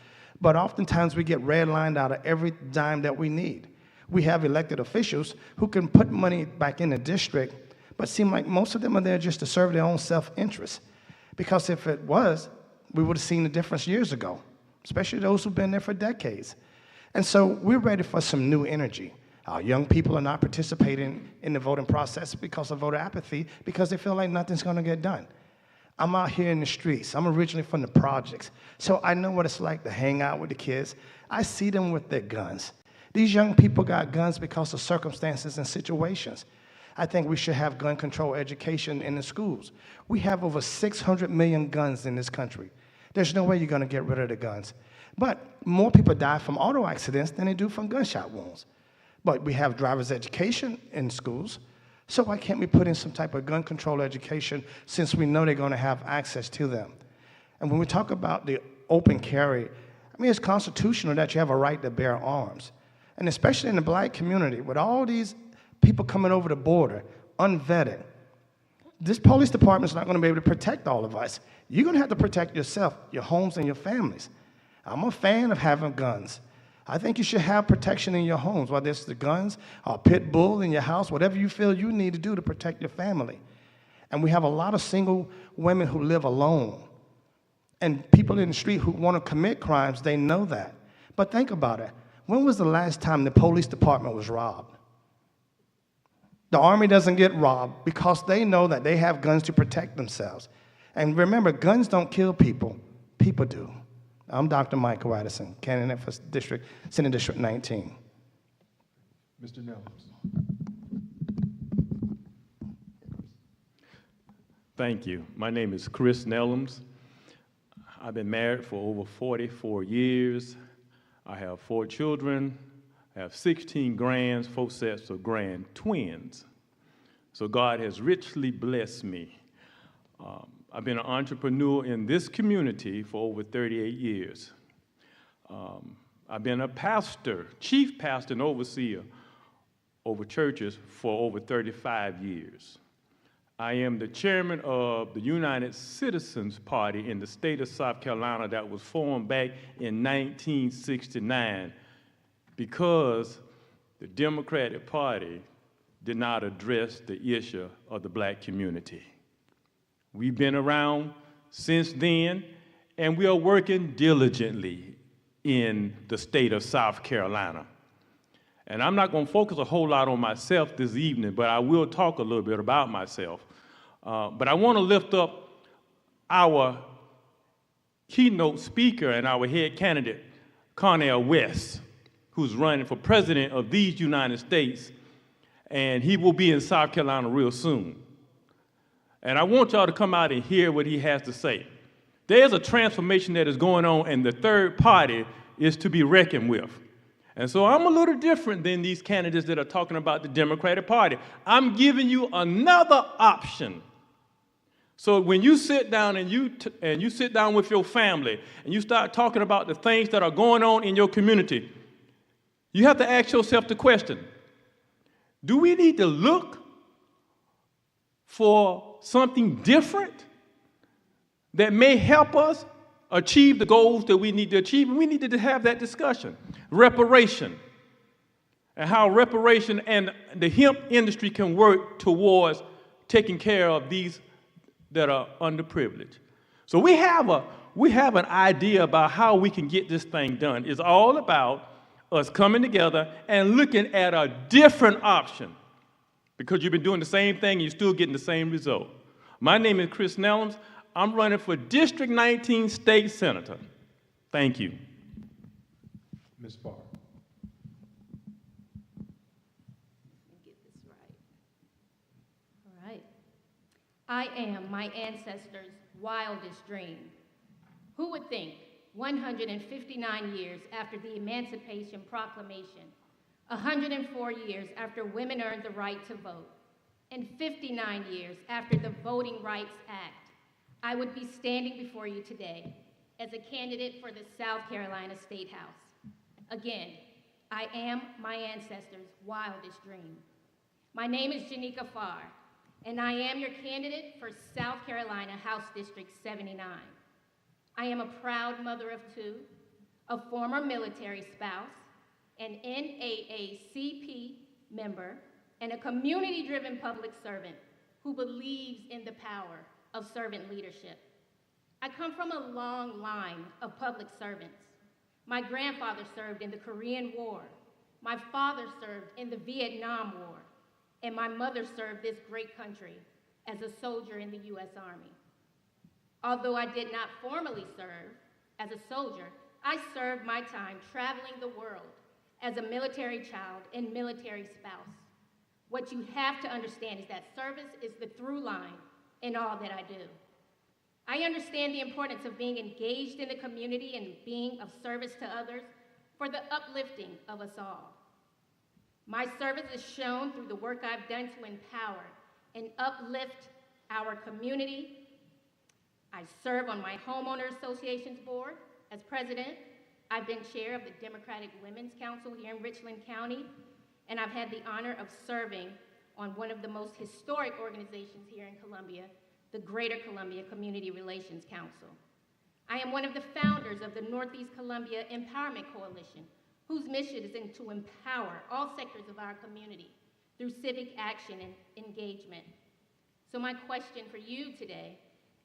But oftentimes we get redlined out of every dime that we need. We have elected officials who can put money back in the district, but seem like most of them are there just to serve their own self-interest. Because if it was, we would have seen the difference years ago, especially those who've been there for decades. And so we're ready for some new energy. Our young people are not participating in the voting process because of voter apathy, because they feel like nothing's going to get done. I'm out here in the streets. I'm originally from the projects, so I know what it's like to hang out with the kids. I see them with their guns. These young people got guns because of circumstances and situations. I think we should have gun control education in the schools. We have over 600 million guns in this country. There's no way you're going to get rid of the guns. But more people die from auto accidents than they do from gunshot wounds. But we have driver's education in schools, so why can't we put in some type of gun control education since we know they're going to have access to them? And when we talk about the open carry, I mean, it's constitutional that you have a right to bear arms. And especially in the black community, with all these people coming over the border, unvetted, this police department's not going to be able to protect all of us. You're going to have to protect yourself, your homes, and your families. I'm a fan of having guns. I think you should have protection in your homes, whether it's the guns or a pit bull in your house, whatever you feel you need to do to protect your family. And we have a lot of single women who live alone. And people in the street who want to commit crimes, they know that. But think about it. When was the last time the police department was robbed? The Army doesn't get robbed because they know that they have guns to protect themselves. And remember, guns don't kill people. People do. I'm Dr. Michael Addison, candidate for Senate District 19. Mr. Nellums. Thank you. My name is Chris Nellums. I've been married for over 44 years. I have 4 children. I have 16 grands, 4 sets of grand twins. So God has richly blessed me. I've been an entrepreneur in this community for over 38 years. I've been a pastor, chief pastor and overseer over churches for over 35 years. I am the chairman of the United Citizens Party in the state of South Carolina that was formed back in 1969 because the Democratic Party did not address the issue of the black community. We've been around since then, and we are working diligently in the state of South Carolina. And I'm not going to focus a whole lot on myself this evening, but I will talk a little bit about myself. But I want to lift up our keynote speaker and our head candidate, Cornel West, who's running for president of these United States, and he will be in South Carolina real soon. And I want y'all to come out and hear what he has to say. There's a transformation that is going on, and the third party is to be reckoned with. And so I'm a little different than these candidates that are talking about the Democratic Party. I'm giving you another option. So when you sit down and you sit down with your family and you start talking about the things that are going on in your community, you have to ask yourself the question, do we need to look for something different that may help us achieve the goals that we need to achieve? And we need to have that discussion. Reparation, and how reparation and the hemp industry can work towards taking care of these that are underprivileged. So we have an idea about how we can get this thing done. It's all about us coming together and looking at a different option, because you've been doing the same thing and you're still getting the same result. My name is Chris Nellums. I'm running for District 19 State Senator. Thank you. Ms. Farr. Get this right. All right. I am my ancestors' wildest dream. Who would think 159 years after the Emancipation Proclamation, 104 years after women earned the right to vote, and 59 years after the Voting Rights Act, I would be standing before you today as a candidate for the South Carolina State House. Again, I am my ancestors' wildest dream. My name is Janika Farr, and I am your candidate for South Carolina House District 79. I am a proud mother of two, a former military spouse, an NAACP member, and a community-driven public servant who believes in the power of servant leadership. I come from a long line of public servants. My grandfather served in the Korean War. My father served in the Vietnam War. And my mother served this great country as a soldier in the U.S. Army. Although I did not formally serve as a soldier, I served my time traveling the world as a military child and military spouse. What you have to understand is that service is the through line in all that I do. I understand the importance of being engaged in the community and being of service to others for the uplifting of us all. My service is shown through the work I've done to empower and uplift our community. I serve on my homeowner association's board as president. I've been chair of the Democratic Women's Council here in Richland County, and I've had the honor of serving on one of the most historic organizations here in Columbia, the Greater Columbia Community Relations Council. I am one of the founders of the Northeast Columbia Empowerment Coalition, whose mission is to empower all sectors of our community through civic action and engagement. So my question for you today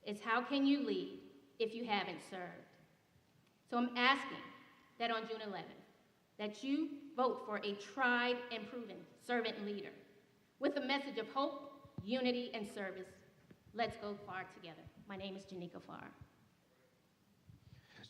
is, how can you lead if you haven't served? So I'm asking that on June 11th, that you vote for a tried and proven servant leader with a message of hope, unity, and service. Let's go far together. My name is Janika Farr.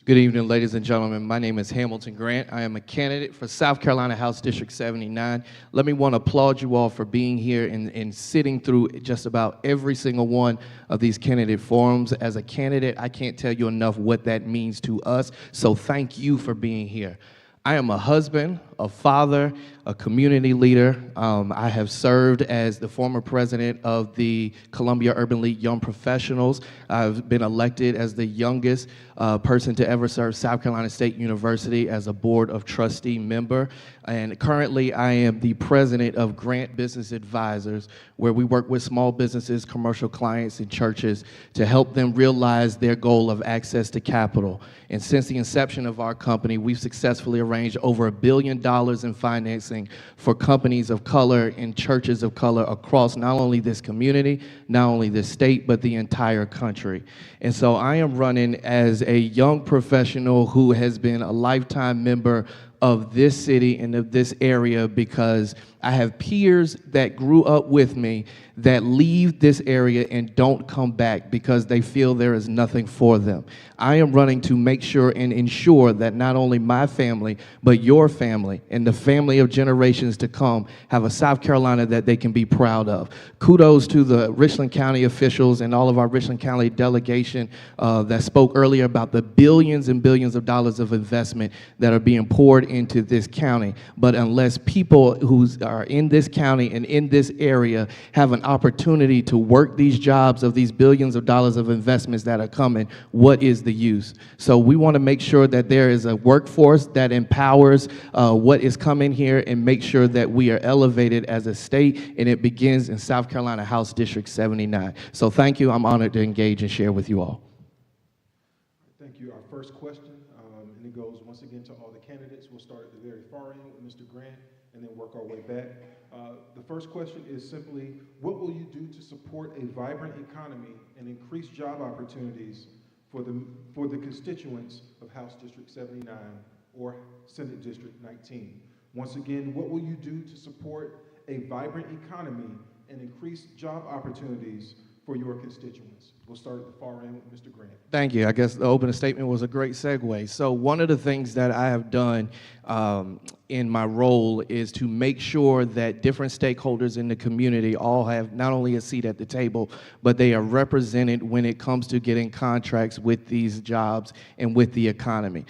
Good evening, ladies and gentlemen. My name is Hamilton Grant. I am a candidate for South Carolina House District 79. Let me want to applaud you all for being here and sitting through just about every single one of these candidate forums. As a candidate, I can't tell you enough what that means to us, so thank you for being here. I am a husband, a father, a community leader. I have served as the former president of the Columbia Urban League Young Professionals. I've been elected as the youngest person to ever serve South Carolina State University as a board of trustee member. And currently I am the president of Grant Business Advisors, where we work with small businesses, commercial clients, and churches to help them realize their goal of access to capital. And since the inception of our company, we've successfully arranged over $1 billion in financing for companies of color and churches of color across not only this community, not only this state, but the entire country. And so I am running as a young professional who has been a lifetime member of this city and of this area because I have peers that grew up with me that leave this area and don't come back because they feel there is nothing for them. I am running to make sure and ensure that not only my family, but your family and the family of generations to come have a South Carolina that they can be proud of. Kudos to the Richland County officials and all of our Richland County delegation that spoke earlier about the billions and billions of dollars of investment that are being poured into this county. But unless people who are in this county and in this area have an opportunity to work these jobs of these billions of dollars of investments that are coming, what is the use? So we want to make sure that there is a workforce that empowers what is coming here and make sure that we are elevated as a state, and it begins in South Carolina House District 79. So thank you. I'm honored to engage and share with you all. Thank you. Our first question, and it goes once again to all the candidates. We'll start at the very far end with Mr. Grant and then work our way back. The first question is simply, what will you do to support a vibrant economy and increase job opportunities for the constituents of House District 79 or Senate District 19? Once again, what will you do to support a vibrant economy and increase job opportunities for your constituents? We'll start at the far end with Mr. Grant. Thank you. I guess the opening statement was a great segue. So one of the things that I have done in my role is to make sure that different stakeholders in the community all have not only a seat at the table, but they are represented when it comes to getting contracts with these jobs and with the economy.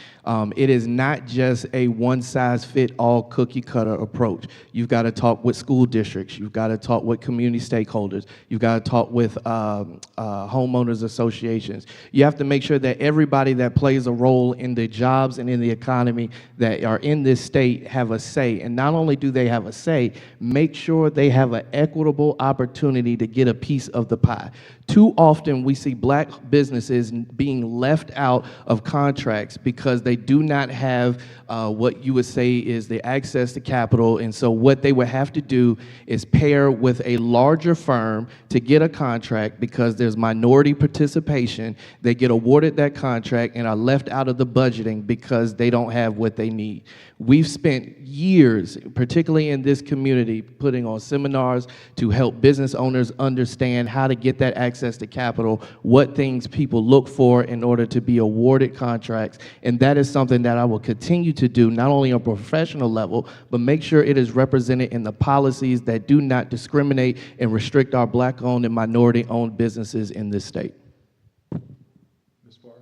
It is not just a one-size-fit-all cookie-cutter approach. You've got to talk with school districts. You've got to talk with community stakeholders. You've got to talk with homeowners associations. You have to make sure that everybody that plays a role in the jobs and in the economy that are in this state have a say. And not only do they have a say, make sure they have an equitable opportunity to get a piece of the pie. Too often we see black businesses being left out of contracts because they do not have what you would say is the access to capital. And so what they would have to do is pair with a larger firm to get a contract because there's minority participation. They get awarded that contract and are left out of the budgeting because they don't have what they need. We've spent years, particularly in this community, putting on seminars to help business owners understand how to get that access to capital, what things people look for in order to be awarded contracts. And that is something that I will continue to do, not only on a professional level, but make sure it is represented in the policies that do not discriminate and restrict our black-owned and minority-owned businesses in this state. Ms. Barr?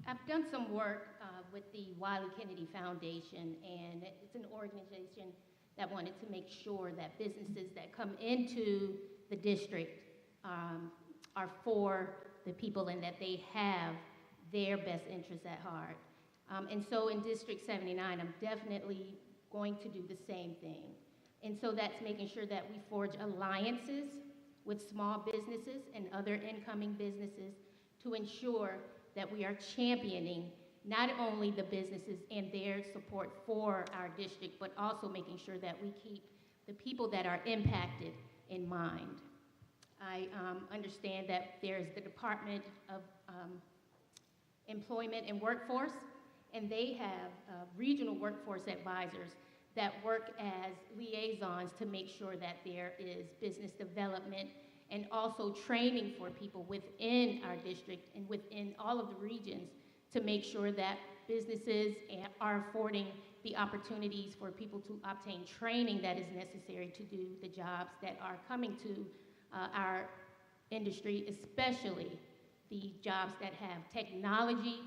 I've done some work with the Wiley Kennedy Foundation, and it's an organization that wanted to make sure that businesses that come into the district are for the people and that they have their best interests at heart. And so in District 79, I'm definitely going to do the same thing. And so that's making sure that we forge alliances with small businesses and other incoming businesses to ensure that we are championing not only the businesses and their support for our district, but also making sure that we keep the people that are impacted in mind. I understand that there's the Department of Employment and Workforce, and they have regional workforce advisors that work as liaisons to make sure that there is business development and also training for people within our district and within all of the regions to make sure that businesses are affording the opportunities for people to obtain training that is necessary to do the jobs that are coming to our industry, especially the jobs that have technology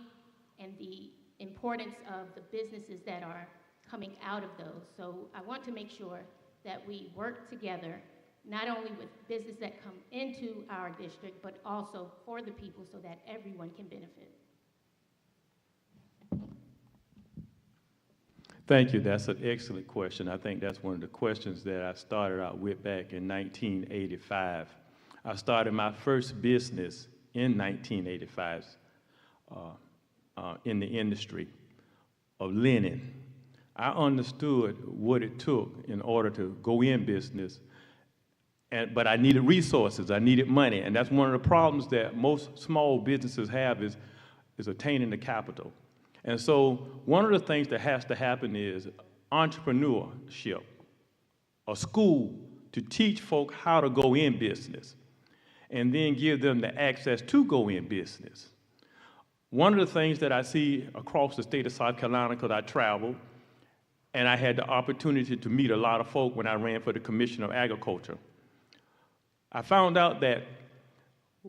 and the importance of the businesses that are coming out of those. So I want to make sure that we work together, not only with business that come into our district, but also for the people so that everyone can benefit. Thank you. That's an excellent question. I think that's one of the questions that I started out with back in 1985. I started my first business in 1985 in the industry of linen. I understood what it took in order to go in business, but I needed resources, I needed money, and that's one of the problems that most small businesses have is attaining the capital. And so one of the things that has to happen is entrepreneurship, a school to teach folk how to go in business, and then give them the access to go in business. One of the things that I see across the state of South Carolina, because I traveled, and I had the opportunity to meet a lot of folk when I ran for the Commission of Agriculture, I found out that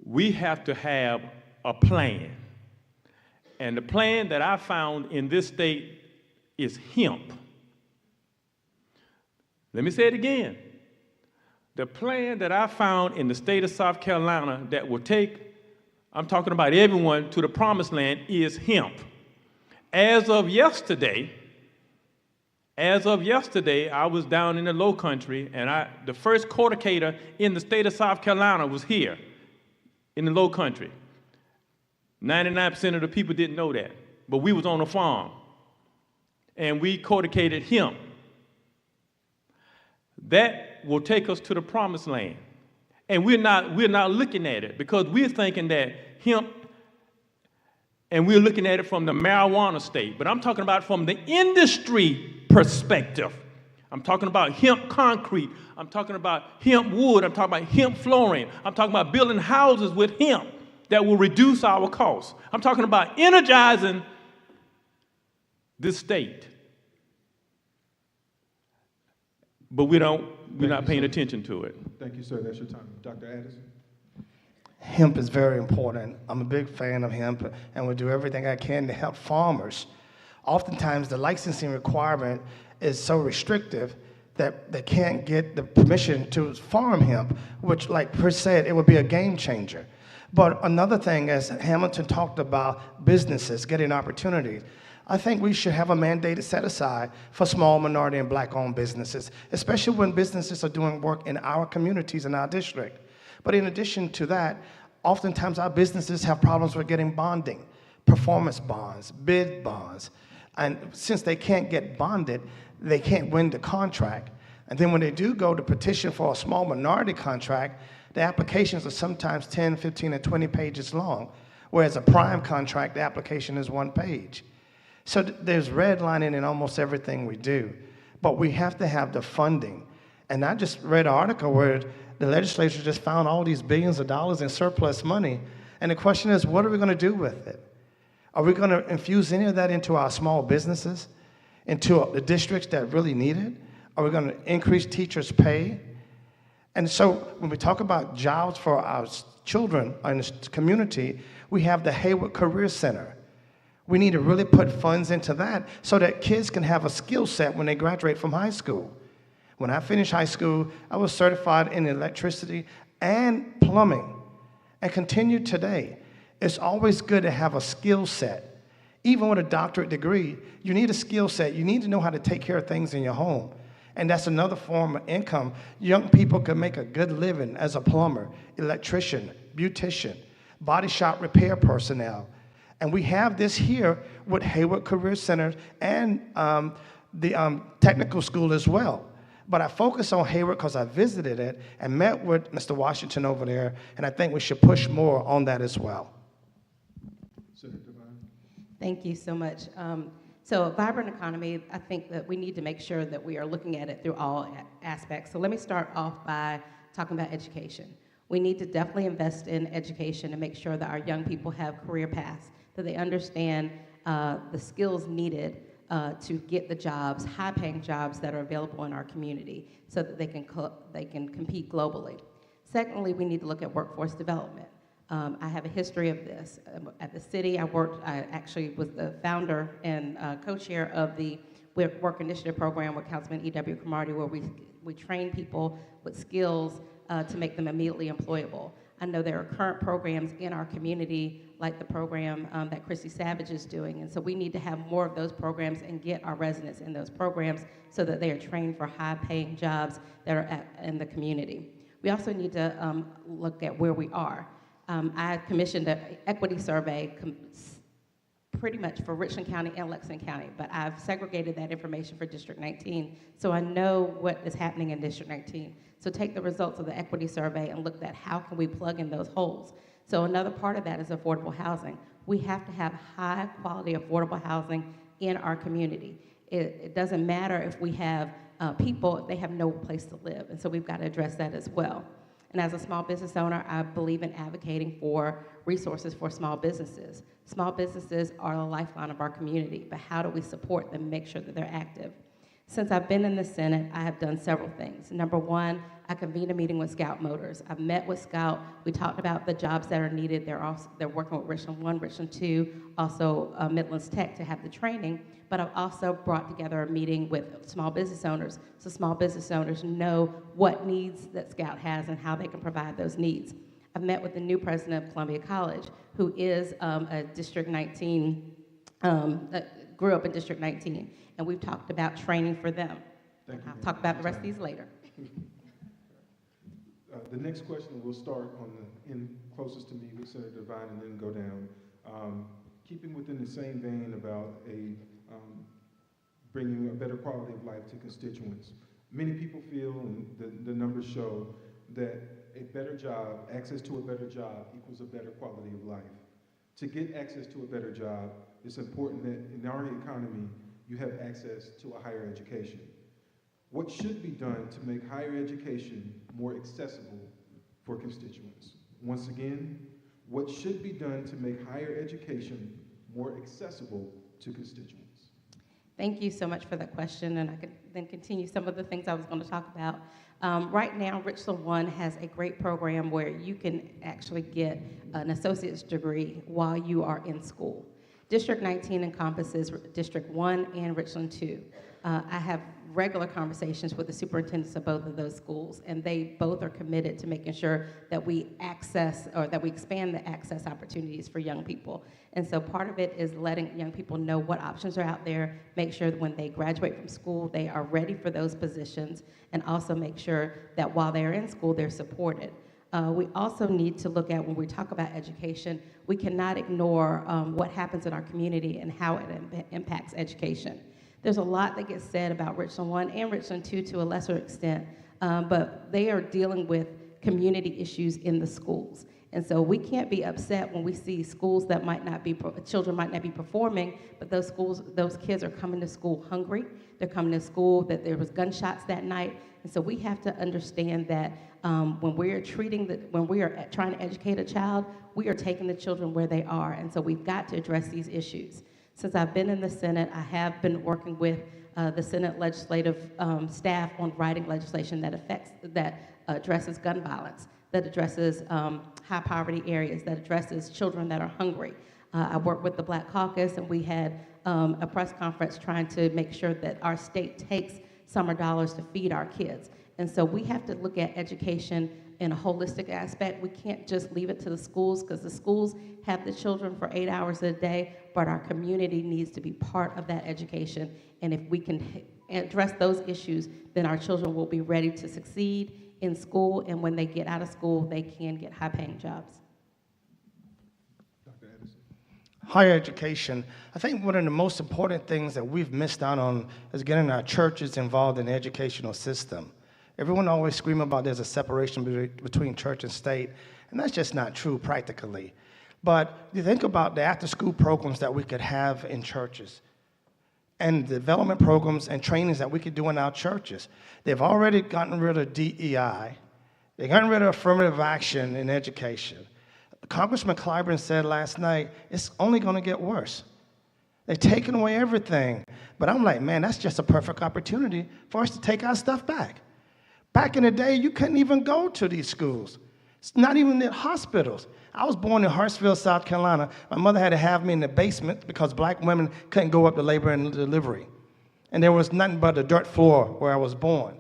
we have to have a plan. And the plan that I found in this state is hemp. Let me say it again. The plan that I found in the state of South Carolina that will take, I'm talking about everyone, to the promised land is hemp. As of yesterday, I was down in the Low Country, and the first corticator in the state of South Carolina was here in the Low Country. 99% of the people didn't know that, but we was on a farm, and we corticated hemp. That will take us to the promised land. And we're not looking at it because we're thinking that hemp, and we're looking at it from the marijuana state, but I'm talking about from the industry perspective. I'm talking about hemp concrete. I'm talking about hemp wood. I'm talking about hemp flooring. I'm talking about building houses with hemp that will reduce our costs. I'm talking about energizing this state. But we're not paying attention to it. Thank you, sir. That's your time. Dr. Addison? Hemp is very important. I'm a big fan of hemp and will do everything I can to help farmers. Oftentimes, the licensing requirement is so restrictive that they can't get the permission to farm hemp, which, like Chris said, it would be a game changer. But another thing, as Hamilton talked about businesses getting opportunities, I think we should have a mandate set aside for small minority and black-owned businesses, especially when businesses are doing work in our communities in our district. But in addition to that, oftentimes our businesses have problems with getting bonding, performance bonds, bid bonds. And since they can't get bonded, they can't win the contract. And then when they do go to petition for a small minority contract, the applications are sometimes 10, 15, and 20 pages long, whereas a prime contract, the application is 1 page. So there's redlining in almost everything we do, but we have to have the funding. And I just read an article where the legislature just found all these billions of dollars in surplus money, and the question is, what are we going to do with it? Are we going to infuse any of that into our small businesses, into the districts that really need it? Are we going to increase teachers' pay? And so when we talk about jobs for our children in the community, we have the Hayward Career Center. We need to really put funds into that so that kids can have a skill set when they graduate from high school. When I finished high school, I was certified in electricity and plumbing and continue today. It's always good to have a skill set. Even with a doctorate degree, you need a skill set. You need to know how to take care of things in your home. And that's another form of income. Young people can make a good living as a plumber, electrician, beautician, body shop repair personnel. And we have this here with Hayward Career Center and the technical school as well. But I focus on Hayward because I visited it and met with Mr. Washington over there, and I think we should push more on that as well. Senator Devine? Thank you so much. So a vibrant economy, I think that we need to make sure that we are looking at it through all aspects. So let me start off by talking about education. We need to definitely invest in education and make sure that our young people have career paths, that they understand the skills needed to get the jobs, high-paying jobs that are available in our community so that they can compete globally. Secondly, we need to look at workforce development. I have a history of this. At the city, I actually was the founder and co-chair of the Work Initiative Program with Councilman E.W. Cromartie, where we train people with skills to make them immediately employable. I know there are current programs in our community, like the program that Chrissy Savage is doing, and so we need to have more of those programs and get our residents in those programs so that they are trained for high-paying jobs that are in the community. We also need to look at where we are. I commissioned an equity survey pretty much for Richland County and Lexington County, but I've segregated that information for District 19, so I know what is happening in District 19. So take the results of the equity survey and look at how can we plug in those holes. So another part of that is affordable housing. We have to have high quality affordable housing in our community. It doesn't matter if we have people, they have no place to live, and so we've got to address that as well. And as a small business owner, I believe in advocating for resources for small businesses. Small businesses are the lifeline of our community, but how do we support them, make sure that they're active? Since I've been in the Senate, I have done several things. Number one, I convened a meeting with Scout Motors. I've met with Scout. We talked about the jobs that are needed. They're working with Richland 1, Richland 2, also Midlands Tech to have the training. But I've also brought together a meeting with small business owners, so small business owners know what needs that Scout has and how they can provide those needs. I've met with the new president of Columbia College, who is a District 19, grew up in District 19, and we've talked about training for them. I'll talk about the rest of these later. The next question, we'll start on the end closest to me with Senator Devine and then go down. Keeping within the same vein about bringing a better quality of life to constituents. Many people feel, and the numbers show, that a better job, access to a better job equals a better quality of life. To get access to a better job, it's important that in our economy, you have access to a higher education. What should be done to make higher education more accessible for constituents? Once again, what should be done to make higher education more accessible to constituents? Thank you so much for that question, and I could then continue some of the things I was going to talk about. Right now, Richland 1 has a great program where you can actually get an associate's degree while you are in school. District 19 encompasses District 1 and Richland 2. I have regular conversations with the superintendents of both of those schools, and they both are committed to making sure that we access, or that we expand the access opportunities for young people. And so part of it is letting young people know what options are out there, make sure that when they graduate from school, they are ready for those positions, and also make sure that while they're in school, they're supported. We also need to look at, when we talk about education, we cannot ignore what happens in our community and how it impacts education. There's a lot that gets said about Richland 1 and Richland 2 to a lesser extent, but they are dealing with community issues in the schools. And so we can't be upset when we see schools that might not be, children might not be performing, but those kids are coming to school hungry. They're coming to school that there was gunshots that night. And so we have to understand that when we are trying to educate a child, we are taking the children where they are. And so we've got to address these issues. Since I've been in the Senate, I have been working with the Senate legislative staff on writing legislation that addresses gun violence, that addresses high poverty areas, that addresses children that are hungry. I worked with the Black Caucus, and we had a press conference trying to make sure that our state takes summer dollars to feed our kids. And so we have to look at education in a holistic aspect. We can't just leave it to the schools, because the schools have the children for 8 hours a day, but our community needs to be part of that education. And if we can address those issues, then our children will be ready to succeed in school, and when they get out of school, they can get high-paying jobs. Dr. Addison. Higher education. I think one of the most important things that we've missed out on is getting our churches involved in the educational system. Everyone always screams about there's a separation between church and state, and that's just not true practically. But you think about the after-school programs that we could have in churches, and the development programs and trainings that we could do in our churches. They've already gotten rid of DEI. They've gotten rid of affirmative action in education. Congressman Clyburn said last night, it's only going to get worse. They're taking away everything. But I'm like, man, that's just a perfect opportunity for us to take our stuff back. Back in the day, you couldn't even go to these schools. It's not even in hospitals. I was born in Hartsville, South Carolina. My mother had to have me in the basement because black women couldn't go up to labor and delivery. And there was nothing but a dirt floor where I was born.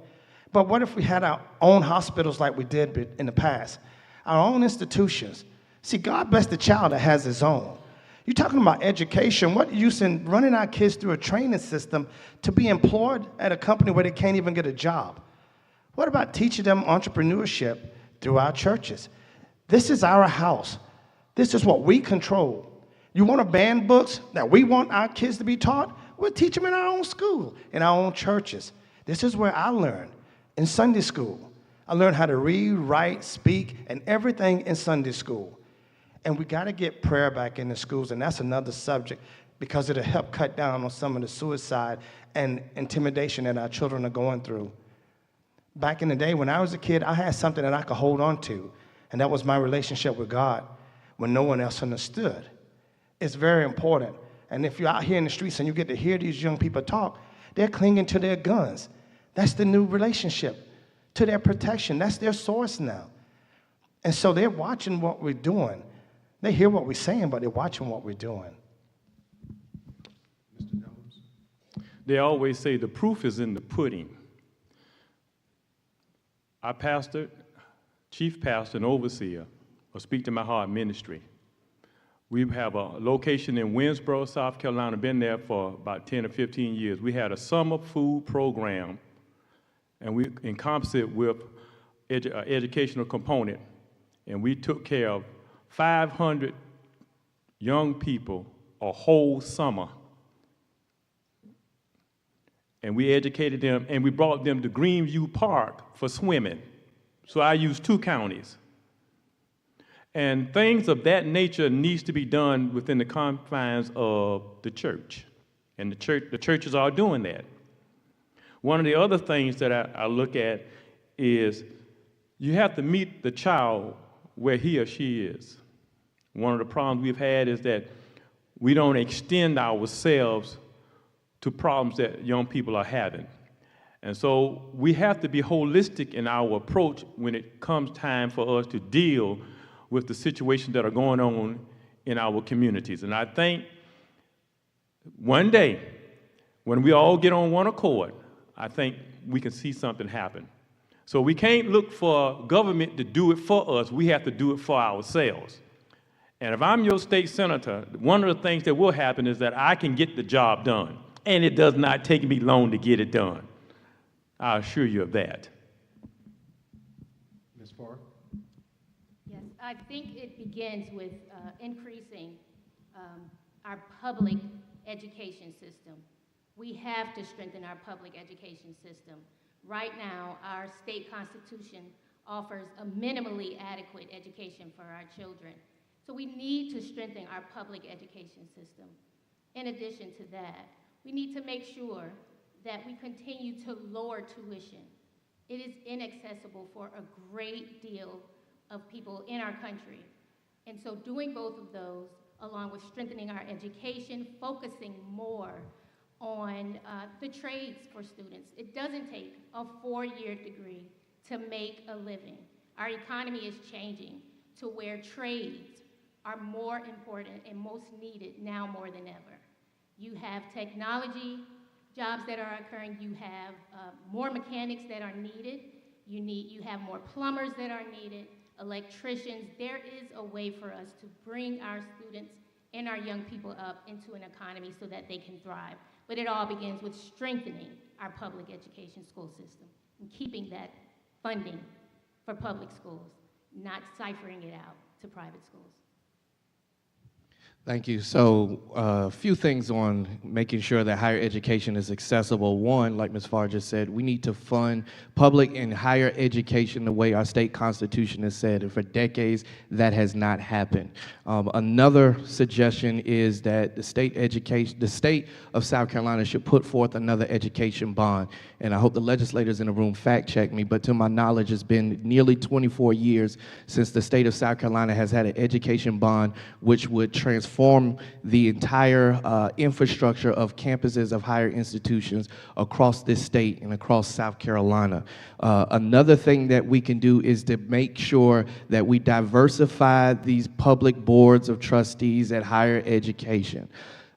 But what if we had our own hospitals like we did in the past? Our own institutions. See, God bless the child that has his own. You're talking about education. What use in running our kids through a training system to be employed at a company where they can't even get a job? What about teaching them entrepreneurship through our churches? This is our house. This is what we control. You want to ban books that we want our kids to be taught? We'll teach them in our own school, in our own churches. This is where I learned, in Sunday school. I learned how to read, write, speak, and everything in Sunday school. And we got to get prayer back in the schools, and that's another subject because it'll help cut down on some of the suicide and intimidation that our children are going through. Back in the day, when I was a kid, I had something that I could hold on to, and that was my relationship with God when no one else understood. It's very important. And if you're out here in the streets and you get to hear these young people talk, they're clinging to their guns. That's the new relationship, to their protection. That's their source now. And so they're watching what we're doing. They hear what we're saying, but they're watching what we're doing. Mr. Nelms? They always say the proof is in the pudding. I pastored, chief pastor and overseer of Speak to My Heart ministry. We have a location in Winsboro, South Carolina, been there for about 10 or 15 years. We had a summer food program, and we encompassed it with educational component, and we took care of 500 young people a whole summer. And we educated them, and we brought them to Greenview Park for swimming. So I used 2 counties. And things of that nature needs to be done within the confines of the church. And the churches are doing that. One of the other things that I look at is you have to meet the child where he or she is. One of the problems we've had is that we don't extend ourselves to problems that young people are having. And so we have to be holistic in our approach when it comes time for us to deal with the situations that are going on in our communities. And I think one day, when we all get on one accord, I think we can see something happen. So we can't look for government to do it for us. We have to do it for ourselves. And if I'm your state senator, one of the things that will happen is that I can get the job done. And it does not take me long to get it done. I assure you of that. Ms. Farr? Yes, I think it begins with increasing our public education system. We have to strengthen our public education system. Right now, our state constitution offers a minimally adequate education for our children. So we need to strengthen our public education system. In addition to that, we need to make sure that we continue to lower tuition. It is inaccessible for a great deal of people in our country. And so doing both of those, along with strengthening our education, focusing more on the trades for students. It doesn't take a 4-year degree to make a living. Our economy is changing to where trades are more important and most needed now more than ever. You have technology jobs that are occurring. You have more mechanics that are needed. You have more plumbers that are needed, electricians. There is a way for us to bring our students and our young people up into an economy so that they can thrive. But it all begins with strengthening our public education school system and keeping that funding for public schools, not ciphering it out to private schools. Thank you. So a few things on making sure that higher education is accessible. One, like Ms. Farr just said, we need to fund public and higher education the way our state constitution has said, and for decades that has not happened. Another suggestion is that the state of South Carolina should put forth another education bond. And I hope the legislators in the room fact check me, but to my knowledge, it's been nearly 24 years since the state of South Carolina has had an education bond which would transform the entire infrastructure of campuses of higher institutions across this state and across South Carolina. Another thing that we can do is to make sure that we diversify these public boards of trustees at higher education.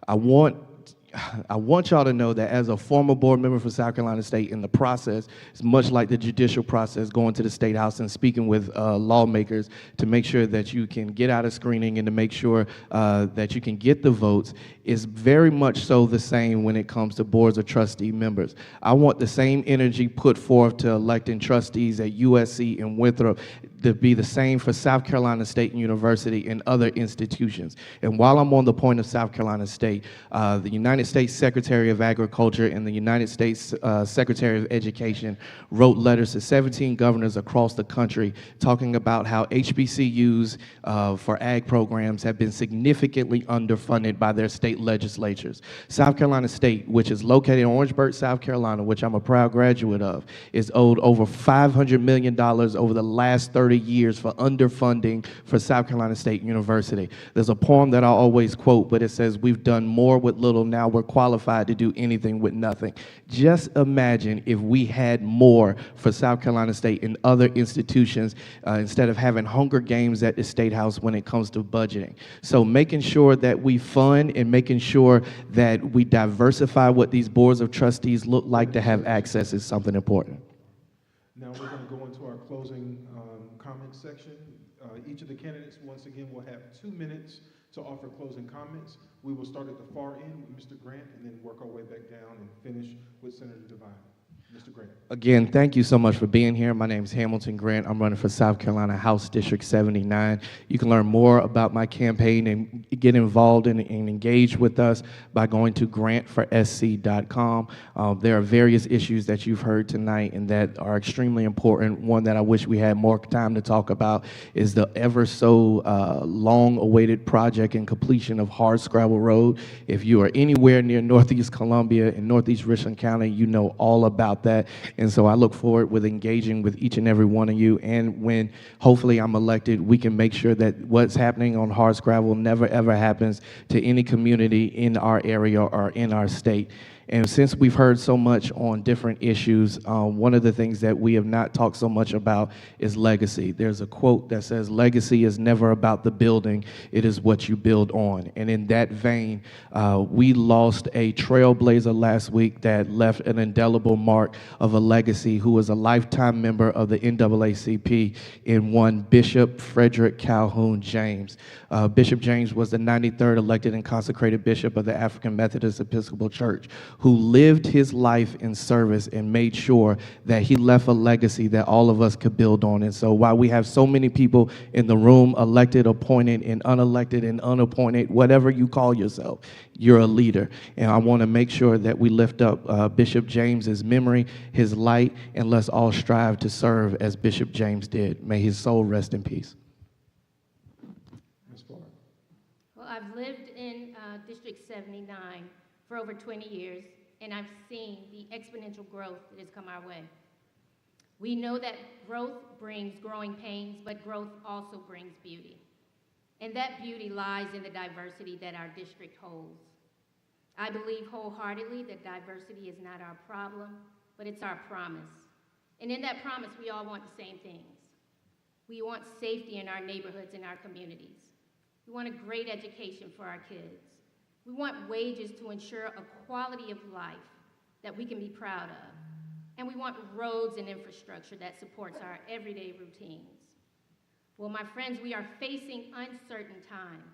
I want y'all to know that as a former board member for South Carolina State, in the process, it's much like the judicial process, going to the State House and speaking with lawmakers to make sure that you can get out of screening and to make sure that you can get the votes, is very much so the same when it comes to boards of trustee members. I want the same energy put forth to electing trustees at USC and Winthrop. to be the same for South Carolina State University and other institutions. And while I'm on the point of South Carolina State, the United States Secretary of Agriculture and the United States Secretary of Education wrote letters to 17 governors across the country talking about how HBCUs for ag programs have been significantly underfunded by their state legislatures. South Carolina State, which is located in Orangeburg, South Carolina, which I'm a proud graduate of, is owed over $500 million over the last 30 years for underfunding for South Carolina State University. There's a poem that I always quote, but it says, "We've done more with little, now we're qualified to do anything with nothing." Just imagine if we had more for South Carolina State and other institutions instead of having Hunger Games at the State House when it comes to budgeting. So making sure that we fund and making sure that we diversify what these boards of trustees look like to have access is something important. Now we're going to go into our closing comment section. Each of the candidates, once again, will have 2 minutes to offer closing comments. We will start at the far end with Mr. Grant and then work our way back down and finish with Senator Devine. Mr. Grant. Again, thank you so much for being here. My name is Hamilton Grant. I'm running for South Carolina House District 79. You can learn more about my campaign and get involved and engage with us by going to grantforsc.com. There are various issues that you've heard tonight and that are extremely important. One that I wish we had more time to talk about is the ever so long-awaited project and completion of Hardscrabble Road. If you are anywhere near Northeast Columbia and Northeast Richland County, you know all about that. And so I look forward with engaging with each and every one of you. And when hopefully I'm elected, we can make sure that what's happening on Hardscrabble never ever happens to any community in our area or in our state. And since we've heard so much on different issues, one of the things that we have not talked so much about is legacy. There's a quote that says, "Legacy is never about the building, it is what you build on." And in that vein, we lost a trailblazer last week that left an indelible mark of a legacy, who was a lifetime member of the NAACP in one Bishop Frederick Calhoun James. Bishop James was the 93rd elected and consecrated bishop of the African Methodist Episcopal Church, who lived his life in service and made sure that he left a legacy that all of us could build on. And so while we have so many people in the room, elected, appointed, and unelected and unappointed, whatever you call yourself, you're a leader. And I want to make sure that we lift up Bishop James's memory, his light, and let's all strive to serve as Bishop James did. May his soul rest in peace. Well, I've lived in District 79 for over 20 years, and I've seen the exponential growth that has come our way. We know that growth brings growing pains, but growth also brings beauty. And that beauty lies in the diversity that our district holds. I believe wholeheartedly that diversity is not our problem, but it's our promise. And in that promise, we all want the same things. We want safety in our neighborhoods and our communities. We want a great education for our kids. We want wages to ensure a quality of life that we can be proud of. And we want roads and infrastructure that supports our everyday routines. Well, my friends, we are facing uncertain times.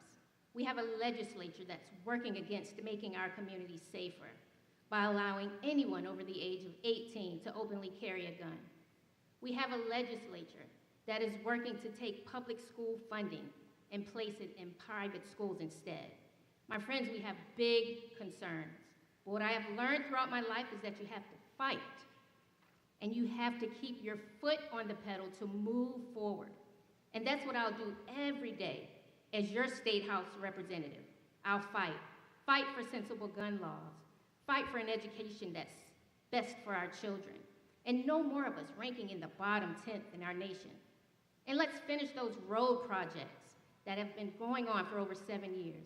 We have a legislature that's working against making our communities safer by allowing anyone over the age of 18 to openly carry a gun. We have a legislature that is working to take public school funding and place it in private schools instead. My friends, we have big concerns. But what I have learned throughout my life is that you have to fight, and you have to keep your foot on the pedal to move forward. And that's what I'll do every day as your State House representative. I'll fight for sensible gun laws, fight for an education that's best for our children, and no more of us ranking in the bottom 10th in our nation. And let's finish those road projects that have been going on for over 7 years.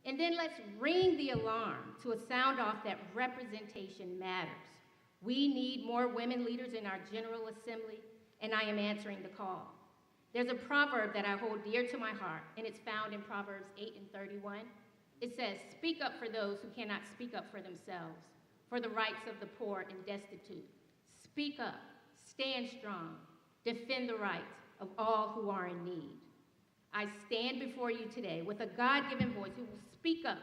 And then let's ring the alarm to a sound off that representation matters. We need more women leaders in our General Assembly, and I am answering the call. There's a proverb that I hold dear to my heart, and it's found in Proverbs 8:31. It says, "Speak up for those who cannot speak up for themselves, for the rights of the poor and destitute. Speak up, stand strong, defend the rights of all who are in need." I stand before you today with a God-given voice who will speak up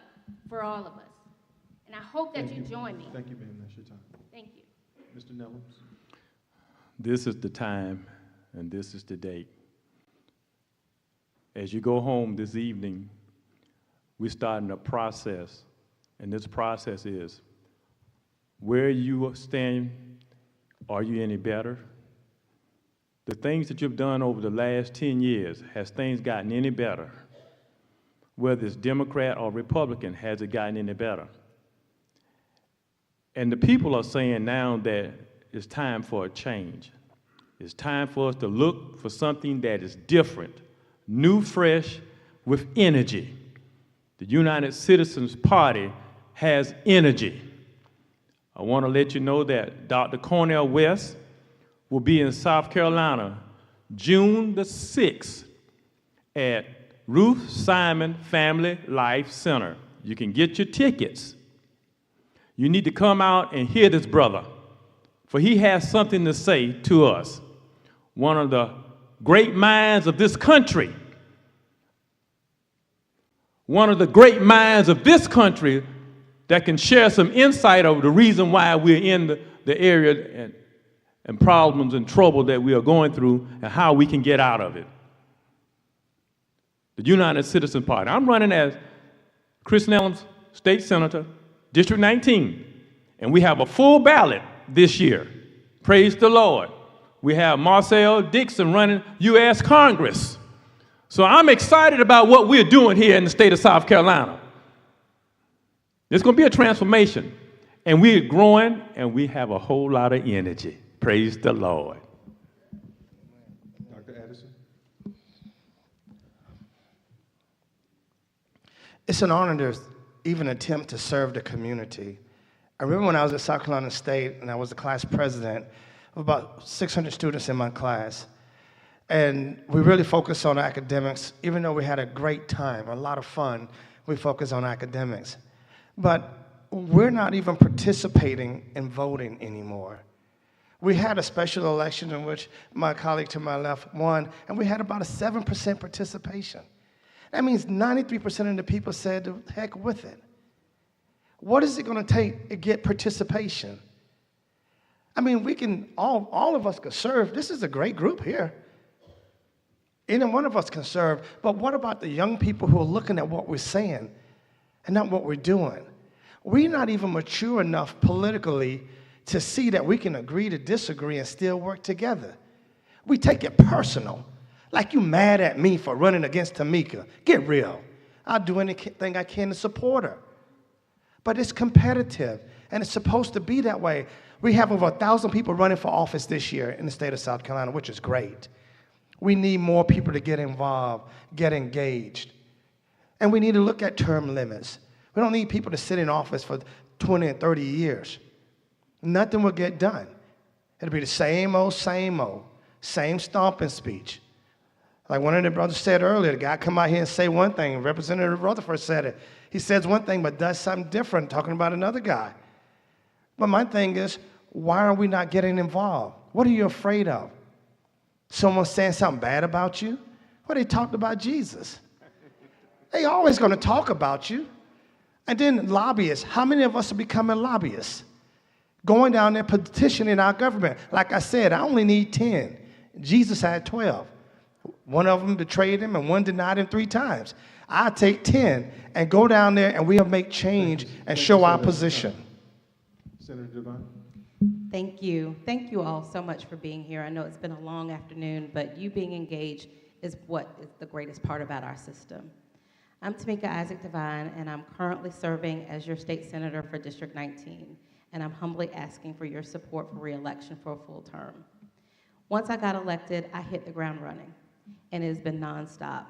for all of us. And I hope that you join me. Thank you, ma'am. That's your time. Thank you. Mr. Nellums. This is the time and this is the date as you go home this evening, we're starting a process, and this process is, where you stand, are you any better? The things that you've done over the last 10 years, has things gotten any better? Whether it's Democrat or Republican, has it gotten any better? And the people are saying now that it's time for a change. It's time for us to look for something that is different, new, fresh, with energy. The United Citizens Party has energy. I want to let you know that Dr. Cornel West will be in South Carolina June the 6th at Ruth Simon Family Life Center. You can get your tickets. You need to come out and hear this brother, for he has something to say to us. One of the great minds of this country, one of the great minds of this country that can share some insight of the reason why we're in the area and problems and trouble that we are going through and how we can get out of it. The United Citizen Party. I'm running as Chris Nellums, State Senator, District 19, and we have a full ballot this year. Praise the Lord. We have Marcel Dixon running U.S. Congress. So I'm excited about what we're doing here in the state of South Carolina. There's going to be a transformation, and we're growing, and we have a whole lot of energy. Praise the Lord. Dr. Addison? It's an honor to even attempt to serve the community. I remember when I was at South Carolina State and I was the class president of about 600 students in my class. And we really focused on academics. Even though we had a great time, a lot of fun, we focused on academics. But we're not even participating in voting anymore. We had a special election in which my colleague to my left won, and we had about a 7% participation. That means 93% of the people said, the heck with it. What is it going to take to get participation? I mean, we can, all of us could serve. This is a great group here. Any one of us can serve, but what about the young people who are looking at what we're saying and not what we're doing? We're not even mature enough politically to see that we can agree to disagree and still work together. We take it personal, like you mad at me for running against Tamika. Get real. I'll do anything I can to support her. But it's competitive, and it's supposed to be that way. We have over 1,000 people running for office this year in the state of South Carolina, which is great. We need more people to get involved, get engaged. And we need to look at term limits. We don't need people to sit in office for 20 and 30 years. Nothing will get done. It'll be the same old, same stomping speech. Like one of the brothers said earlier, the guy come out here and say one thing, Representative Rutherford said it. He says one thing but does something different, talking about another guy. But my thing is, why are we not getting involved? What are you afraid of? Someone saying something bad about you? Well, they talked about Jesus. They always going to talk about you. And then lobbyists. How many of us are becoming lobbyists? Going down there petitioning our government. Like I said, I only need 10. Jesus had 12. One of them betrayed him and one denied him 3 times. I take 10 and go down there and we'll make change and show our position. Senator Devine. Thank you. Thank you all so much for being here. I know it's been a long afternoon, but you being engaged is what is the greatest part about our system. I'm Tamika Isaac Devine, and I'm currently serving as your state senator for District 19, and I'm humbly asking for your support for re-election for a full term. Once I got elected, I hit the ground running, and it has been nonstop.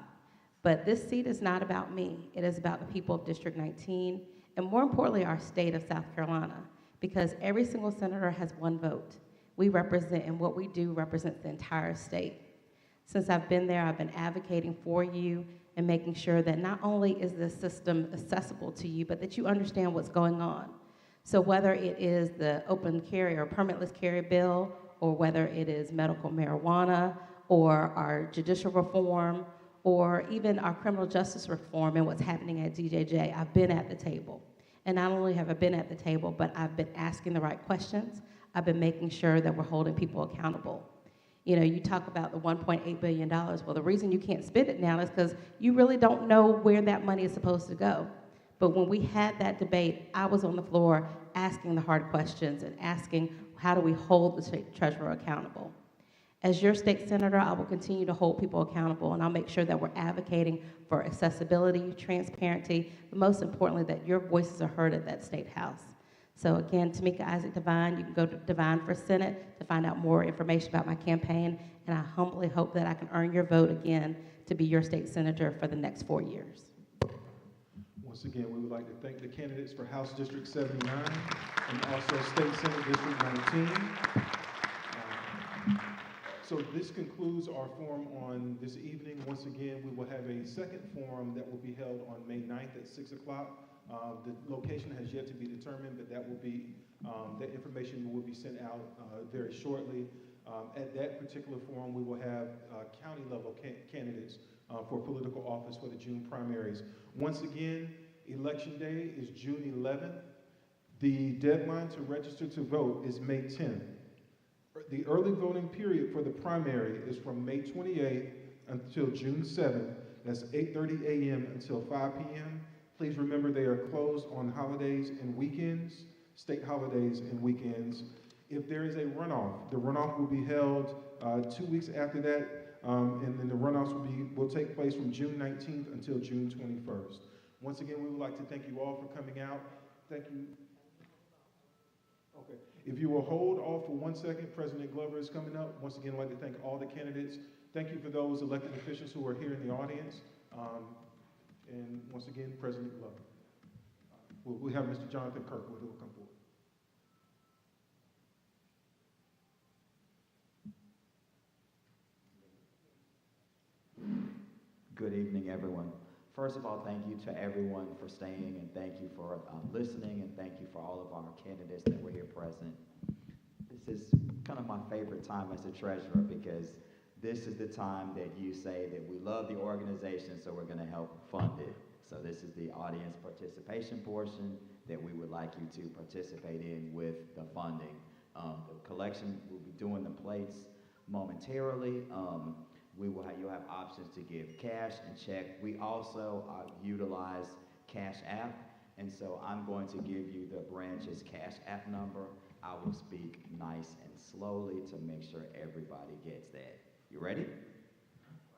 But this seat is not about me. It is about the people of District 19, and more importantly, our state of South Carolina, because every single senator has one vote. We represent, and what we do represents the entire state. Since I've been there, I've been advocating for you and making sure that not only is the system accessible to you, but that you understand what's going on. So whether it is the open carry or permitless carry bill, or whether it is medical marijuana, or our judicial reform, or even our criminal justice reform and what's happening at DJJ, I've been at the table. And not only have I been at the table, but I've been asking the right questions. I've been making sure that we're holding people accountable. You know, you talk about the $1.8 billion. Well, the reason you can't spend it now is because you really don't know where that money is supposed to go. But when we had that debate, I was on the floor asking the hard questions and asking, how do we hold the state treasurer accountable? As your state senator, I will continue to hold people accountable, and I'll make sure that we're advocating for accessibility, transparency, but most importantly, that your voices are heard at that state house. So again, Tamika Isaac Devine, you can go to Devine for Senate to find out more information about my campaign, and I humbly hope that I can earn your vote again to be your state senator for the next 4 years. Once again, we would like to thank the candidates for House District 79 and also State Senate District 19. So this concludes our forum on this evening. Once again, we will have a second forum that will be held on May 9th at 6 o'clock. The location has yet to be determined, but that will be, that information will be sent out very shortly. At that particular forum, we will have county level candidates for political office for the June primaries. Once again, Election Day is June 11th. The deadline to register to vote is May 10th. The early voting period for the primary is from May 28th until June 7th. That's 8:30 a.m. until 5 p.m. Please remember they are closed on holidays and weekends, state holidays and weekends. If there is a runoff, the runoff will be held 2 weeks after that, and then the runoffs will take place from June 19th until June 21st. Once again, we would like to thank you all for coming out. Thank you. Okay. If you will hold off for 1 second, President Glover is coming up. Once again, I'd like to thank all the candidates. Thank you for those elected officials who are here in the audience. And once again, President Glover. We have Mr. Jonathan Kirkwood who will come forward. Good evening, everyone. First of all, thank you to everyone for staying, and thank you for listening, and thank you for all of our candidates that were here present. This is kind of my favorite time as the treasurer, because this is the time that you say that we love the organization, so we're going to help fund it. So this is the audience participation portion that we would like you to participate in with the funding. The collection, we'll be doing the plates momentarily. You'll have options to give cash and check. We also utilize Cash App, and so I'm going to give you the branch's Cash App number. I will speak nice and slowly to make sure everybody gets that. You ready?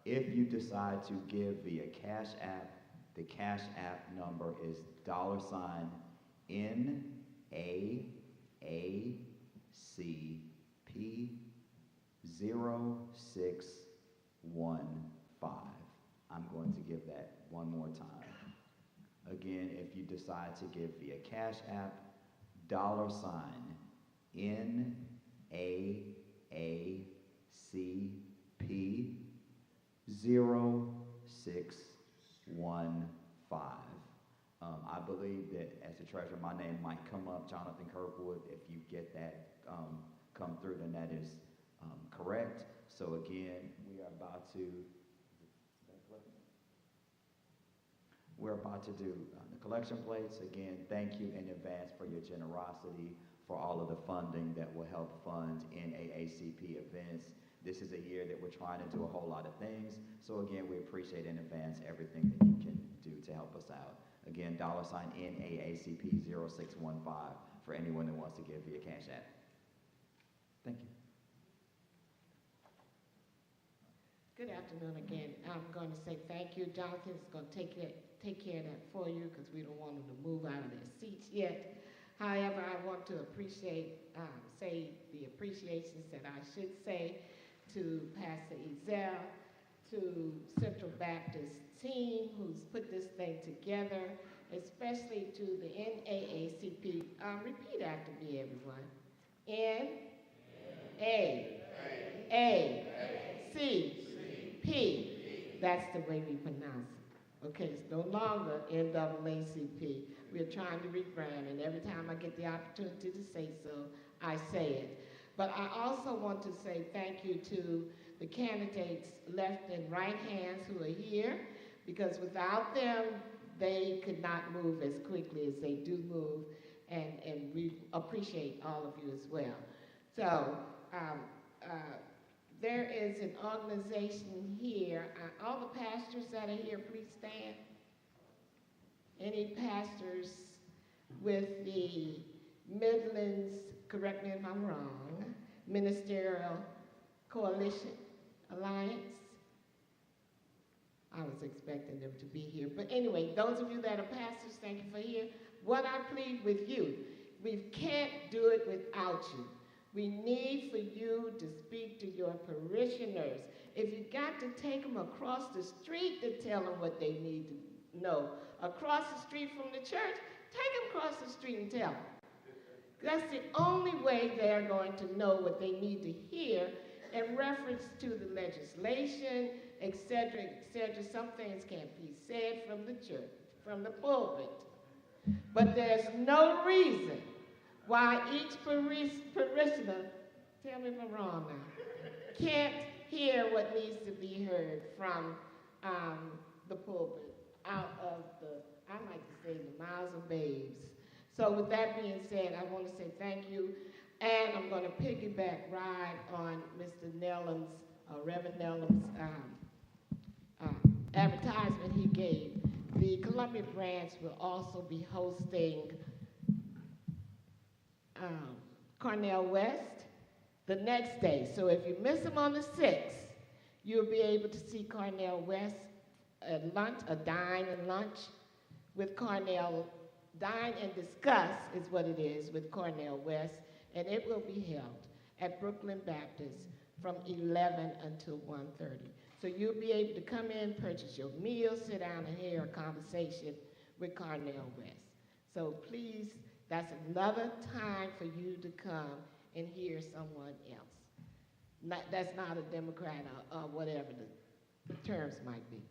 If you decide to give via Cash App, the Cash App number is $NAACP0615. I'm going to give that one more time. Again, if you decide to give via Cash App, $NAACP0615. I believe that as the treasurer, my name might come up, Jonathan Kirkwood. If you get that come through, then that is correct. So again, we're about to do the collection plates. Again, thank you in advance for your generosity, for all of the funding that will help fund NAACP events. This is a year that we're trying to do a whole lot of things. So again, we appreciate in advance everything that you can do to help us out. Again, $NAACP0615 for anyone that wants to give via Cash App. Thank you. Good afternoon again. I'm going to say thank you. Jonathan's going to take care of that for you because we don't want them to move out of their seats yet. However, I want to say the appreciations that I should say to Pastor Ezell, to Central Baptist team who's put this thing together, especially to the NAACP. Repeat after me, everyone. NAACP. That's the way we pronounce it. Okay, it's no longer NAACP. We're trying to rebrand, and every time I get the opportunity to say so, I say it. But I also want to say thank you to the candidates' left and right hands who are here, because without them, they could not move as quickly as they do move, and we appreciate all of you as well. So There is an organization here. All the pastors that are here, please stand. Any pastors with the Midlands, correct me if I'm wrong, Ministerial Coalition Alliance? I was expecting them to be here. But anyway, those of you that are pastors, thank you for here. What I plead with you, we can't do it without you. We need for you to speak to your parishioners. If you got to take them across the street to tell them what they need to know, across the street from the church, take them across the street and tell them. That's the only way they're going to know what they need to hear in reference to the legislation, et cetera, et cetera. Some things can't be said from the church, from the pulpit. But there's no reason why each parishioner, tell me if I'm wrong now, can't hear what needs to be heard from the pulpit, out of the, I like to say, the mouths of babes. So with that being said, I want to say thank you, and I'm going to piggyback right on Mr. Nellam's, Reverend Nellam's advertisement he gave. The Columbia branch will also be hosting Cornell West the next day. So if you miss them on the 6th, you'll be able to see Cornell West at lunch, a dine and lunch with Cornell. Dine and discuss is what it is with Cornell West, and it will be held at Brooklyn Baptist from 11 until 1:30. So you'll be able to come in, purchase your meal, sit down and hear a conversation with Cornell West. So please, that's another time for you to come and hear someone else. That's not a Democrat or whatever the terms might be.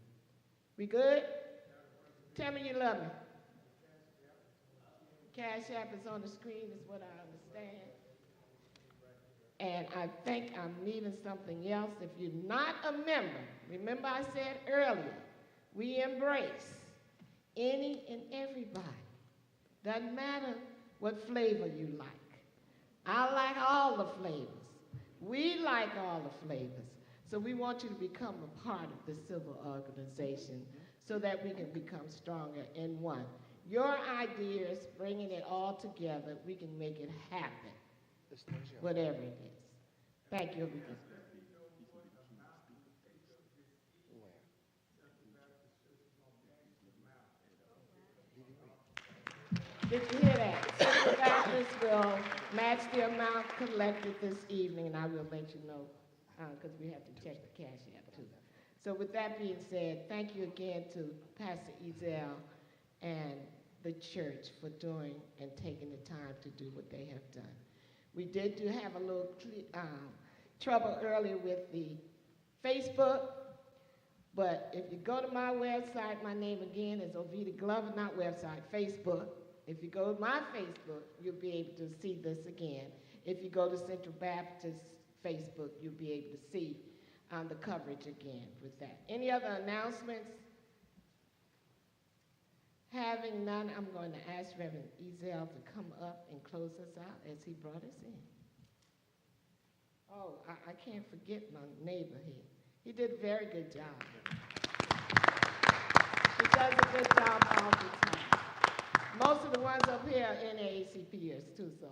We good? Tell me you love me. Cash App is on the screen, is what I understand. And I think I'm leaving something else. If you're not a member, remember I said earlier, we embrace any and everybody. Doesn't matter what flavor you like. I like all the flavors. We like all the flavors. So we want you to become a part of the civil organization so that we can become stronger in one. Your ideas, bringing it all together, we can make it happen, whatever it is. Thank you. Did you hear that? Central Baptist will match the amount collected this evening, and I will let you know, because we have to check the cash app too. So with that being said, thank you again to Pastor Ezell and the church for doing and taking the time to do what they have done. We did have a little trouble earlier with the Facebook, but if you go to my website, my name again is Ovita Glover, not website, Facebook. If you go to my Facebook, you'll be able to see this again. If you go to Central Baptist Facebook, you'll be able to see the coverage again with that. Any other announcements? Having none, I'm going to ask Reverend Ezell to come up and close us out as he brought us in. Oh, I can't forget my neighbor here. He did a very good job. He does a good job all the time. Most of the ones up here are NAACPers too, so